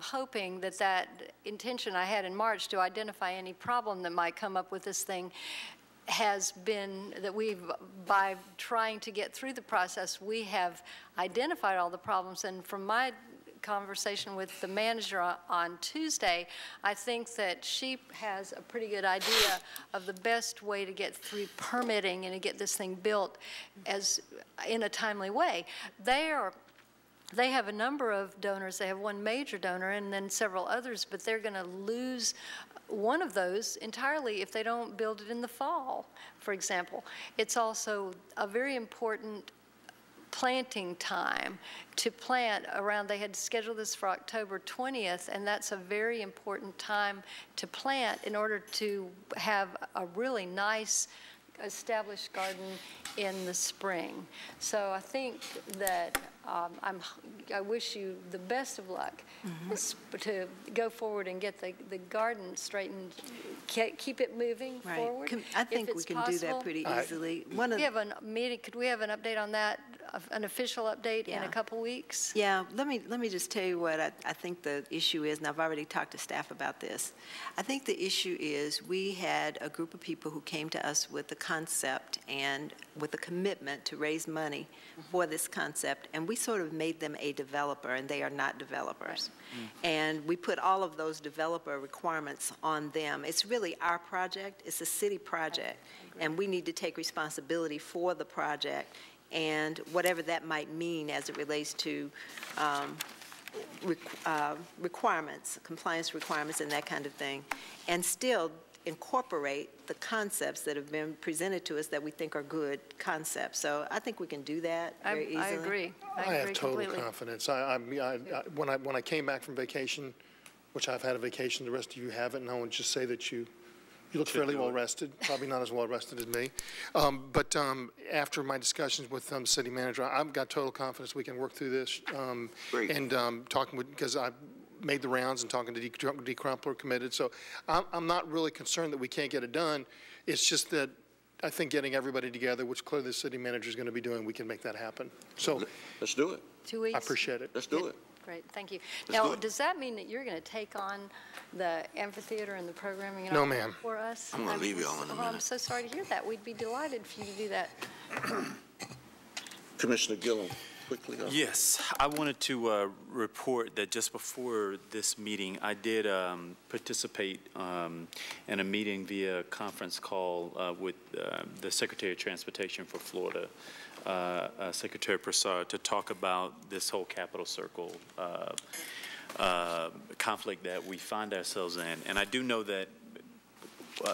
K: hoping that that intention I had in March to identify any problem that might come up with this thing has been, that by trying to get through the process, we have identified all the problems. And from my conversation with the manager on Tuesday, I think that she has a pretty good idea of the best way to get through permitting and to get this thing built in a timely way. They have a number of donors. They have one major donor and then several others, but they're going to lose one of those entirely if they don't build it in the fall, for example. It's also a very important planting time to plant around. They had scheduled this for October 20th, and that's a very important time to plant in order to have a really nice established garden in the spring. So I think that I wish you the best of luck to go forward and get the garden straightened, keep it moving forward.
B: I think we can do that pretty easily.
K: Could we have an update on that, an official update in a couple weeks?
B: Yeah, let me just tell you what I think the issue is, and I've already talked to staff about this. I think the issue is we had a group of people who came to us with the concept and with a commitment to raise money for this concept, and we sort of made them a developer, and they are not developers. And we put all of those developer requirements on them. It's really our project. It's a city project, and we need to take responsibility for the project and whatever that might mean as it relates to requirements, compliance requirements and that kind of thing, and still incorporate the concepts that have been presented to us that we think are good concepts. So I think we can do that very easily.
K: I agree.
S: I have total confidence. When I came back from vacation, which I've had a vacation, the rest of you haven't, and I want to just say that you look fairly well rested, probably not as well rested as me. But after my discussions with the city manager, I've got total confidence we can work through this. And talking with, because I made the rounds and talking to D. Crumpler committed. So I'm not really concerned that we can't get it done. It's just that I think getting everybody together, which clearly the city manager is going to be doing, we can make that happen. So
A: let's do it.
K: 2 weeks?
S: I appreciate it.
A: Let's do it.
K: Great, thank you. Now, does that mean that you're going to take on the amphitheater and the programming and
S: No,
K: all
S: ma'am.
K: for us?
A: I'm going to leave you all in a minute.
K: I'm so sorry to hear that. We'd be delighted for you to do that.
A: Commissioner Gillum, quickly.
O: Yes, I wanted to report that just before this meeting, I did participate in a meeting via conference call with the Secretary of Transportation for Florida, Secretary Prasad, to talk about this whole Capitol Circle conflict that we find ourselves in. And I do know that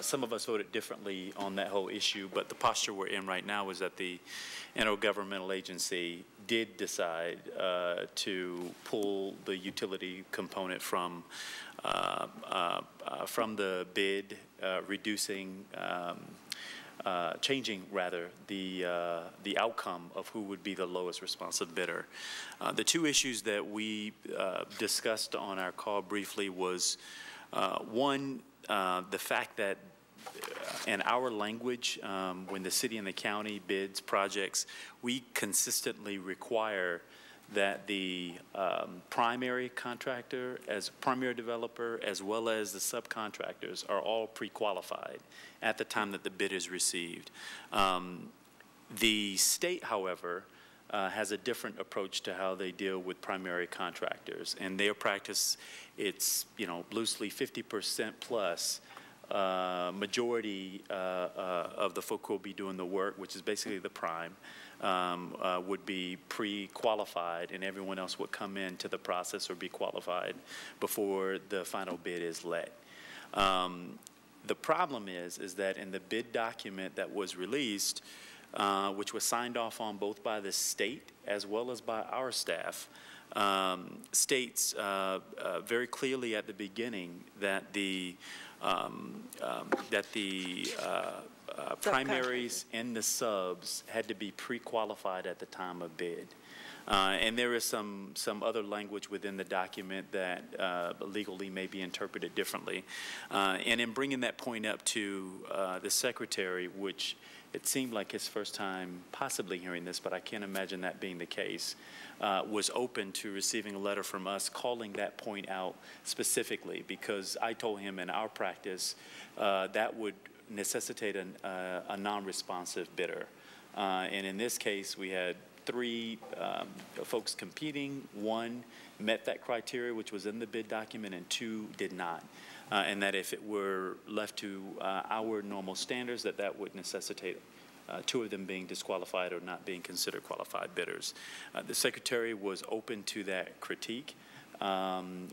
O: some of us voted differently on that whole issue, but the posture we're in right now is that the intergovernmental agency did decide to pull the utility component from the bid, changing rather the outcome of who would be the lowest responsive bidder. The two issues that we discussed on our call briefly was one, the fact that in our language, when the city and the county bids projects, we consistently require that the primary contractor, as primary developer, as well as the subcontractors are all pre-qualified at the time that the bid is received. The state, however, has a different approach to how they deal with primary contractors. And their practice, it's, loosely 50% plus majority of the folk who will be doing the work, which is basically the prime, would be pre-qualified, and everyone else would come into the process or be qualified before the final bid is let. The problem is that in the bid document that was released, which was signed off on both by the state as well as by our staff, states very clearly at the beginning that the primaries and the subs had to be pre-qualified at the time of bid. And there is some other language within the document that legally may be interpreted differently. And in bringing that point up to the Secretary, which it seemed like his first time possibly hearing this, but I can't imagine that being the case, was open to receiving a letter from us calling that point out specifically, because I told him in our practice that would necessitate a non-responsive bidder. And in this case, we had 3 folks competing. 1 met that criteria, which was in the bid document, and 2 did not. And that if it were left to our normal standards, that would necessitate 2 of them being disqualified or not being considered qualified bidders. The Secretary was open to that critique. And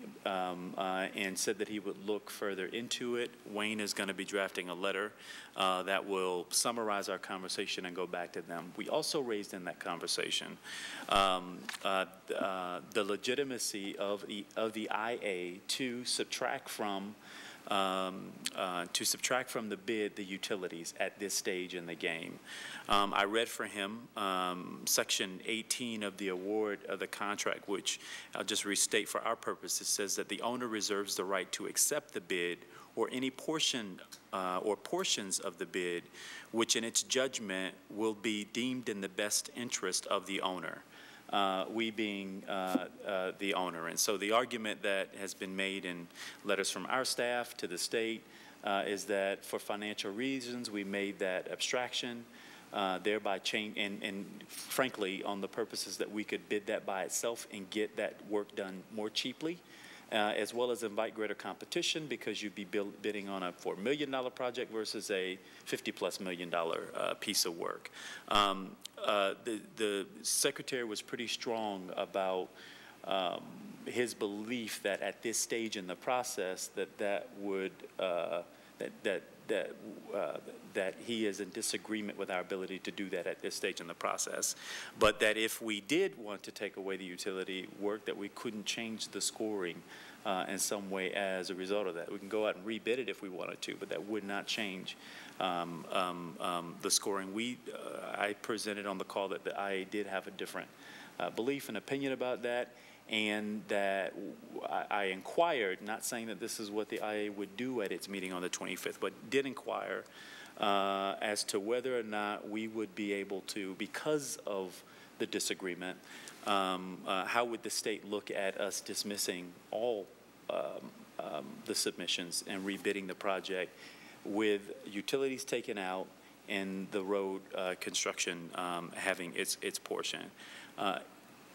O: said that he would look further into it. Wayne is going to be drafting a letter that will summarize our conversation and go back to them. We also raised in that conversation the legitimacy of the IA to subtract from the bid the utilities at this stage in the game. I read for him Section 18 of the award of the contract, which I'll just restate for our purposes, says that the owner reserves the right to accept the bid or any portion or portions of the bid which in its judgment will be deemed in the best interest of the owner. We being the owner. And so the argument that has been made in letters from our staff to the state is that for financial reasons we made that abstraction, thereby change, and frankly on the purposes that we could bid that by itself and get that work done more cheaply, as well as invite greater competition, because you'd be bidding on a $4 million project versus a $50+ million piece of work. The Secretary was pretty strong about his belief that at this stage in the process that he is in disagreement with our ability to do that at this stage in the process, but that if we did want to take away the utility work, that we couldn't change the scoring in some way as a result of that. We can go out and rebid it if we wanted to, but that would not change the scoring. I presented on the call that the IA did have a different belief and opinion about that, and that I inquired, not saying that this is what the IA would do at its meeting on the 25th, but did inquire as to whether or not we would be able to, because of the disagreement, how would the state look at us dismissing all the submissions and rebidding the project with utilities taken out and the road construction having its portion.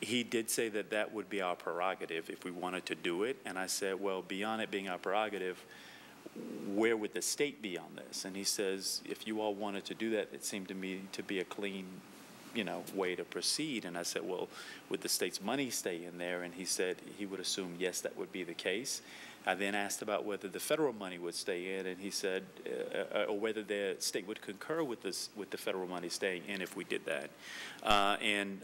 O: He did say that that would be our prerogative if we wanted to do it, and I said, well, beyond it being our prerogative, where would the state be on this? And he says, if you all wanted to do that, it seemed to me to be a clean, way to proceed. And I said, well, would the state's money stay in there? And he said he would assume, yes, that would be the case. I then asked about whether the federal money would stay in, and he said, or whether the state would concur with the federal money staying in if we did that. And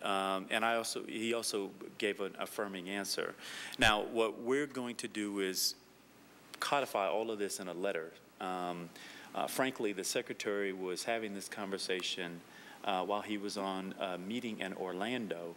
O: he also gave an affirming answer. Now, what we're going to do is codify all of this in a letter. Frankly, the Secretary was having this conversation while he was on a meeting in Orlando.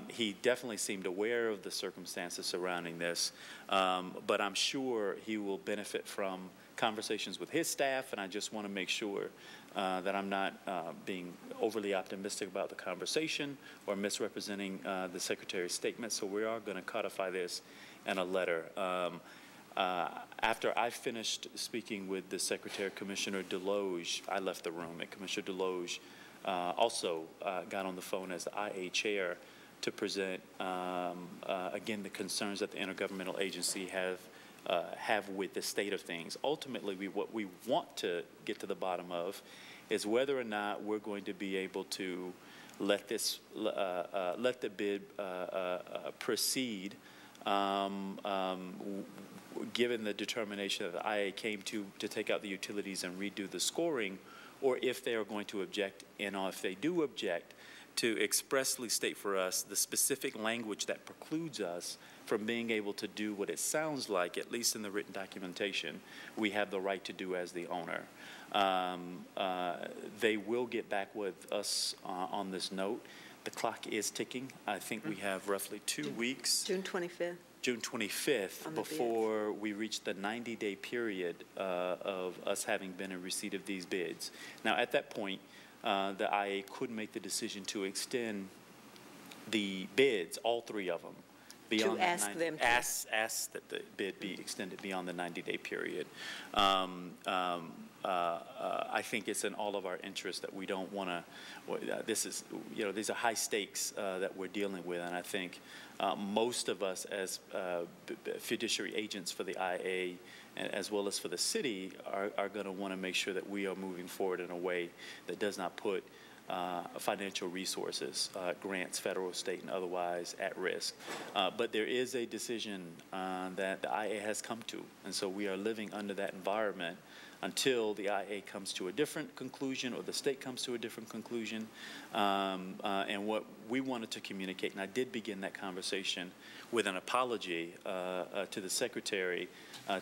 O: He definitely seemed aware of the circumstances surrounding this, but I'm sure he will benefit from conversations with his staff, and I just want to make sure that I'm not being overly optimistic about the conversation or misrepresenting the Secretary's statement, so we are going to codify this in a letter. After I finished speaking with the Secretary, Commissioner Deloge, I left the room, and Commissioner Deloge also got on the phone as the IA chair to present, again, the concerns that the intergovernmental agency have with the state of things. Ultimately, what we want to get to the bottom of is whether or not we're going to be able to let the bid proceed, given the determination that the IA came to take out the utilities and redo the scoring, or if they are going to object, and if they do object, to expressly state for us the specific language that precludes us from being able to do what it sounds like, at least in the written documentation, we have the right to do as the owner. They will get back with us on this note. The clock is ticking. I think we have roughly 2 weeks.
B: June 25th.
O: June 25th, before we reach the 90-day period of us having been in receipt of these bids. Now, at that point, the IA could make the decision to extend the bids, all 3 of them, beyond
B: to ask them to.
O: Ask that the bid be extended beyond the 90-day period. I think it's in all of our interest that we don't want to. This is, these are high stakes that we're dealing with, and I think most of us as fiduciary agents for the IA, as well as for the city, are going to want to make sure that we are moving forward in a way that does not put financial resources, grants, federal, state, and otherwise, at risk. But there is a decision that the IA has come to, and so we are living under that environment until the IA comes to a different conclusion or the state comes to a different conclusion. And what we wanted to communicate, and I did begin that conversation with an apology to the secretary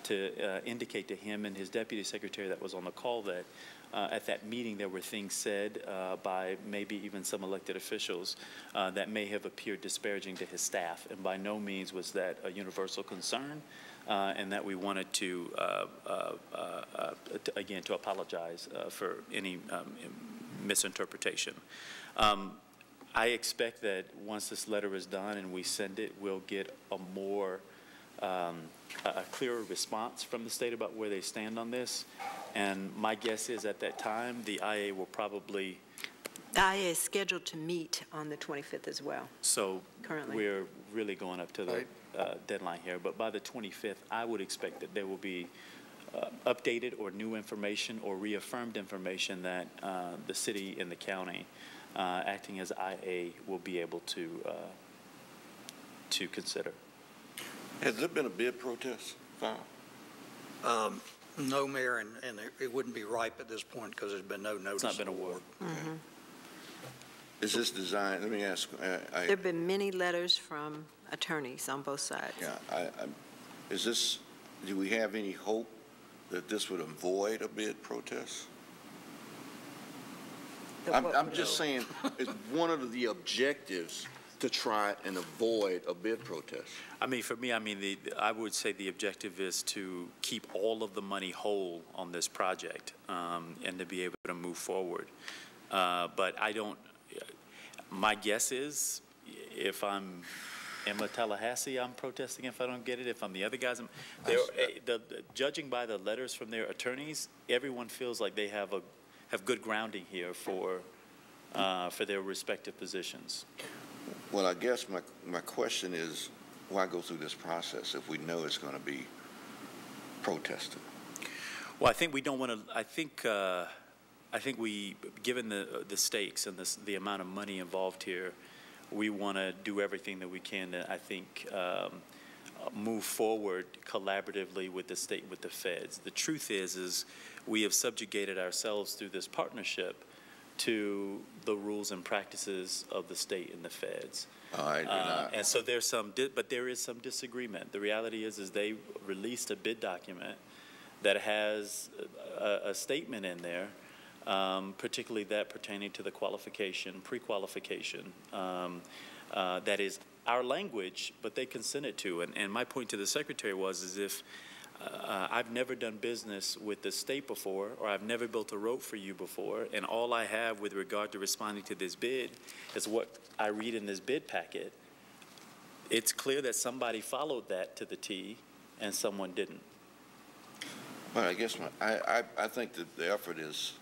O: to indicate to him and his deputy secretary that was on the call that at that meeting there were things said by maybe even some elected officials that may have appeared disparaging to his staff, and by no means was that a universal concern. And that we wanted to, again, to apologize for any misinterpretation. I expect that once this letter is done and we send it, we'll get a more, a clearer response from the state about where they stand on this. And my guess is at that time, the IA will probably...
B: The IA is scheduled to meet on the 25th as well.
O: So
B: currently,
O: we're really going up to the deadline here. But by the 25th, I would expect that there will be updated or new information or reaffirmed information that the city and the county, acting as IA, will be able to consider.
A: Has there been a bid protest filed?
L: No, Mayor, and it wouldn't be ripe at this point because there's been no notice.
O: It's not been awarded.
B: Mm-hmm.
A: Is this designed, let me ask.
B: There have been many letters from attorneys on both sides.
A: Yeah, is this, do we have any hope that this would avoid a bid protest? I'm just saying, it's one of the objectives to try and avoid a bid protest.
O: I mean, for me, I would say the objective is to keep all of the money whole on this project and to be able to move forward. But I don't, my guess is if I'm Emma Tallahassee, I'm protesting if I don't get it. If I'm the other guys, judging by the letters from their attorneys, everyone feels like they have good grounding here for their respective positions.
A: Well, I guess my question is, why go through this process if we know it's going to be protested?
O: Well, I think we don't want to. I think we, given the stakes and the amount of money involved here, we want to do everything that we can to, I think, move forward collaboratively with the state, with the feds. The truth is we have subjugated ourselves through this partnership to the rules and practices of the state and the feds. And so there's but there is some disagreement. The reality is they released a bid document that has a statement in there, particularly that pertaining to the qualification, pre-qualification, that is our language, but they consented to. And my point to the secretary is if I've never done business with the state before, or I've never built a road for you before, and all I have with regard to responding to this bid is what I read in this bid packet. It's clear that somebody followed that to the T and someone didn't.
A: Well, I guess I think that the effort is,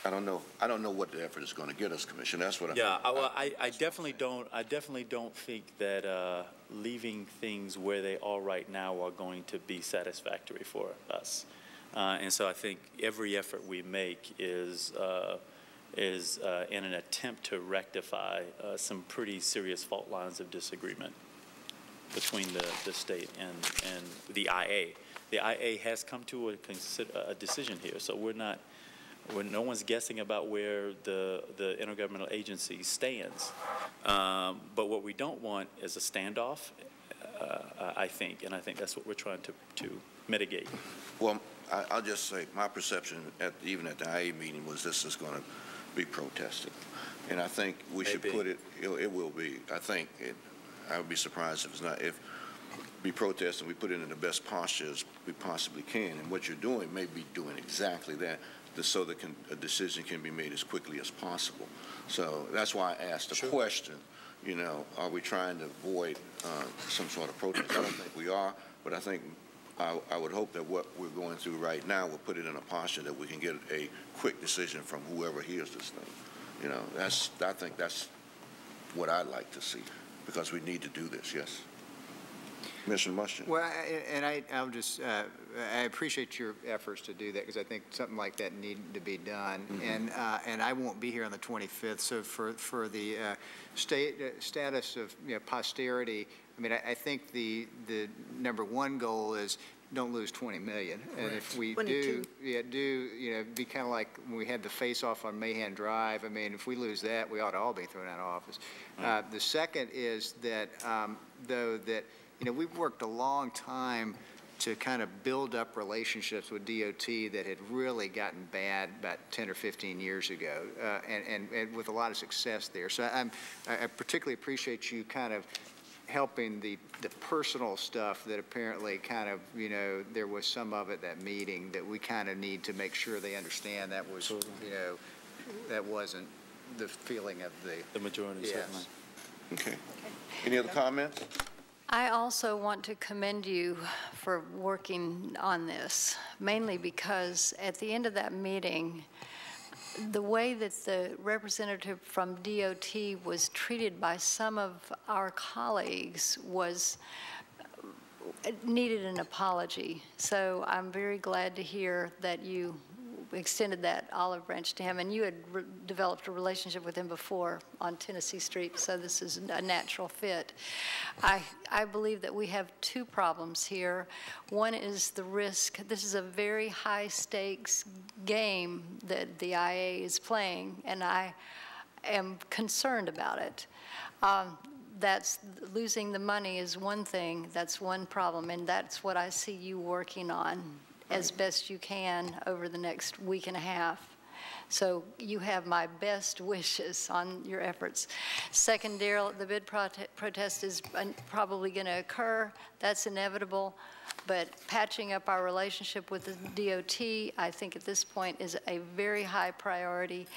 A: I don't know what the effort is going to get us, Commissioner. That's what
O: I definitely don't think that leaving things where they are right now are going to be satisfactory for us. And so I think every effort we make is in an attempt to rectify some pretty serious fault lines of disagreement between the state and the IA. The IA has come to a decision here, so we're not when no one's guessing about where the intergovernmental agency stands. But what we don't want is a standoff, I think, and I think that's what we're trying to mitigate.
A: Well, I'll just say my perception, even at the IA meeting, was this is going to be protested. And I think we should put it, it will be. I would be surprised if it's not. If be protested, we put it in the best posture as we possibly can. And what you're doing may be doing exactly that, so that a decision can be made as quickly as possible. So that's why I asked the question, you know, are we trying to avoid some sort of protest? I don't think we are, but I think I would hope that what we're going through right now will put it in a posture that we can get a quick decision from whoever hears this thing. You know, I think that's what I'd like to see, because we need to do this, yes. Mr. Mustian.
N: Well, I'll just, I appreciate your efforts to do that, because I think something like that needed to be done. Mm-hmm. And I won't be here on the 25th, so for the status of, you know, posterity, I mean, I think the number one goal is don't lose 20 million. And if we 22. You know, be kind of like when we had the face-off on Mahan Drive. I mean, if we lose that, we ought to all be thrown out of office. Right. The second is that, though, that, you know, we've worked a long time to kind of build up relationships with DOT that had really gotten bad about 10 or 15 years ago, and with a lot of success there. So I particularly appreciate you kind of helping the personal stuff that apparently kind of, you know, there was some of it, that meeting, that we kind of need to make sure they understand that was, you know, that wasn't the feeling of the majority. Yes. Certainly.
A: Okay. Any other comments?
K: I also want to commend you for working on this, mainly because at the end of that meeting, the way that the representative from DOT was treated by some of our colleagues needed an apology. So I'm very glad to hear that you extended that olive branch to him, and you had developed a relationship with him before on Tennessee Street, so this is a natural fit. I believe that we have two problems here. One is the risk. This is a very high stakes game that the IA is playing, and I am concerned about it. That's losing the money is one thing, that's one problem, and that's what I see you working on as best you can over the next week and a half. So you have my best wishes on your efforts. Secondarily, the bid protest is probably going to occur. That's inevitable. But patching up our relationship with the DOT, I think at this point is a very high priority.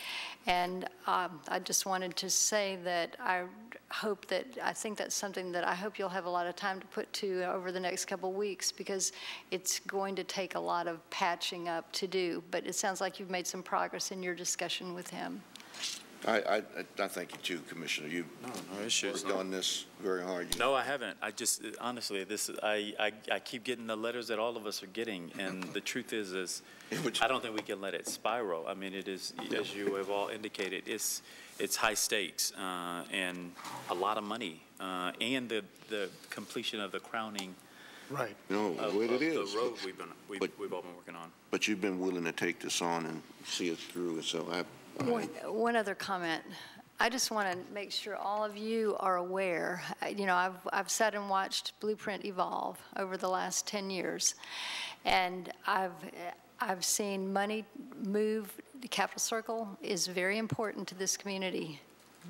K: And I just wanted to say that I think that's something that I hope you'll have a lot of time to put to over the next couple of weeks, because it's going to take a lot of patching up to do. But it sounds like you've made some progress in your discussion with him.
A: I thank you too, Commissioner. You've worked on this very hard.
O: No, I haven't. I just, honestly, I keep getting the letters that all of us are getting, and the truth is I don't think we can let it spiral. I mean, it is, as you have all indicated, it's high stakes and a lot of money, and the completion of the crowning.
A: Right. No, what it is.
O: The road we've all been working on.
A: But you've been willing to take this on and see it through, and so
K: One other comment. I just want to make sure all of you are aware. You know, I've sat and watched Blueprint evolve over the last 10 years, and I've seen money move. The Capital Circle is very important to this community,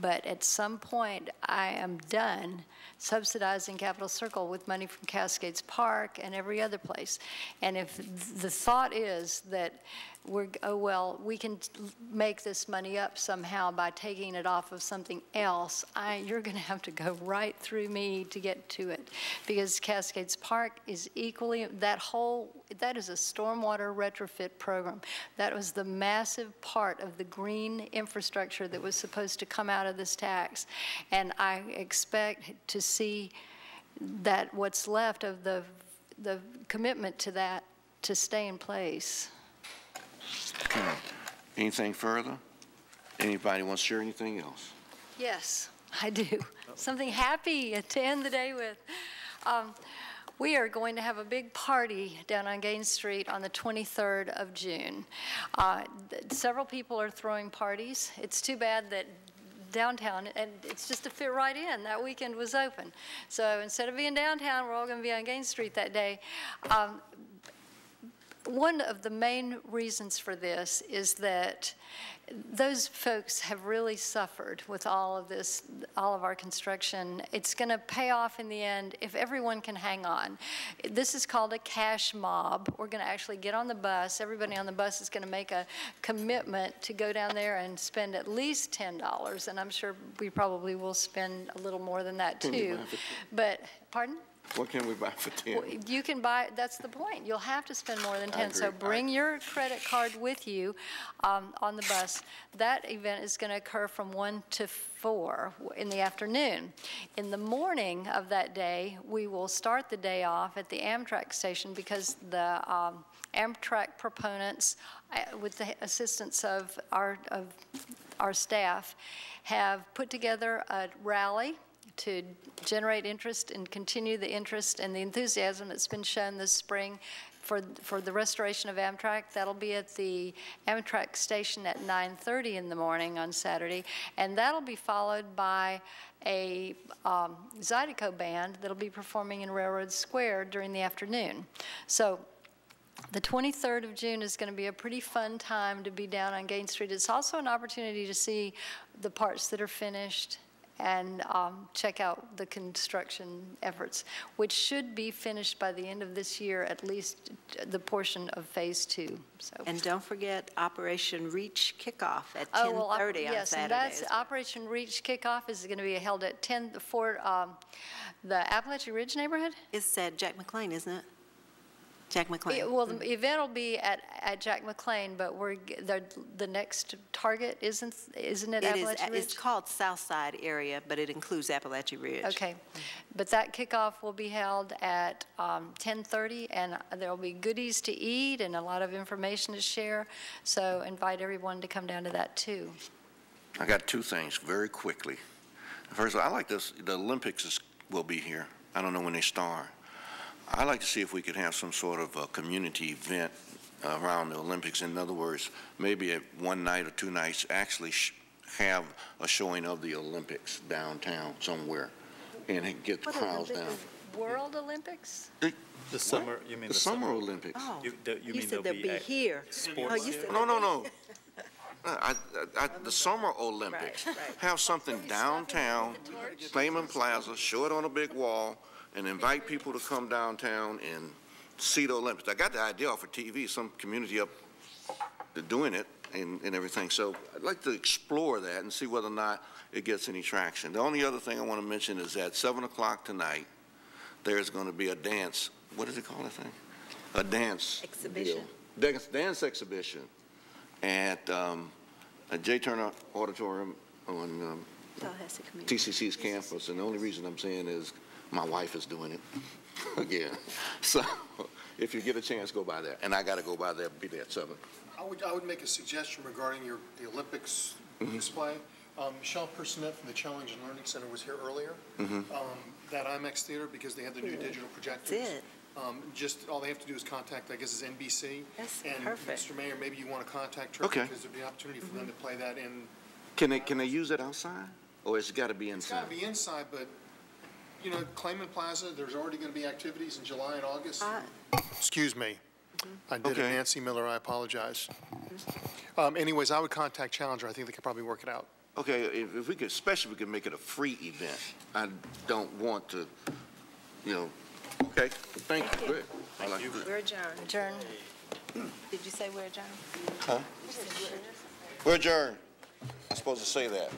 K: but at some point I am done subsidizing Capital Circle with money from Cascades Park and every other place. And if the thought is that we can make this money up somehow by taking it off of something else, you're going to have to go right through me to get to it, because Cascades Park is equally, that is a stormwater retrofit program. That was the massive part of the green infrastructure that was supposed to come out of this tax. And I expect to see that what's left of the commitment to that to stay in place.
A: Okay. Anything further? Anybody want to share anything else?
K: Yes, I do. Something happy to end the day with. We are going to have a big party down on Gaines Street on the 23rd of June. Several people are throwing parties. It's too bad that downtown, and it's just to fit right in. That weekend was open. So instead of being downtown, we're all going to be on Gaines Street that day. One of the main reasons for this is that those folks have really suffered with all of this, all of our construction. It's going to pay off in the end if everyone can hang on. This is called a cash mob. We're going to actually get on the bus. Everybody on the bus is going to make a commitment to go down there and spend at least $10, and I'm sure we probably will spend a little more than that too. But, pardon?
A: What can we buy for 10?
K: Well, you can buy, that's the point. You'll have to spend more than 10. So bring your credit card with you on the bus. That event is going to occur from 1 to 4 in the afternoon. In the morning of that day, we will start the day off at the Amtrak station because the Amtrak proponents, with the assistance of our staff, have put together a rally to generate interest and continue the interest and the enthusiasm that's been shown this spring for the restoration of Amtrak. That'll be at the Amtrak station at 9:30 in the morning on Saturday, and that'll be followed by a Zydeco band that'll be performing in Railroad Square during the afternoon. So the 23rd of June is going to be a pretty fun time to be down on Gaines Street. It's also an opportunity to see the parts that are finished and check out the construction efforts, which should be finished by the end of this year, at least the portion of Phase 2. So.
B: And don't forget Operation Reach kickoff at 10:30 on Saturday.
K: Yes, and that's Operation Reach kickoff is going to be held at 10 for the Appalachian Ridge neighborhood.
B: It's at Jack McLean, isn't it? Jack McLean.
K: Well, the event will be at Jack McLean, but the next target isn't it Appalachian Ridge?
B: It's called Southside area, but it includes Appalachian Ridge.
K: Okay, but that kickoff will be held at 10:30, and there will be goodies to eat and a lot of information to share. So invite everyone to come down to that too.
A: I got two things very quickly. First, I like this. The Olympics will be here. I don't know when they start. I'd like to see if we could have some sort of a community event around the Olympics. In other words, maybe at one night or 2 nights, actually have a showing of the Olympics downtown somewhere and get the crowds down.
K: World Olympics?
O: The summer, you mean
A: the Summer Olympics.
B: Oh,
O: you mean
B: said they'll be here.
O: Sports?
A: No. The Summer Olympics.
B: Right.
A: Have something downtown, Clayman Plaza, show it on a big wall, and invite people to come downtown and see the Olympics. I got the idea off of TV, some community up doing it and everything. So I'd like to explore that and see whether or not it gets any traction. The only other thing I want to mention is at 7 o'clock tonight, there's going to be a dance. What does it call that thing? A dance
B: exhibition.
A: Dance exhibition at J. Turner Auditorium on TCC's campus. And the only reason I'm saying is my wife is doing it again. So if you get a chance, go by there. And I got to go by there, be there at 7.
S: I would make a suggestion regarding the Olympics display. Michelle Personette from the Challenge and Learning Center was here earlier. That IMAX theater, because they have the new digital projectors.
B: That's it.
S: Just all they have to do is contact, I guess, is NBC.
B: That's
S: and
B: perfect.
S: Mr. Mayor, maybe you want to contact her because there'd be an opportunity for them to play that in.
A: Can they use it outside, or it's got to be inside?
S: It's got to be inside, but you know, Clayman Plaza, there's already going to be activities in July and August. Excuse me. I did it, Nancy Miller. I apologize. Anyways, I would contact Challenger. I think they could probably work it out.
A: Okay, if we could, especially if we could make it a free event. I don't want to, you know. Okay, thank you. Good.
B: Thank you. We're adjourned. Did you say we're adjourned?
A: Huh? We're adjourned. I'm supposed to say that.